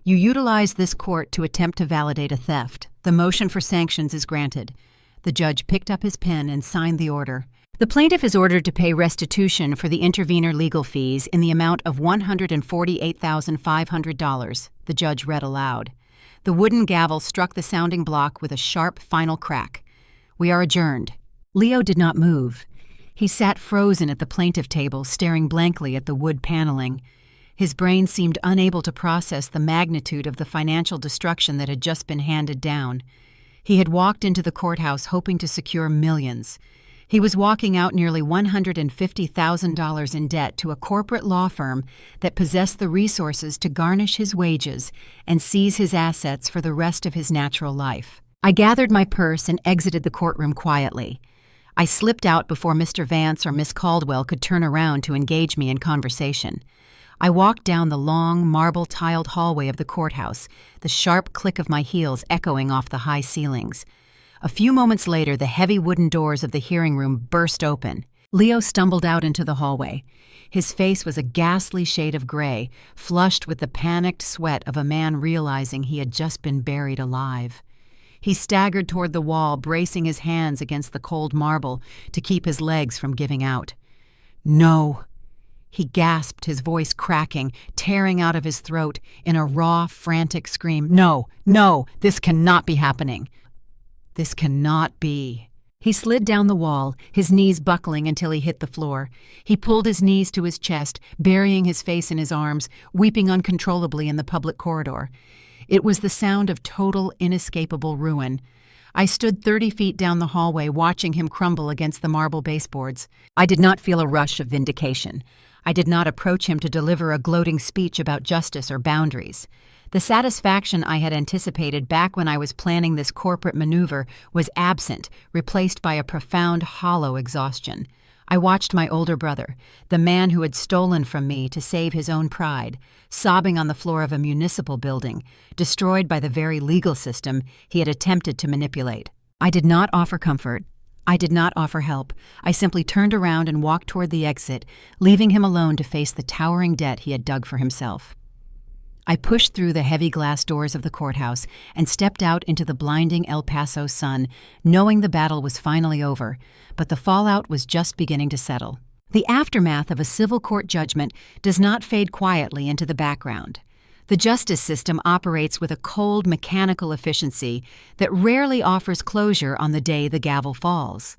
You utilize this court to attempt to validate a theft. The motion for sanctions is granted. The judge picked up his pen and signed the order. The plaintiff is ordered to pay restitution for the intervenor legal fees in the amount of $148,500, the judge read aloud. The wooden gavel struck the sounding block with a sharp final crack. We are adjourned. Leo did not move. He sat frozen at the plaintiff table, staring blankly at the wood paneling. His brain seemed unable to process the magnitude of the financial destruction that had just been handed down. He had walked into the courthouse hoping to secure millions. He was walking out nearly $150,000 in debt to a corporate law firm that possessed the resources to garnish his wages and seize his assets for the rest of his natural life. I gathered my purse and exited the courtroom quietly. I slipped out before Mr. Vance or Miss Caldwell could turn around to engage me in conversation. I walked down the long, marble-tiled hallway of the courthouse, the sharp click of my heels echoing off the high ceilings. A few moments later, the heavy wooden doors of the hearing room burst open. Leo stumbled out into the hallway. His face was a ghastly shade of gray, flushed with the panicked sweat of a man realizing he had just been buried alive. He staggered toward the wall, bracing his hands against the cold marble to keep his legs from giving out. "No!" He gasped, his voice cracking, tearing out of his throat in a raw, frantic scream. "No! No! This cannot be happening! This cannot be!" He slid down the wall, his knees buckling until he hit the floor. He pulled his knees to his chest, burying his face in his arms, weeping uncontrollably in the public corridor. It was the sound of total, inescapable ruin. I stood 30 feet down the hallway, watching him crumble against the marble baseboards. I did not feel a rush of vindication. I did not approach him to deliver a gloating speech about justice or boundaries. The satisfaction I had anticipated back when I was planning this corporate maneuver was absent, replaced by a profound, hollow exhaustion. I watched my older brother, the man who had stolen from me to save his own pride, sobbing on the floor of a municipal building, destroyed by the very legal system he had attempted to manipulate. I did not offer comfort. I did not offer help. I simply turned around and walked toward the exit, leaving him alone to face the towering debt he had dug for himself. I pushed through the heavy glass doors of the courthouse and stepped out into the blinding El Paso sun, knowing the battle was finally over, but the fallout was just beginning to settle. The aftermath of a civil court judgment does not fade quietly into the background. The justice system operates with a cold, mechanical efficiency that rarely offers closure on the day the gavel falls.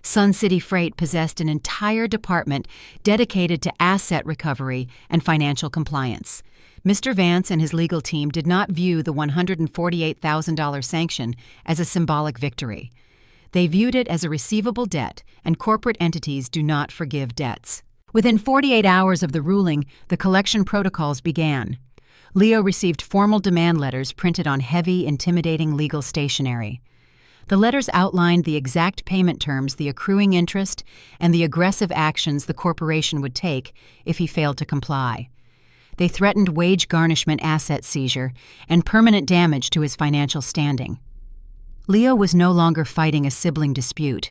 Sun City Freight possessed an entire department dedicated to asset recovery and financial compliance. Mr. Vance and his legal team did not view the $148,000 sanction as a symbolic victory. They viewed it as a receivable debt, and corporate entities do not forgive debts. Within 48 hours of the ruling, the collection protocols began. Leo received formal demand letters printed on heavy, intimidating legal stationery. The letters outlined the exact payment terms, the accruing interest, and the aggressive actions the corporation would take if he failed to comply. They threatened wage garnishment, asset seizure, and permanent damage to his financial standing. Leo was no longer fighting a sibling dispute.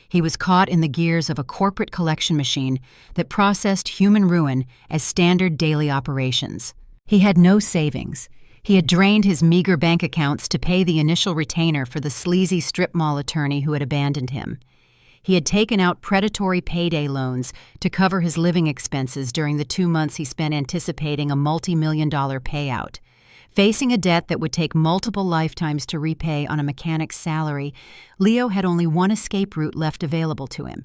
He was caught in the gears of a corporate collection machine that processed human ruin as standard daily operations. He had no savings. He had drained his meager bank accounts to pay the initial retainer for the sleazy strip mall attorney who had abandoned him. He had taken out predatory payday loans to cover his living expenses during the 2 months he spent anticipating a multi-million-dollar payout. Facing a debt that would take multiple lifetimes to repay on a mechanic's salary, Leo had only one escape route left available to him.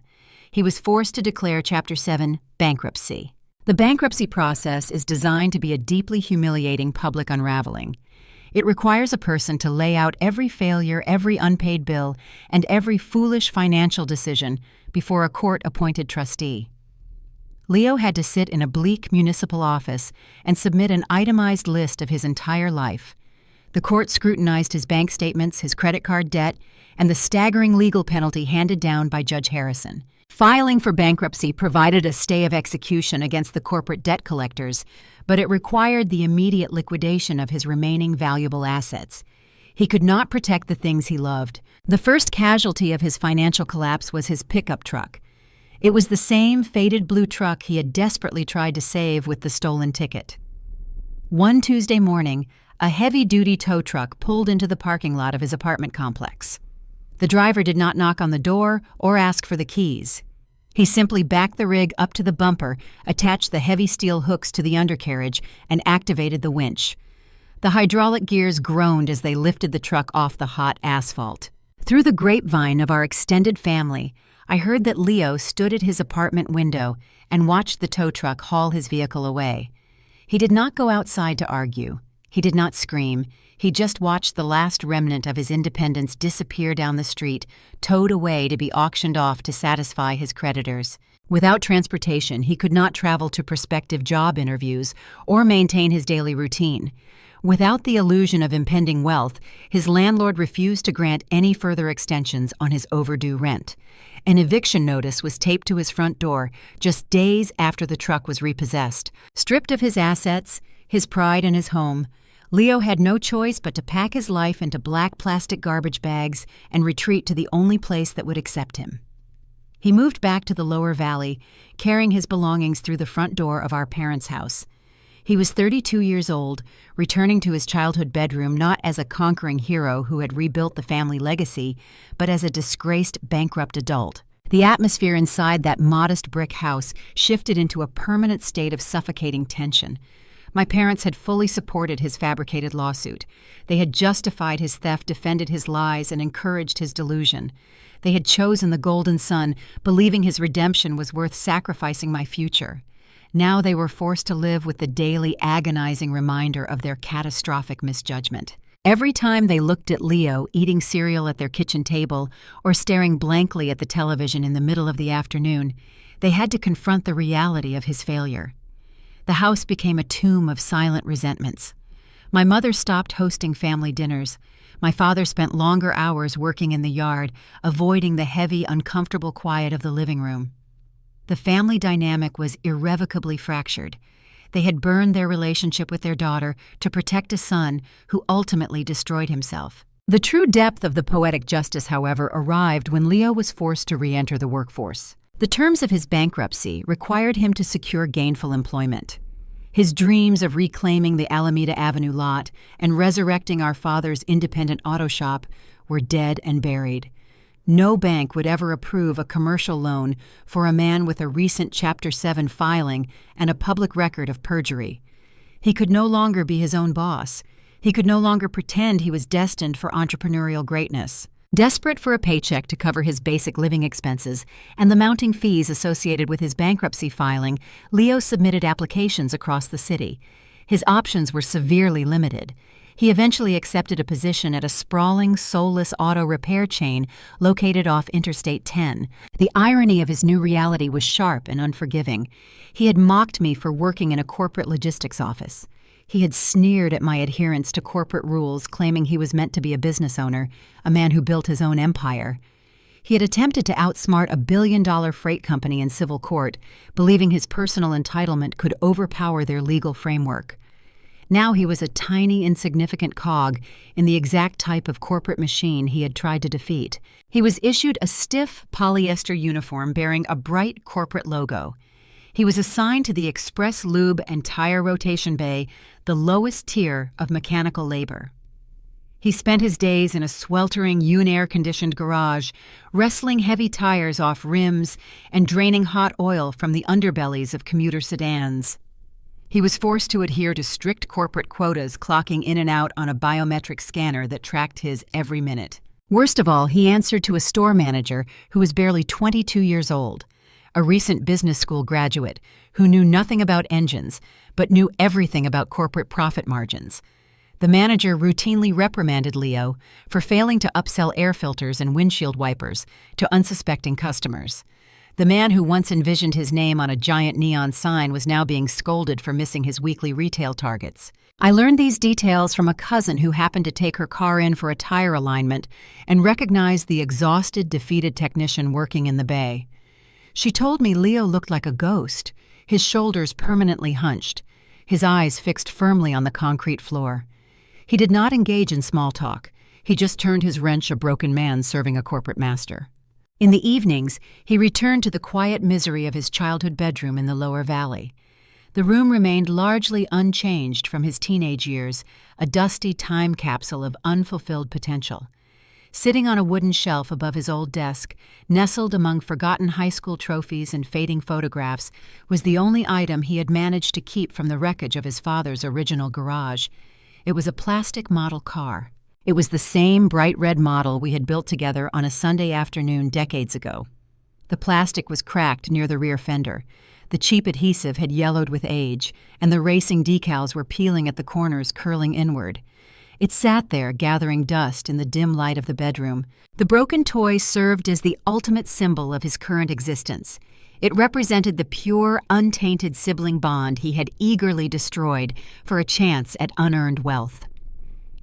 He was forced to declare Chapter 7 bankruptcy. The bankruptcy process is designed to be a deeply humiliating public unraveling. It requires a person to lay out every failure, every unpaid bill, and every foolish financial decision before a court-appointed trustee. Leo had to sit in a bleak municipal office and submit an itemized list of his entire life. The court scrutinized his bank statements, his credit card debt, and the staggering legal penalty handed down by Judge Harrison. Filing for bankruptcy provided a stay of execution against the corporate debt collectors, but it required the immediate liquidation of his remaining valuable assets. He could not protect the things he loved. The first casualty of his financial collapse was his pickup truck. It was the same faded blue truck he had desperately tried to save with the stolen ticket. One Tuesday morning, a heavy-duty tow truck pulled into the parking lot of his apartment complex. The driver did not knock on the door or ask for the keys. He simply backed the rig up to the bumper, attached the heavy steel hooks to the undercarriage, and activated the winch. The hydraulic gears groaned as they lifted the truck off the hot asphalt. Through the grapevine of our extended family, I heard that Leo stood at his apartment window and watched the tow truck haul his vehicle away. He did not go outside to argue. He did not scream. He just watched the last remnant of his independence disappear down the street, towed away to be auctioned off to satisfy his creditors. Without transportation, he could not travel to prospective job interviews or maintain his daily routine. Without the illusion of impending wealth, his landlord refused to grant any further extensions on his overdue rent. An eviction notice was taped to his front door just days after the truck was repossessed. Stripped of his assets, his pride, and his home, Leo had no choice but to pack his life into black plastic garbage bags and retreat to the only place that would accept him. He moved back to the lower valley, carrying his belongings through the front door of our parents' house. He was 32 years old, returning to his childhood bedroom not as a conquering hero who had rebuilt the family legacy, but as a disgraced, bankrupt adult. The atmosphere inside that modest brick house shifted into a permanent state of suffocating tension. My parents had fully supported his fabricated lawsuit. They had justified his theft, defended his lies, and encouraged his delusion. They had chosen the golden son, believing his redemption was worth sacrificing my future. Now they were forced to live with the daily agonizing reminder of their catastrophic misjudgment. Every time they looked at Leo eating cereal at their kitchen table or staring blankly at the television in the middle of the afternoon, they had to confront the reality of his failure. The house became a tomb of silent resentments. My mother stopped hosting family dinners. My father spent longer hours working in the yard, avoiding the heavy, uncomfortable quiet of the living room. The family dynamic was irrevocably fractured. They had burned their relationship with their daughter to protect a son who ultimately destroyed himself. The true depth of the poetic justice, however, arrived when Leo was forced to re-enter the workforce. The terms of his bankruptcy required him to secure gainful employment. His dreams of reclaiming the Alameda Avenue lot and resurrecting our father's independent auto shop were dead and buried. No bank would ever approve a commercial loan for a man with a recent Chapter 7 filing and a public record of perjury. He could no longer be his own boss. He could no longer pretend he was destined for entrepreneurial greatness. Desperate for a paycheck to cover his basic living expenses and the mounting fees associated with his bankruptcy filing, Leo submitted applications across the city. His options were severely limited. He eventually accepted a position at a sprawling, soulless auto repair chain located off Interstate 10. The irony of his new reality was sharp and unforgiving. He had mocked me for working in a corporate logistics office. He had sneered at my adherence to corporate rules, claiming he was meant to be a business owner, a man who built his own empire. He had attempted to outsmart a billion-dollar freight company in civil court, believing his personal entitlement could overpower their legal framework. Now he was a tiny, insignificant cog in the exact type of corporate machine he had tried to defeat. He was issued a stiff polyester uniform bearing a bright corporate logo. He was assigned to the express lube and tire rotation bay, the lowest tier of mechanical labor. He spent his days in a sweltering, air-conditioned garage, wrestling heavy tires off rims and draining hot oil from the underbellies of commuter sedans. He was forced to adhere to strict corporate quotas, clocking in and out on a biometric scanner that tracked his every minute. Worst of all, he answered to a store manager who was barely 22 years old, a recent business school graduate who knew nothing about engines but knew everything about corporate profit margins. The manager routinely reprimanded Leo for failing to upsell air filters and windshield wipers to unsuspecting customers. The man who once envisioned his name on a giant neon sign was now being scolded for missing his weekly retail targets. I learned these details from a cousin who happened to take her car in for a tire alignment and recognized the exhausted, defeated technician working in the bay. She told me Leo looked like a ghost, his shoulders permanently hunched, his eyes fixed firmly on the concrete floor. He did not engage in small talk. He just turned his wrench, a broken man serving a corporate master. In the evenings, he returned to the quiet misery of his childhood bedroom in the lower valley. The room remained largely unchanged from his teenage years, a dusty time capsule of unfulfilled potential. Sitting on a wooden shelf above his old desk, nestled among forgotten high school trophies and fading photographs, was the only item he had managed to keep from the wreckage of his father's original garage. It was a plastic model car. It was the same bright red model we had built together on a Sunday afternoon decades ago. The plastic was cracked near the rear fender. The cheap adhesive had yellowed with age, and the racing decals were peeling at the corners, curling inward. It sat there, gathering dust in the dim light of the bedroom. The broken toy served as the ultimate symbol of his current existence. It represented the pure, untainted sibling bond he had eagerly destroyed for a chance at unearned wealth.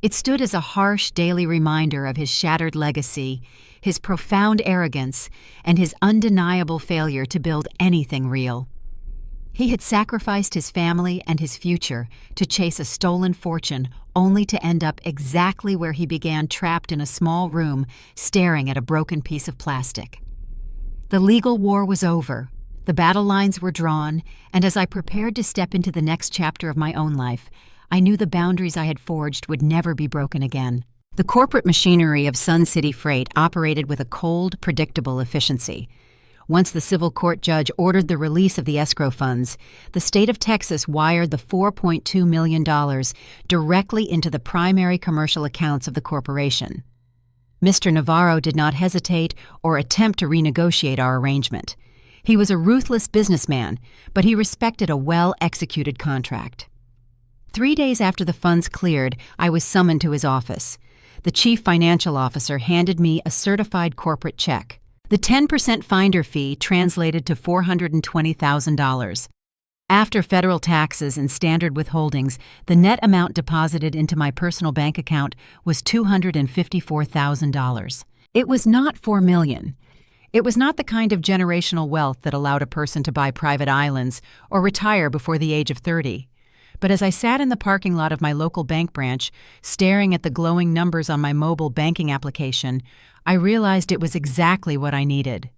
It stood as a harsh daily reminder of his shattered legacy, his profound arrogance, and his undeniable failure to build anything real. He had sacrificed his family and his future to chase a stolen fortune, only to end up exactly where he began, trapped in a small room, staring at a broken piece of plastic. The legal war was over. The battle lines were drawn, and as I prepared to step into the next chapter of my own life, I knew the boundaries I had forged would never be broken again. The corporate machinery of Sun City Freight operated with a cold, predictable efficiency. Once the civil court judge ordered the release of the escrow funds, the state of Texas wired the $4.2 million directly into the primary commercial accounts of the corporation. Mr. Navarro did not hesitate or attempt to renegotiate our arrangement. He was a ruthless businessman, but he respected a well-executed contract. 3 days after the funds cleared, I was summoned to his office. The chief financial officer handed me a certified corporate check. The 10% finder fee translated to $420,000. After federal taxes and standard withholdings, the net amount deposited into my personal bank account was $254,000. It was not $4 million. It was not the kind of generational wealth that allowed a person to buy private islands or retire before the age of 30. But as I sat in the parking lot of my local bank branch, staring at the glowing numbers on my mobile banking application, I realized it was exactly what I needed.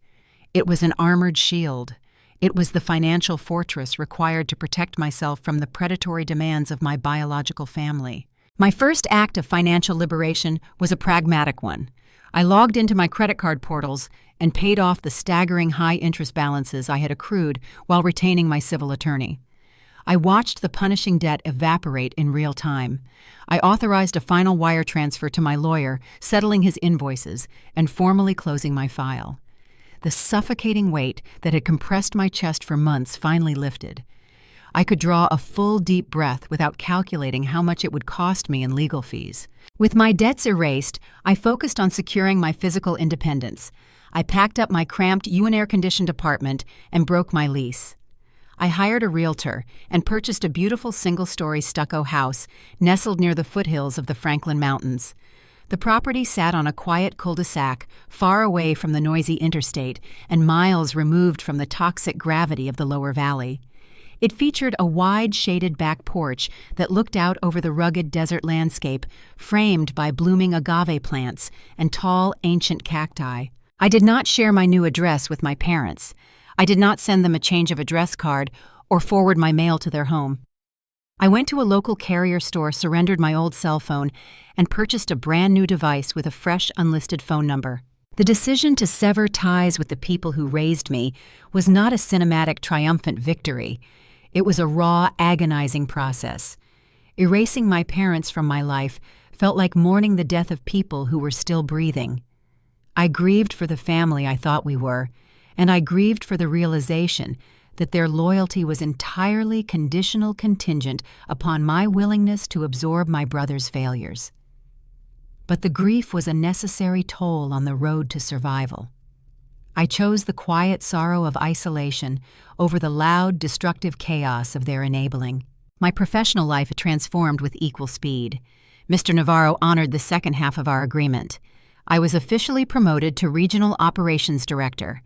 It was an armored shield. It was the financial fortress required to protect myself from the predatory demands of my biological family. My first act of financial liberation was a pragmatic one. I logged into my credit card portals and paid off the staggering high interest balances I had accrued while retaining my civil attorney. I watched the punishing debt evaporate in real time. I authorized a final wire transfer to my lawyer, settling his invoices, and formally closing my file. The suffocating weight that had compressed my chest for months finally lifted. I could draw a full, deep breath without calculating how much it would cost me in legal fees. With my debts erased, I focused on securing my physical independence. I packed up my cramped air-conditioned apartment and broke my lease. I hired a realtor and purchased a beautiful single-story stucco house nestled near the foothills of the Franklin Mountains. The property sat on a quiet cul-de-sac, far away from the noisy interstate and miles removed from the toxic gravity of the lower valley. It featured a wide, shaded back porch that looked out over the rugged desert landscape, framed by blooming agave plants and tall, ancient cacti. I did not share my new address with my parents. I did not send them a change of address card or forward my mail to their home. I went to a local carrier store, surrendered my old cell phone, and purchased a brand new device with a fresh, unlisted phone number. The decision to sever ties with the people who raised me was not a cinematic, triumphant victory. It was a raw, agonizing process. Erasing my parents from my life felt like mourning the death of people who were still breathing. I grieved for the family I thought we were, and I grieved for the realization that their loyalty was entirely conditional, contingent upon my willingness to absorb my brother's failures. But the grief was a necessary toll on the road to survival. I chose the quiet sorrow of isolation over the loud, destructive chaos of their enabling. My professional life transformed with equal speed. Mr. Navarro honored the second half of our agreement. I was officially promoted to Regional Operations Director.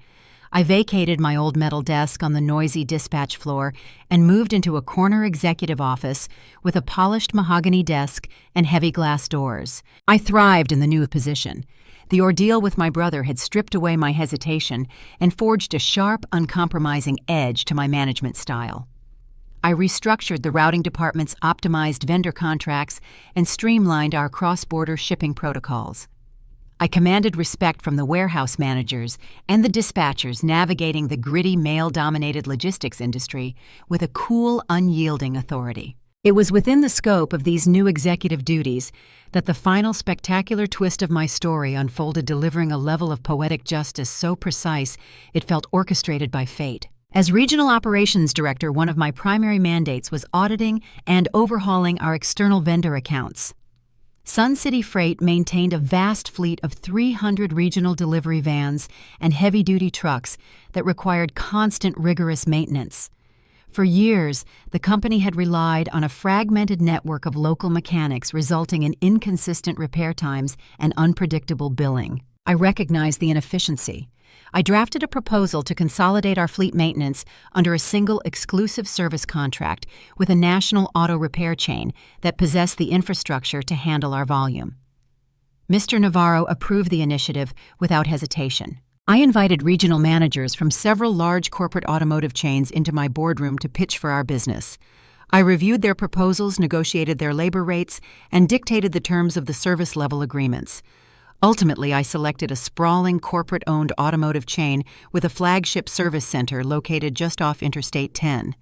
I vacated my old metal desk on the noisy dispatch floor and moved into a corner executive office with a polished mahogany desk and heavy glass doors. I thrived in the new position. The ordeal with my brother had stripped away my hesitation and forged a sharp, uncompromising edge to my management style. I restructured the routing department's optimized vendor contracts and streamlined our cross-border shipping protocols. I commanded respect from the warehouse managers and the dispatchers navigating the gritty male-dominated logistics industry with a cool, unyielding authority. It was within the scope of these new executive duties that the final spectacular twist of my story unfolded, delivering a level of poetic justice so precise it felt orchestrated by fate. As Regional Operations Director, one of my primary mandates was auditing and overhauling our external vendor accounts. Sun City Freight maintained a vast fleet of 300 regional delivery vans and heavy-duty trucks that required constant, rigorous maintenance. For years, the company had relied on a fragmented network of local mechanics, resulting in inconsistent repair times and unpredictable billing. I recognized the inefficiency. I drafted a proposal to consolidate our fleet maintenance under a single exclusive service contract with a national auto repair chain that possessed the infrastructure to handle our volume. Mr. Navarro approved the initiative without hesitation. I invited regional managers from several large corporate automotive chains into my boardroom to pitch for our business. I reviewed their proposals, negotiated their labor rates, and dictated the terms of the service level agreements. Ultimately, I selected a sprawling corporate-owned automotive chain with a flagship service center located just off Interstate 10.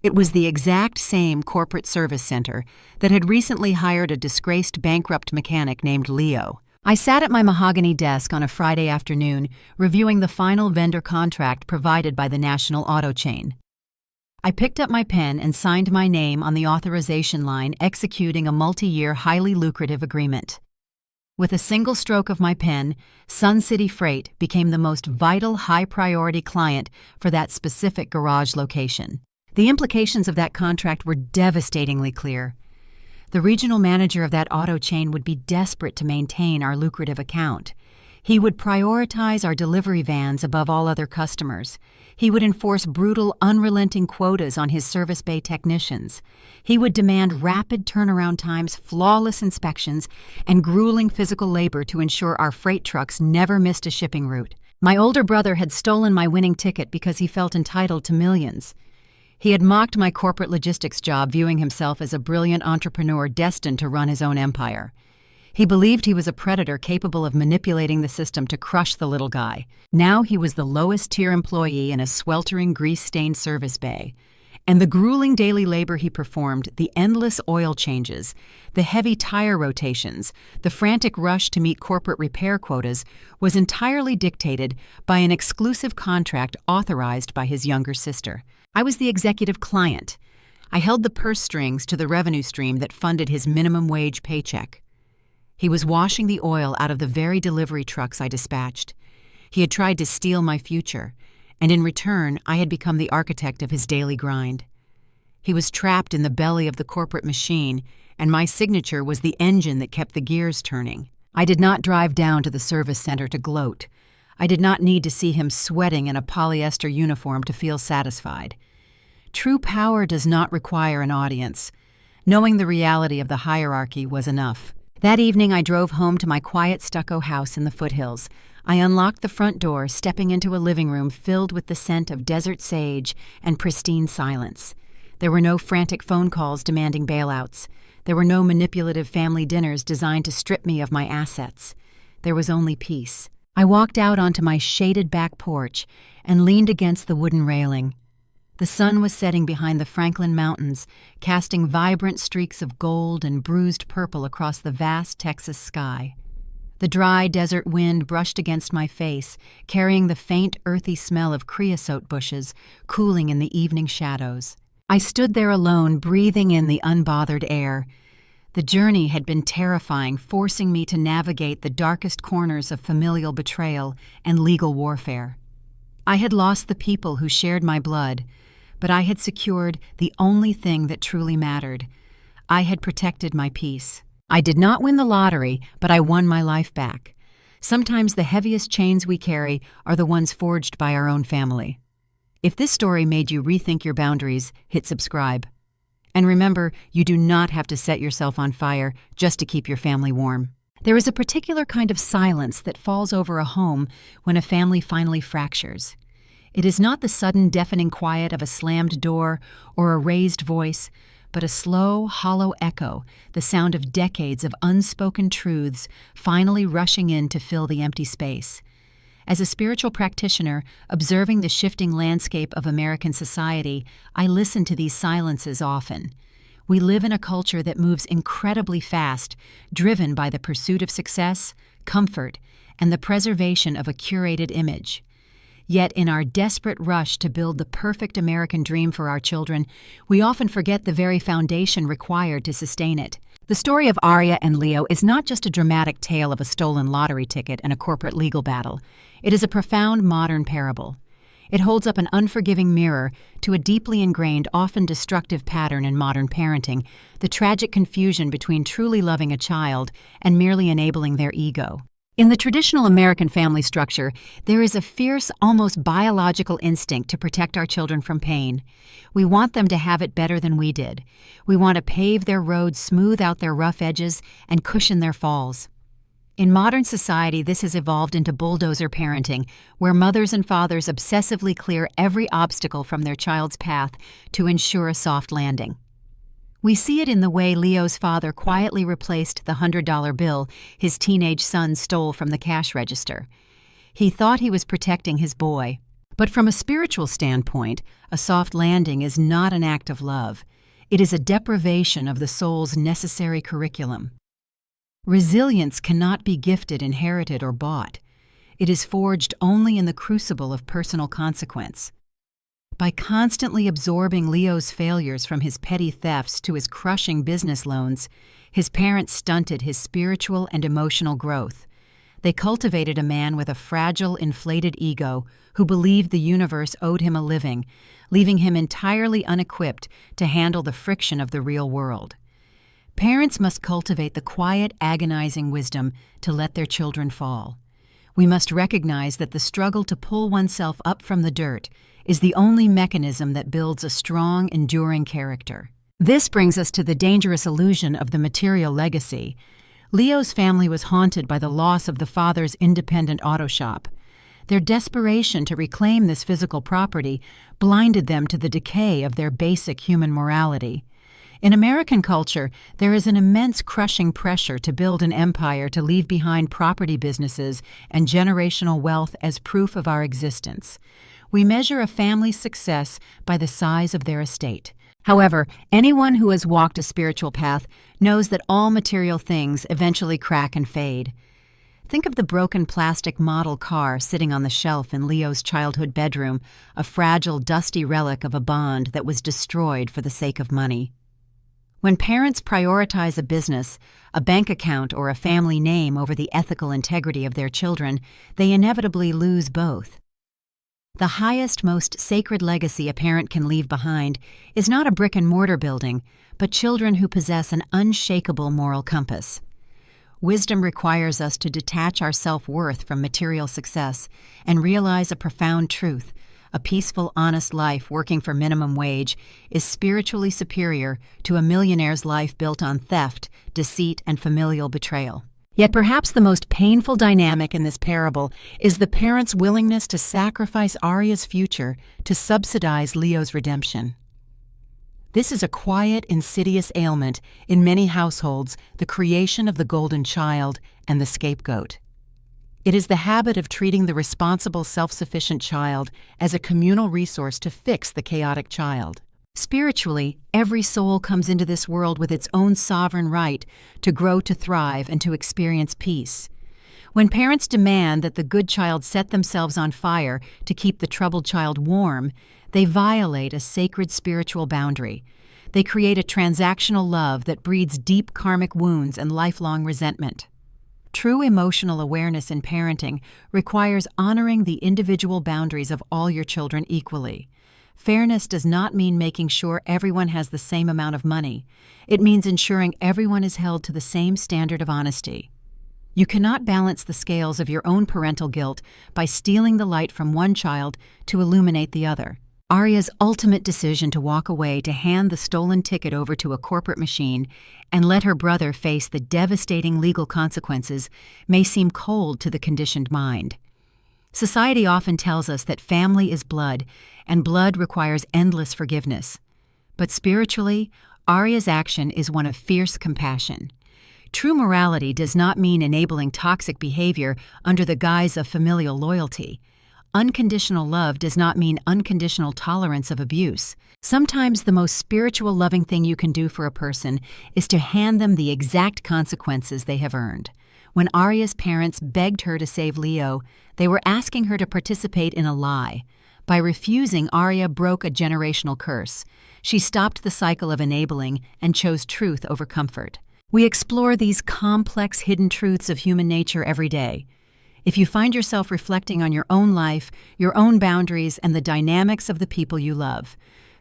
It was the exact same corporate service center that had recently hired a disgraced bankrupt mechanic named Leo. I sat at my mahogany desk on a Friday afternoon, reviewing the final vendor contract provided by the national auto chain. I picked up my pen and signed my name on the authorization line, executing a multi-year, highly lucrative agreement. With a single stroke of my pen, Sun City Freight became the most vital, high-priority client for that specific garage location. The implications of that contract were devastatingly clear. The regional manager of that auto chain would be desperate to maintain our lucrative account. He would prioritize our delivery vans above all other customers. He would enforce brutal, unrelenting quotas on his service bay technicians. He would demand rapid turnaround times, flawless inspections, and grueling physical labor to ensure our freight trucks never missed a shipping route. My older brother had stolen my winning ticket because he felt entitled to millions. He had mocked my corporate logistics job, viewing himself as a brilliant entrepreneur destined to run his own empire. He believed he was a predator capable of manipulating the system to crush the little guy. Now he was the lowest-tier employee in a sweltering, grease-stained service bay. And the grueling daily labor he performed, the endless oil changes, the heavy tire rotations, the frantic rush to meet corporate repair quotas, was entirely dictated by an exclusive contract authorized by his younger sister. I was the executive client. I held the purse strings to the revenue stream that funded his minimum wage paycheck. He was washing the oil out of the very delivery trucks I dispatched. He had tried to steal my future, and in return, I had become the architect of his daily grind. He was trapped in the belly of the corporate machine, and my signature was the engine that kept the gears turning. I did not drive down to the service center to gloat. I did not need to see him sweating in a polyester uniform to feel satisfied. True power does not require an audience. Knowing the reality of the hierarchy was enough. That evening, I drove home to my quiet stucco house in the foothills. I unlocked the front door, stepping into a living room filled with the scent of desert sage and pristine silence. There were no frantic phone calls demanding bailouts. There were no manipulative family dinners designed to strip me of my assets. There was only peace. I walked out onto my shaded back porch and leaned against the wooden railing. The sun was setting behind the Franklin Mountains, casting vibrant streaks of gold and bruised purple across the vast Texas sky. The dry desert wind brushed against my face, carrying the faint, earthy smell of creosote bushes, cooling in the evening shadows. I stood there alone, breathing in the unbothered air. The journey had been terrifying, forcing me to navigate the darkest corners of familial betrayal and legal warfare. I had lost the people who shared my blood, but I had secured the only thing that truly mattered. I had protected my peace. I did not win the lottery, but I won my life back. Sometimes the heaviest chains we carry are the ones forged by our own family. If this story made you rethink your boundaries, hit subscribe. And remember, you do not have to set yourself on fire just to keep your family warm. There is a particular kind of silence that falls over a home when a family finally fractures. It is not the sudden deafening quiet of a slammed door or a raised voice, but a slow, hollow echo, the sound of decades of unspoken truths finally rushing in to fill the empty space. As a spiritual practitioner, observing the shifting landscape of American society, I listen to these silences often. We live in a culture that moves incredibly fast, driven by the pursuit of success, comfort, and the preservation of a curated image. Yet in our desperate rush to build the perfect American dream for our children, we often forget the very foundation required to sustain it. The story of Aria and Leo is not just a dramatic tale of a stolen lottery ticket and a corporate legal battle. It is a profound modern parable. It holds up an unforgiving mirror to a deeply ingrained, often destructive pattern in modern parenting, the tragic confusion between truly loving a child and merely enabling their ego. In the traditional American family structure, there is a fierce, almost biological instinct to protect our children from pain. We want them to have it better than we did. We want to pave their roads, smooth out their rough edges, and cushion their falls. In modern society, this has evolved into bulldozer parenting, where mothers and fathers obsessively clear every obstacle from their child's path to ensure a soft landing. We see it in the way Leo's father quietly replaced the $100 bill his teenage son stole from the cash register. He thought he was protecting his boy. But from a spiritual standpoint, a soft landing is not an act of love. It is a deprivation of the soul's necessary curriculum. Resilience cannot be gifted, inherited, or bought. It is forged only in the crucible of personal consequence. By constantly absorbing Leo's failures from his petty thefts to his crushing business loans, his parents stunted his spiritual and emotional growth. They cultivated a man with a fragile, inflated ego who believed the universe owed him a living, leaving him entirely unequipped to handle the friction of the real world. Parents must cultivate the quiet, agonizing wisdom to let their children fall. We must recognize that the struggle to pull oneself up from the dirt is the only mechanism that builds a strong, enduring character. This brings us to the dangerous illusion of the material legacy. Leo's family was haunted by the loss of the father's independent auto shop. Their desperation to reclaim this physical property blinded them to the decay of their basic human morality. In American culture, there is an immense crushing pressure to build an empire to leave behind property businesses and generational wealth as proof of our existence. We measure a family's success by the size of their estate. However, anyone who has walked a spiritual path knows that all material things eventually crack and fade. Think of the broken plastic model car sitting on the shelf in Leo's childhood bedroom, a fragile, dusty relic of a bond that was destroyed for the sake of money. When parents prioritize a business, a bank account, or a family name over the ethical integrity of their children, they inevitably lose both. The highest, most sacred legacy a parent can leave behind is not a brick-and-mortar building, but children who possess an unshakable moral compass. Wisdom requires us to detach our self-worth from material success and realize a profound truth. A peaceful, honest life working for minimum wage is spiritually superior to a millionaire's life built on theft, deceit, and familial betrayal. Yet perhaps the most painful dynamic in this parable is the parents' willingness to sacrifice Aria's future to subsidize Leo's redemption. This is a quiet, insidious ailment in many households, the creation of the golden child and the scapegoat. It is the habit of treating the responsible, self-sufficient child as a communal resource to fix the chaotic child. Spiritually, every soul comes into this world with its own sovereign right to grow, to thrive, and to experience peace. When parents demand that the good child set themselves on fire to keep the troubled child warm, they violate a sacred spiritual boundary. They create a transactional love that breeds deep karmic wounds and lifelong resentment. True emotional awareness in parenting requires honoring the individual boundaries of all your children equally. Fairness does not mean making sure everyone has the same amount of money. It means ensuring everyone is held to the same standard of honesty. You cannot balance the scales of your own parental guilt by stealing the light from one child to illuminate the other. Aria's ultimate decision to walk away to hand the stolen ticket over to a corporate machine and let her brother face the devastating legal consequences may seem cold to the conditioned mind. Society often tells us that family is blood, and blood requires endless forgiveness. But spiritually, Aria's action is one of fierce compassion. True morality does not mean enabling toxic behavior under the guise of familial loyalty. Unconditional love does not mean unconditional tolerance of abuse. Sometimes the most spiritual loving thing you can do for a person is to hand them the exact consequences they have earned. When Aria's parents begged her to save Leo, they were asking her to participate in a lie. By refusing, Aria broke a generational curse. She stopped the cycle of enabling and chose truth over comfort. We explore these complex hidden truths of human nature every day. If you find yourself reflecting on your own life, your own boundaries, and the dynamics of the people you love,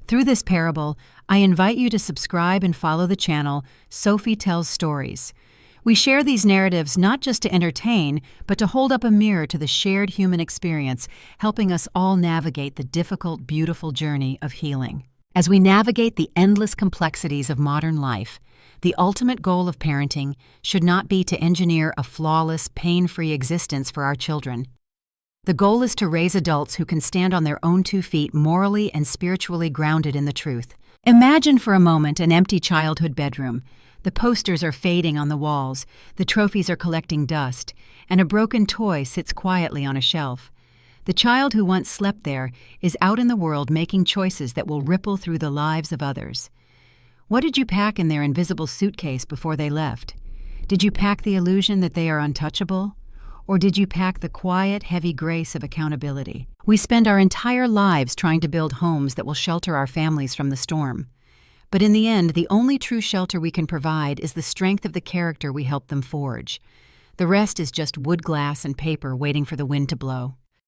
through this parable, I invite you to subscribe and follow the channel Sophie Tells Stories. We share these narratives not just to entertain, but to hold up a mirror to the shared human experience, helping us all navigate the difficult, beautiful journey of healing. As we navigate the endless complexities of modern life, the ultimate goal of parenting should not be to engineer a flawless, pain-free existence for our children. The goal is to raise adults who can stand on their own 2 feet, morally and spiritually grounded in the truth. Imagine for a moment an empty childhood bedroom. The posters are fading on the walls, the trophies are collecting dust, and a broken toy sits quietly on a shelf. The child who once slept there is out in the world making choices that will ripple through the lives of others. What did you pack in their invisible suitcase before they left? Did you pack the illusion that they are untouchable? Or did you pack the quiet, heavy grace of accountability? We spend our entire lives trying to build homes that will shelter our families from the storm. But in the end, the only true shelter we can provide is the strength of the character we help them forge. The rest is just wood, glass, and paper waiting for the wind to blow.